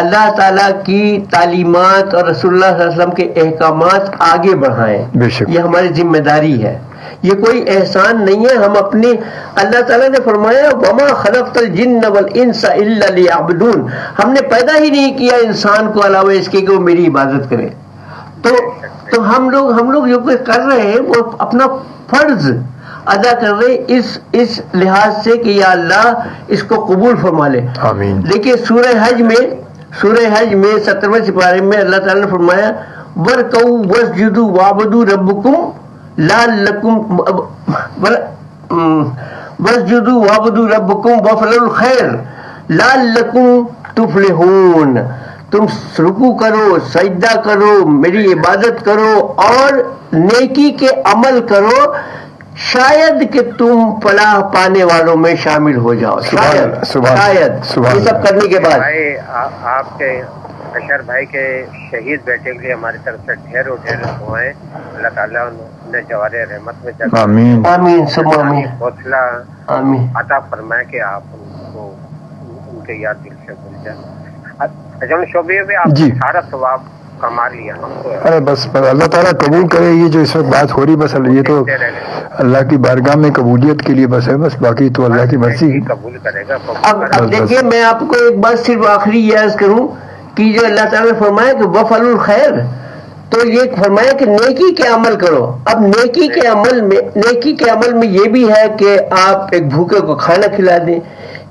اللہ تعالیٰ کی تعلیمات اور رسول اللہ صلی اللہ علیہ وسلم کے احکامات آگے بڑھائیں. بے شک یہ ہماری ذمہ داری ہے, یہ کوئی احسان نہیں ہے. ہم اپنے, اللہ تعالیٰ نے فرمایا وما خلقت الجن والانس الا لیعبدون, ہم نے پیدا ہی نہیں کیا انسان کو علاوہ اس کے کہ وہ میری عبادت کرے. تو ہم لوگ جو کچھ کر رہے ہیں وہ اپنا فرض ادا کر رہے اس لحاظ سے کہ یا اللہ اس کو قبول فرما لے. آمین. دیکھیے سورہ حج میں 70ویں سپارے میں اللہ تعالیٰ نے فرمایا وَرْكَعُوا وَاسْجُدُوا وَاعْبُدُوا رَبَّكُمْ لَعَلَّكُمْ وَاسْجُدُوا وَاعْبُدُوا رَبَّكُمْ وَافْعَلُوا الْخَيْرَ لَعَلَّكُمْ تُفْلِحُونَ. تم رکوع کرو, سجدہ کرو, میری عبادت کرو اور نیکی کے عمل کرو, شاید کہ تم فلاح پانے والوں میں شامل ہو جاؤ. شاید یہ سب کرنے کے بعد آپ کے اشر بھائی کے شہید بیٹے کے لیے ہماری طرف سے ڈھیر دعائیں. اللہ تعالیٰ نے جوار رحمت میں جگہ آمین آمین سب آمین حوصلہ آمین عطا فرمائے کہ آپ ان کو ان کے یاد دل سے بھول جائیں. اجل شعبے میں آپ جی سارا ثواب کما لیا ہم تو. ارے بس اللہ تعالیٰ قبول کرے. یہ جو اس وقت بات ہو رہی بس یہ تو اللہ کی بارگاہ میں قبولیت کے لیے بس ہے, بس باقی تو اللہ کی مرضی قبول کرے گا. اب دیکھیے میں آپ کو ایک بات صرف آخری یہ عرض کروں کہ جو اللہ تعالیٰ نے فرمایا کہ وَافْعَلُوا الْخَيْرَ, تو یہ فرمایا کہ نیکی کے عمل کرو. اب نیکی کے عمل میں یہ بھی ہے کہ آپ ایک بھوکے کو کھانا کھلا دیں,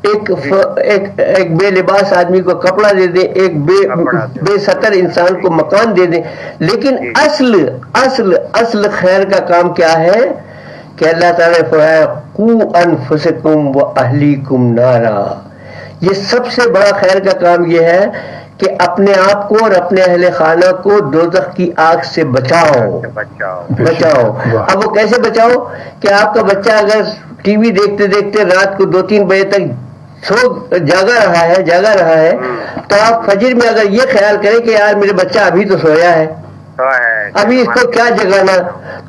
ایک بے لباس آدمی کو کپڑا دے دیں, ایک بے ستر انسان کو مکان دے دیں. لیکن اصل خیر کا کام کیا ہے کہ اللہ تعالیٰ نے فرمایا قُوا أَنفُسَكُمْ وَأَهْلِيكُمْ نَارًا. یہ سب سے بڑا خیر کا کام یہ ہے کہ اپنے آپ کو اور اپنے اہل خانہ کو دوزخ کی آگ سے بچاؤ. اب وہ کیسے بچاؤ کہ آپ کا بچہ اگر ٹی وی دیکھتے دیکھتے رات کو 2-3 بجے تک جاگا رہا ہے تو آپ فجر میں اگر یہ خیال کریں کہ یار میرے بچہ ابھی تو سویا ہے, ابھی اس کو کیا جگانا,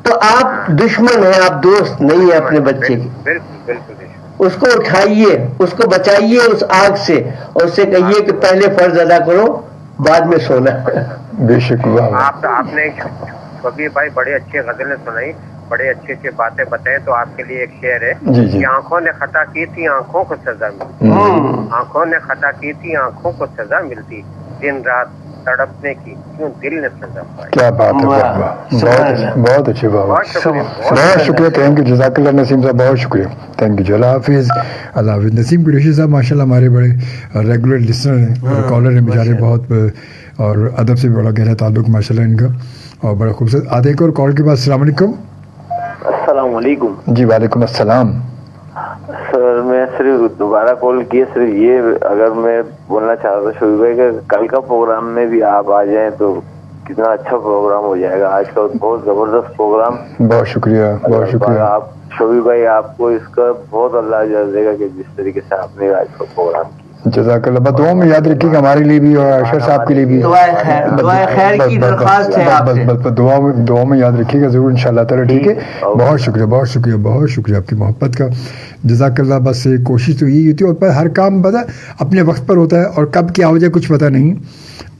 تو آپ دشمن ہیں, آپ دوست نہیں ہیں اپنے بچے کی. اس کو اٹھائیے, اس کو بچائیے اس آگ سے, اور اس سے کہیے کہ پہلے فرض ادا کرو بعد میں سونا. بے شک. آپ نے کبھی بھائی بڑی اچھی غزلیں سنائی, بڑے اچھی اچھی باتیں بتائیں. تو آپ کے لیے ایک شعر ہے کہ آنکھوں نے خطا کی تھی آنکھوں کو سزا ملتی, آنکھوں نے خطا کی تھی آنکھوں کو سزا ملتی, دن رات تڑپنے کی کیوں دل نے سزا پائی. کیا بات ہے, بہت اچھی بات, بہت شکریہ. تھینک یو, جزاک اللہ نسیم صاحب, بہت شکریہ. Thank you. اللہ حافظ. اللہ حافظ. نسیم قریشی صاحب ماشاء اللہ ہمارے بڑے ریگولر لسنر ہیں, کالر ہیں بیچارے بہت, اور ادب سے بڑا گہرا تعلق ماشاء اللہ ان کا, اور بڑا خوبصورت. آدھے ایک اور کال کے بعد السلام علیکم. السلام علیکم. جی وعلیکم السلام. سر میں صرف دوبارہ کال کیا, صرف یہ اگر میں بولنا چاہتا تھا شعیب بھائی کہ کل کا پروگرام میں بھی آپ آ جائیں تو کتنا اچھا پروگرام ہو جائے گا. آج کا بہت زبردست پروگرام. بہت شکریہ, بہت شکریہ. آپ شعیب بھائی آپ کو اس کا بہت اللہ اجر دے گا کہ جس طریقے سے آپ نے آج کا پروگرام کیا. جزاک اللہ. بس دعاؤں میں یاد رکھیے گا ہمارے لیے بھی اور اشر صاحب کے لیے بھی. دعائیں خیر کی درخواست ہے آپ سے. بس دعاؤں میں یاد رکھیے گا ضرور انشاءاللہ تعالی. ٹھیک ہے, بہت شکریہ, بہت شکریہ, بہت شکریہ آپ کی محبت کا. جزاک اللہ. بس کوشش تو یہی ہوتی ہے, اور ہر کام پتہ اپنے وقت پر ہوتا ہے, اور کب کیا ہو جائے کچھ پتہ نہیں.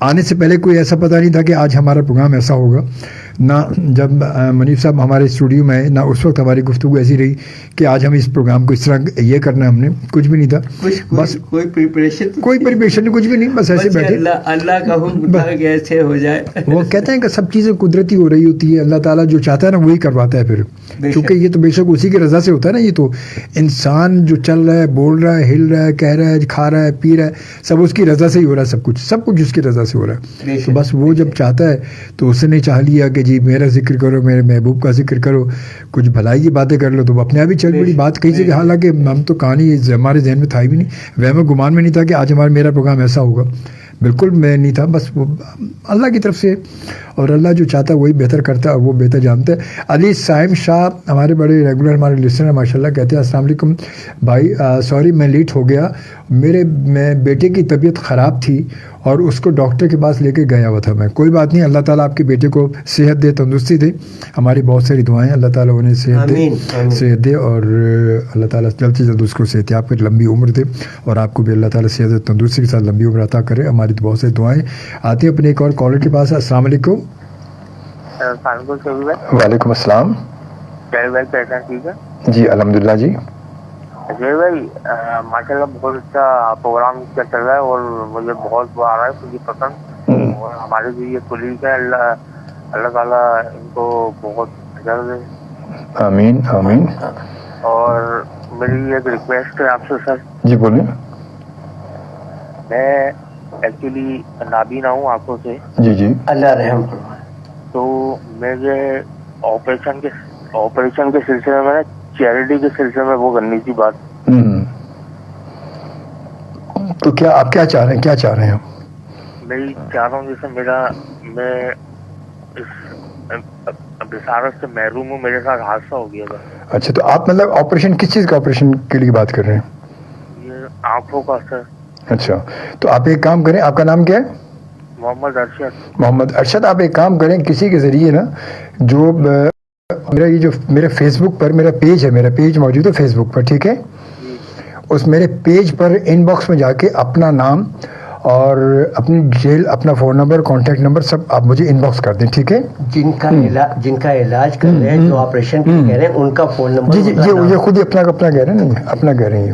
آنے سے پہلے کوئی ایسا پتہ نہیں تھا کہ آج ہمارا پروگرام ایسا ہوگا. نہ جب منیف صاحب ہمارے اسٹوڈیو میں آئے, نہ اس وقت ہماری گفتگو ایسی رہی کہ آج ہم اس پروگرام کو اس طرح یہ کرنا ہے. ہم نے کچھ بھی نہیں تھا, بس کوئی پریپریشن نہیں, کچھ بھی نہیں, بس ایسے بیٹھے. اللہ کا حکم تھا کہ ایسے ہو جائے. وہ کہتے ہیں کہ سب چیزیں قدرتی ہو رہی ہوتی ہے, اللہ تعالیٰ جو چاہتا ہے نا وہی کرواتا ہے پھر, کیونکہ یہ تو بے شک اسی کی رضا سے ہوتا ہے نا. یہ تو انسان جو چل رہا ہے, بول رہا ہے, ہل رہا ہے, کہہ رہا ہے, کھا رہا ہے, پی رہا ہے, سب اس کی رضا سے ہی ہو رہا ہے. سب کچھ اس کی رضا سے ہو رہا ہے. تو بس وہ جب چاہتا ہے تو اس نے چاہ لیا کہ جی میرا ذکر کرو, میرے محبوب کا ذکر کرو, کچھ بھلائی کی باتیں کر لو, تو وہ اپنے آپ ہی چل پڑی. بات کہیں سے کہ حالانکہ ہم تو کہانی ہمارے ذہن میں تھا ہی بھی نہیں, وہم گمان میں نہیں تھا کہ آج میرا پروگرام ایسا ہوگا. بالکل میں نہیں تھا، بس وہ اللہ کی طرف سے، اور اللہ جو چاہتا ہے وہی بہتر کرتا ہے اور وہ بہتر جانتا ہے۔ علی سائم شاہ ہمارے بڑے ریگولر ہمارے لسنر ماشاء اللہ کہتے ہیں السلام علیکم بھائی، سوری میں لیٹ ہو گیا، میرے بیٹے کی طبیعت خراب تھی اور اس کو ڈاکٹر کے پاس لے کے گیا ہوا تھا میں۔ کوئی بات نہیں، اللہ تعالیٰ آپ کے بیٹے کو صحت دے، تندرستی دے، ہماری بہت ساری دعائیں، اللہ تعالیٰ انہیں صحت دے اور اللہ تعالیٰ جلد سے جلد اس کو صحت یاب کر لمبی عمر دے، اور آپ کو بھی اللہ تعالیٰ صحت اور تندرستی کے ساتھ لمبی عمر عطا کرے۔ ہماری تو بہت ساری دعائیں آتی ہیں۔ اپنے ایک اور کالر کے پاس، السلام علیکم۔ وعلیکم السلام۔ ٹھیک ہے جی الحمدللہ۔ جی اجے بھائی ماشاء اللہ بہت اچھا پروگرام چل رہا ہے اور مجھے بہت آ رہا ہے، مجھے پسند، اور ہمارے جو یہ کلیگ ہے اللہ تعالیٰ ان کو بہت اجر دے۔ آمین آمین۔ اور میری ایک ریکویسٹ ہے آپ سے سر۔ جی بولیں۔ میں ایکچولی نابینا ہوں آنکھوں سے۔ جی جی اللہ رحم فرمائے۔ تو مجھے آپریشن کے سلسلے میں، چیریٹی کے سلسلے میں وہ کرنی تھی بات۔ تو کیا آپ کیا چاہ رہے ہیں؟ میں چاہ رہا ہوں جیسے میں اس بصارت سے محروم ہوں، میرے ساتھ حادثہ ہو گیا تھا۔ اچھا، تو آپ مطلب آپریشن کس چیز کا آپریشن کے لیے بات کر رہے ہیں؟ یہ آنکھوں کا سر۔ اچھا، تو آپ ایک کام کریں، آپ کا نام کیا ہے؟ محمد ارشد۔ محمد ارشد، آپ ایک کام کریں، کسی کے ذریعے نا جو میرے فیس بک پر میرا پیج موجود ہے فیس بک پر، ٹھیک ہے؟ اس میرے پیج پر ان باکس میں جا کے اپنا نام اور اپنی ڈیٹیل، اپنا فون نمبر، کانٹیکٹ نمبر سب آپ مجھے ان باکس کر دیں، ٹھیک ہے؟ جن کا علاج کر رہے ہیں، جو آپریشن کہہ رہے ہیں، ان کا فون نمبر۔ جی یہ خود ہی اپنا کہہ رہے ہیں نا، اپنا کہہ رہے ہیں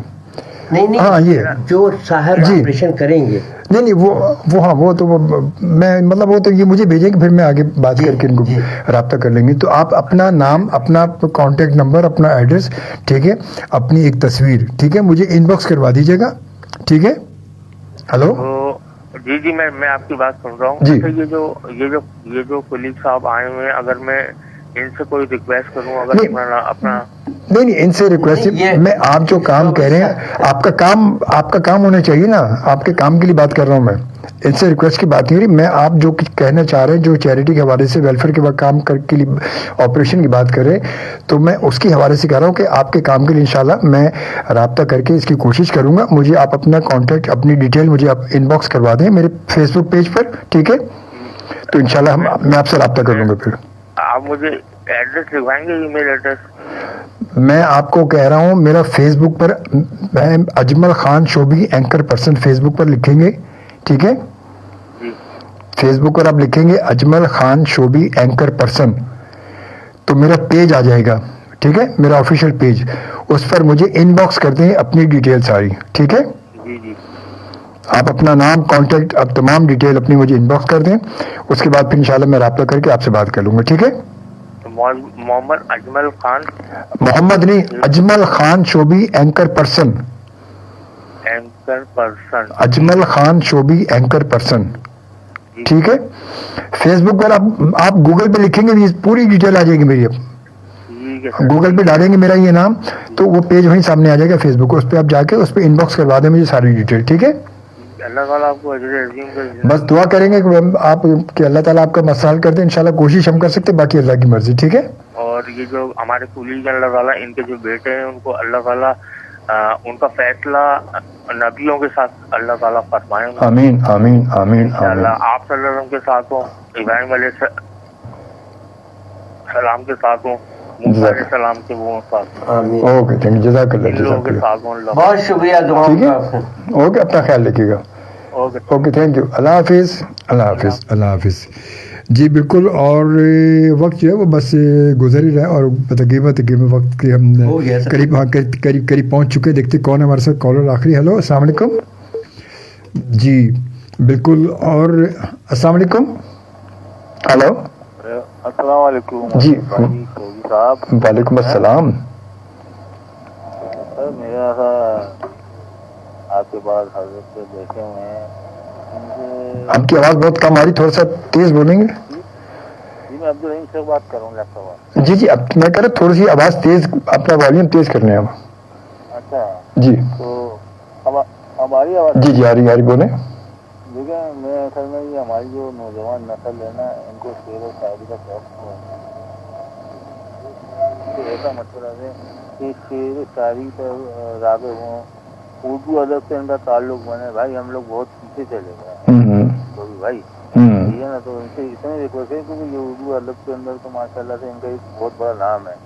نہیں ہاں، یہ جو صاحب آپریشن کریں گے، نہیں وہ تو میں مطلب وہ تو یہ مجھے بھیجیں گے، پھر میں آگے بات کر کے ان کو رابطہ کر لیں گے۔ تو آپ اپنا نام، اپنا کانٹیکٹ نمبر، اپنا ایڈریس، ٹھیک ہے، اپنی ایک تصویر، ٹھیک ہے، مجھے ان باکس کروا دیجیے گا، ٹھیک ہے؟ ہلو جی میں آپ کی بات سن رہا ہوں۔ جی یہ جو کلیگ صاحب آئے ہوئے ہیں، اگر میں ان سے کوئی ریکویسٹ کروں، اگر اپنا نہیں ان سے ریکویسٹ، میں آپ جو کام کہہ رہے ہیں، آپ کا کام ہونا چاہیے نا، آپ کے کام کے لیے بات کر رہا ہوں میں، ان سے ریکویسٹ کی بات نہیں ہو رہی۔ میں آپ جو کہنا چاہ رہے ہیں، جو چیریٹی کے حوالے سے، ویلفیئر کے کام کے لیے آپریشن کی بات کر رہے ہیں، تو میں اس کے حوالے سے کہہ رہا ہوں کہ آپ کے کام کے لیے انشاءاللہ میں رابطہ کر کے اس کی کوشش کروں گا۔ مجھے آپ اپنا کانٹیکٹ، اپنی ڈیٹیل مجھے آپ ان باکس کروا دیں میرے فیس بک پیج پر، ٹھیک ہے؟ تو انشاءاللہ میں آپ سے رابطہ کر لوں گا۔ پھر آپ مجھے ایڈریس لکھوائیں گے، ای میل ایڈریس؟ میں آپ کو کہہ رہا ہوں، میرا فیس بک پر میں Ajmal Khan Shobi anchor person Facebook پر لکھیں گے، ٹھیک ہے؟ فیس بک پر آپ لکھیں گے اجمل خان شوبی اینکر پرسن، تو میرا پیج آ جائے گا، ٹھیک ہے، میرا آفیشیل پیج، اس پر مجھے ان باکس کر دیں اپنی ڈیٹیل ساری، ٹھیک ہے؟ آپ اپنا نام، کانٹیکٹ، اب تمام ڈیٹیل اپنی مجھے ان باکس کر دیں، اس کے بعد پھر انشاءاللہ میں رابطہ کر کے آپ سے بات کر لوں گا، ٹھیک ہے؟ محمد اجمل خان، محمد نہیں، Ajmal Khan Shobi anchor person, Ajmal Khan Shobi anchor person, ٹھیک ہے؟ فیس بک پر آپ گوگل پہ لکھیں گے، پوری ڈیٹیل آ جائے گی میری، گوگل پہ ڈالیں گے میرا یہ نام تو وہ پیج وہیں سامنے آ جائے گا فیس بک، اس پہ آپ جا کے اس پہ ان باکس کروا دیں مجھے ساری ڈیٹیل، ٹھیک ہے؟ اللہ تعالیٰ آپ کو اجر عظیم دے۔ بس دعا کریں گے کہ اللہ تعالیٰ آپ کا مسئلہ حل کر دیں، انشاءاللہ کوشش ہم کر سکتے، باقی اللہ کی مرضی، ٹھیک ہے؟ اور یہ جو ہمارے کولیگ اللہ تعالیٰ، ان کے جو بیٹے ہیں، ان کو اللہ تعالیٰ ان کا فیصلہ نبیوں کے ساتھ اللہ تعالیٰ فرمائیں۔ آمین آمین آمین آمین۔ آپ صلی اللہ علیہ وسلم کے ساتھ ہوں، ابراہیم علیہ السلام کے ساتھ ہوں، موسیٰ علیہ السلام کے وہ ساتھ۔ اوکے، تھینک یو، جزاک اللہ، بہت شکریہ، ٹھیک ہے؟ اوکے، اپنا خیال رکھیے گا، اوکے، تھینک یو، اللہ حافظ، اللہ حافظ، اللہ حافظ۔ جی بالکل، اور وقت جو ہے وہ بس گزر ہی رہا ہے، اور تقریباً وقت کے ہم قریب پہنچ چکے ہیں۔ دیکھتے کون ہے ہمارے ساتھ کالر آخری۔ ہلو، السلام علیکم۔ جی بالکل، اور السلام علیکم۔ ہلو، السلام علیکم جی صاحب۔ وعلیکم السلام۔ سر میرا آپ کے پاس حضرت سے بیٹھے ہوئے ہیں، آپ کی آواز بہت کم آ رہی، تھوڑا سا تیز بولیں گے؟ جی میں عبدالرحیم سے بات کر رہا ہوں، لیفٹ آواز۔ جی اب میں کہہ رہا تھوڑی سی آواز تیز، اپنا والیوم تیز کر لیں آپ۔ اچھا جی، تو ہماری آواز جی آ رہی بولیں۔ دیکھیں اصل میں یہ ہماری جو نوجوان نسل ہے نا ان کو شعر و شاعری کا شوق ہوا ہے. ایسا مشورہ ہے کہ شعر و شاعری پر راغب ہوں, اردو ادب سے ان کا تعلق بنے. بھائی ہم لوگ بہت پیچھے چلے گئے تو بھائی یہ نا, تو ان سے اتنے ریکویسٹ ہے کیونکہ یہ اردو ادب کے اندر تو ماشاء اللہ سے ان کا ایک بہت بڑا نام ہے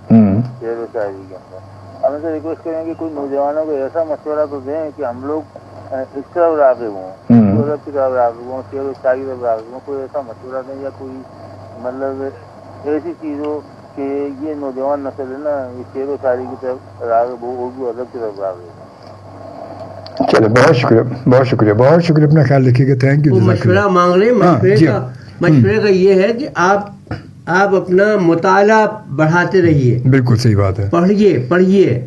شعر و شاعری کے اندر. ہم ان سے ریکویسٹ کریں کہ کوئی نوجوانوں کو ایسا مشورہ تو دیں کہ ہم لوگ اس طرف راغب ہوں, ادب کی طرف راغب ہوں, شعر و شاعری طرف راغب ہوں. کوئی ایسا مشورہ دیں یا کوئی مطلب ایسی چیز ہو کہ یہ نوجوان نسل ہے نا یہ شعر و شاعری کی طرف راغب ہو, اردو ادب کی طرف راغب ہو. چلو بہت شکریہ, بہت شکریہ, بہت شکریہ. اپنا خیال رکھیے گا. Thank you. مشورہ مانگ رہے ہیں. مشورے کا یہ ہے کہ آپ اپنا مطالعہ بڑھاتے رہیے. بالکل صحیح بات ہے. پڑھیے.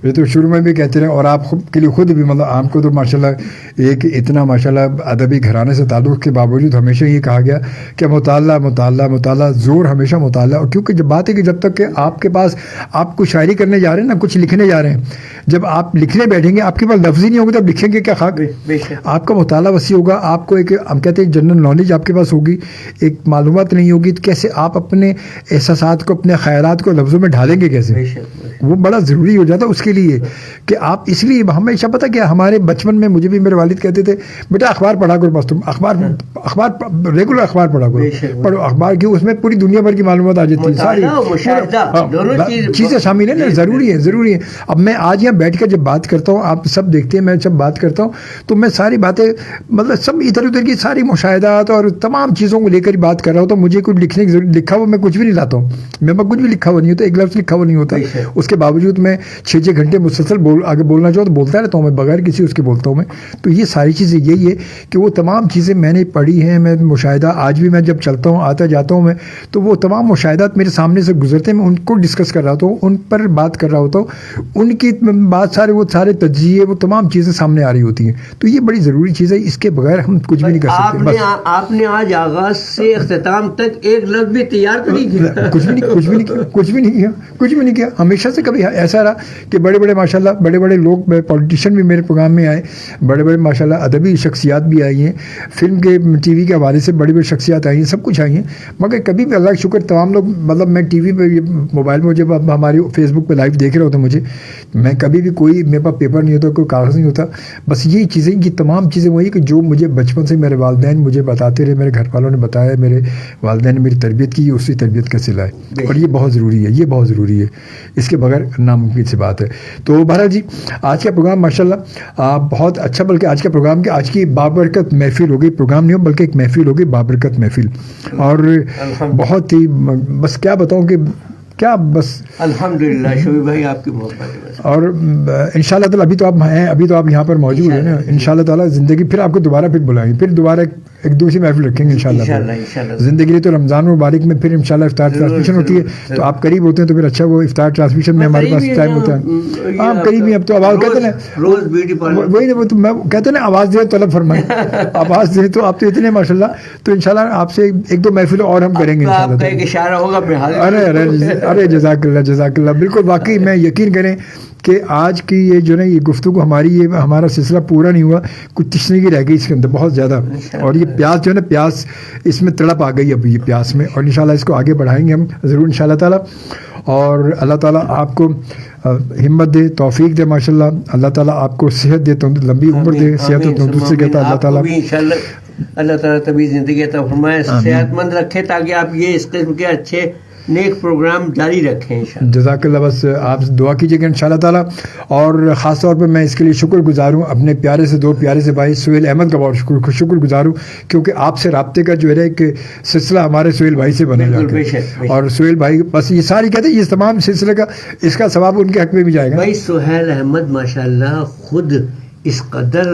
یہ تو شروع میں بھی کہتے رہے, اور آپ کے لیے خود بھی مطلب آپ کو تو ماشاءاللہ ایک اتنا ماشاءاللہ ادبی گھرانے سے تعلق کے باوجود ہمیشہ یہ کہا گیا کہ مطالعہ مطالعہ مطالعہ, زور ہمیشہ مطالعہ. اور کیونکہ جب بات ہے کہ جب تک کہ آپ کے پاس آپ کو شاعری کرنے جا رہے ہیں نا, کچھ لکھنے جا رہے ہیں, جب آپ لکھنے بیٹھیں گے آپ کے پاس لفظ ہی نہیں ہوگا تو آپ لکھیں گے کیا خاک. آپ کا مطالعہ وسیع ہوگا, آپ کو ایک ہم کہتے ہیں جنرل نالج آپ کے پاس ہوگی, ایک معلومات نہیں ہوگی, تو کیسے آپ اپنے احساسات کو اپنے خیالات کو لفظوں میں ڈھالیں گے کیسے. وہ بڑا ضروری ہو جاتا ہے اس کے لیے کہ آپ اس لیے ہمیشہ پتہ کیا ہمارے بچپن میں مجھے بھی میرے والد کہتے تھے بیٹا اخبار پڑھا کرو, بس تم اخبار ریگولر اخبار پڑھا کرو, پڑھو اخبار کی, اس میں پوری دنیا بھر کی معلومات آ جاتی ہیں, ساری چیزیں شامل ہیں نا. ضروری ہے. اب میں آج یہاں بیٹھ کر جب بات کرتا ہوں, آپ سب دیکھتے ہیں, میں جب بات کرتا ہوں تو میں ساری باتیں مطلب سب ادھر ادھر کی ساری مشاہدات اور تمام چیزوں کو لے کر بات کر رہا ہوں. تو مجھے کچھ لکھنے کی لکھا ہوا میں کچھ بھی نہیں لاتا ہوں, میرے پاس کچھ بھی لکھا ہوا نہیں ہوتا, ایک لفظ لکھا ہوا نہیں ہوتا. اس کے باوجود میں 6 گھنٹے مسلسل آگے بولنا چاہوں تو بولتا رہتا ہوں میں, بغیر کسی اس کے بولتا ہوں میں. تو یہ ساری چیزیں یہی ہے کہ وہ تمام چیزیں میں نے پڑھی ہیں, میں مشاہدہ آج بھی میں جب چلتا ہوں آتا جاتا ہوں میں, تو وہ تمام مشاہدات میرے سامنے سے گزرتے ہیں, میں ان کو ڈسکس کر رہا ہوتا ہوں, ان پر بات کر رہا ہوتا ہوں, ان کی بات وہ سارے تجزیے وہ تمام چیزیں سامنے آ رہی ہوتی ہیں. تو یہ بڑی ضروری چیز ہے, اس کے بغیر ہم کچھ بھی نہیں کر سکتے. آپ نے آج آغاز سے اختتام تک ایک لفظ بھی تیار تو نہیں کیا. کچھ بھی نہیں کیا. ہمیشہ سے کبھی ایسا رہا کہ بڑے بڑے ماشاءاللہ بڑے بڑے لوگ پولیٹیشین بھی میرے پروگرام میں آئے, بڑے بڑے ماشاءاللہ ادبی شخصیات بھی آئی ہیں, فلم کے ٹی وی کے حوالے سے بڑی بڑی شخصیات آئی ہیں, سب کچھ آئی ہیں. مگر کبھی بھی اللہ کا شکر تمام لوگ مطلب میں ٹی وی پہ موبائل میں جب ہماری فیس بک پہ لائیو دیکھ رہے ہوتے مجھے, میں کبھی بھی کوئی میرے پاس پیپر نہیں ہوتا, کوئی کاغذ نہیں ہوتا. بس یہی چیزیں, یہ تمام چیزیں وہی کہ جو مجھے بچپن سے میرے والدین مجھے بتاتے رہے, میرے گھر والوں نے بتایا, میرے والدین نے میری تربیت کی, اسی تربیت کا صلہ ہے. اور یہ بہت ضروری ہے, یہ بہت ضروری ہے, اس کے بغیر ناممکن سی بات ہے. تو بہرحال جی آج کا پروگرام ماشاءاللہ بہت اچھا, بلکہ آج کا پروگرام کہ آج کی بابرکت محفل ہوگی, پروگرام نہیں ہو بلکہ ایک محفل ہوگی, بابرکت محفل. اور بہت ہی بس کیا بتاؤں کہ کیا بس الحمدللہ شوبی بھائی آپ کی محبت. اور انشاءاللہ تعالیٰ ابھی تو آپ ہیں, ابھی تو آپ یہاں پر موجود ہیں نا, انشاءاللہ تعالیٰ زندگی پھر آپ کو دوبارہ پھر بلائیں گے, پھر دوبارہ ایک دوسری محفل رکھیں گے انشاءاللہ زندگی. تو رمضان مبارک میں پھر انشاءاللہ افطار ٹرانسمیشن ہوتی ہے, تو آپ قریب ہوتے ہیں تو پھر اچھا وہ افطار ٹرانسمیشن میں ہمارے پاس ٹائم ہوتا ہے. آپ قریب ہی, اب تو آواز کہتے ہیں وہی نا, وہ تو میں کہتے ہیں نا آواز دیں طلب فرمائیں, آواز دیں, تو آپ تو اتنے ماشاءاللہ. تو انشاءاللہ آپ سے 1-2 محفل اور ہم کریں گے انشاءاللہ. ارے جزاک اللہ. بالکل واقعی میں یقین کریں کہ آج کی یہ جو نا یہ گفتگو ہماری, یہ ہمارا سلسلہ پورا نہیں ہوا, کچھ تشنگی رہ گئی اس کے اندر بہت زیادہ. اور یہ پیاس جو ہے نا, پیاس اس میں تڑپ آ گئی اب یہ پیاس میں, اور انشاءاللہ اس کو آگے بڑھائیں گے ہم ضرور انشاءاللہ تعالیٰ. اور اللہ تعالیٰ آپ کو ہمت دے, توفیق دے ماشاءاللہ. اللہ تعالیٰ آپ کو صحت دے, لمبی عمر دے, صحت و تندرستی سے کہتا اللہ تعالیٰ. اللہ تعالیٰ طبی زندگی عطا فرمائے, صحت مند رکھے, تاکہ آپ یہ اس قسم کے اچھے نیک پروگرام جاری رکھیں انشاءاللہ. جزاک اللہ. بس آپ دعا کیجیے گا انشاءاللہ تعالیٰ. اور خاص طور پہ میں اس کے لیے شکر گزار ہوں اپنے پیارے سے 2 پیارے سے بھائی سہیل احمد کا بہت شکر گزار ہوں, کیونکہ آپ سے رابطے کا جو ہے ایک سلسلہ ہمارے سہیل بھائی سے بنے گا. اور سہیل بھائی بس یہ ساری کہتے ہیں, یہ تمام سلسلے کا اس کا ثواب ان کے حق میں بھی جائے گا. بھائی سہیل احمد ماشاءاللہ خود اس قدر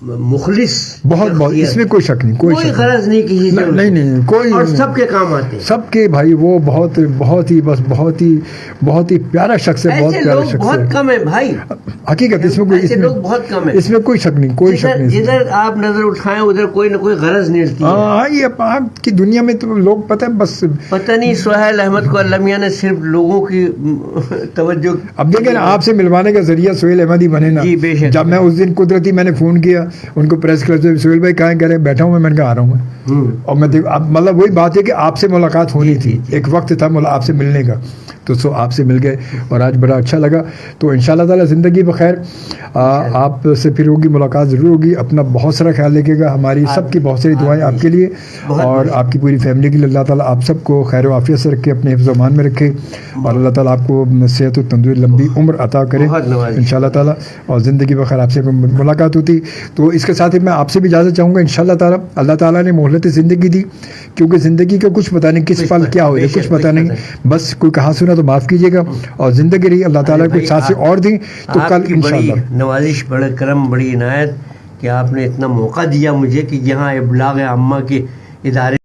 مخلص, بہت اس میں کوئی شک نہیں, کوئی غرض نہیں کسی سے, نہیں کوئی, اور سب کے کام آتے ہیں, سب کے بھائی. وہ بہت ہی پیارا شخص ہے, بہت پیارا شخص ہے. بہت کم ہے بھائی, حقیقت اس میں کوئی, ایسے لوگ بہت کم ہیں, اس میں کوئی شک نہیں, کوئی شک نہیں. جدھر آپ نظر اٹھائیں ادھر کوئی نہ کوئی غرض ملتی ہے. ہاں, یہ آپ کی دنیا میں تو لوگ پتہ ہے بس پتہ نہیں سہیل احمد کو اللہ میاں نے صرف لوگوں کی توجہ. اب دیکھیں آپ سے ملوانے کا ذریعہ سہیل احمد ہی بنے نا. جب میں اس دن قدرتی میں نے فون کیا ان کو پریس کلب سے, سہیل بھائی کہاں کہہ رہے ہیں, بیٹھا ہوں میں نے کہا آ رہا ہوں میں. اور میں مطلب وہی بات ہے کہ آپ سے ملاقات ہونی تھی, ایک وقت تھا آپ سے ملنے کا, تو سو آپ سے مل گئے اور آج بڑا اچھا لگا. تو ان شاء اللہ تعالیٰ زندگی بخیر, آپ سے پھر ہوگی ملاقات ضرور ہوگی. اپنا بہت سارا خیال رکھیے گا, ہماری سب کی بہت ساری دعائیں آپ کے لیے اور آپ کی پوری فیملی کے لیے. اللہ تعالیٰ آپ سب کو خیر و عافیت سے رکھے, اپنے حفظ و امان میں رکھے, اور اللہ تعالیٰ آپ کو صحت و تندرستی لمبی عمر عطا کرے ان شاء اللہ تعالیٰ. اور زندگی بخیر آپ سے ملاقات ہوتی. تو اس کے ساتھ ہی میں آپ سے بھی اجازت چاہوں گا ان شاء اللہ تعالیٰ. اللہ تعالیٰ نے مہلت زندگی دی, کیونکہ زندگی کا کچھ پتہ نہیں کس پل کیا ہو جائے, کچھ پتہ نہیں. بس کوئی کہا سنا تو معاف کیجیے گا, اور زندگی رہی اللہ تعالیٰ کو ساتھ سے اور دیں تو کل انشاءاللہ. نوازش, بڑا کرم, بڑی عنایت کہ آپ نے اتنا موقع دیا مجھے کہ یہاں ابلاغ عامہ کے ادارے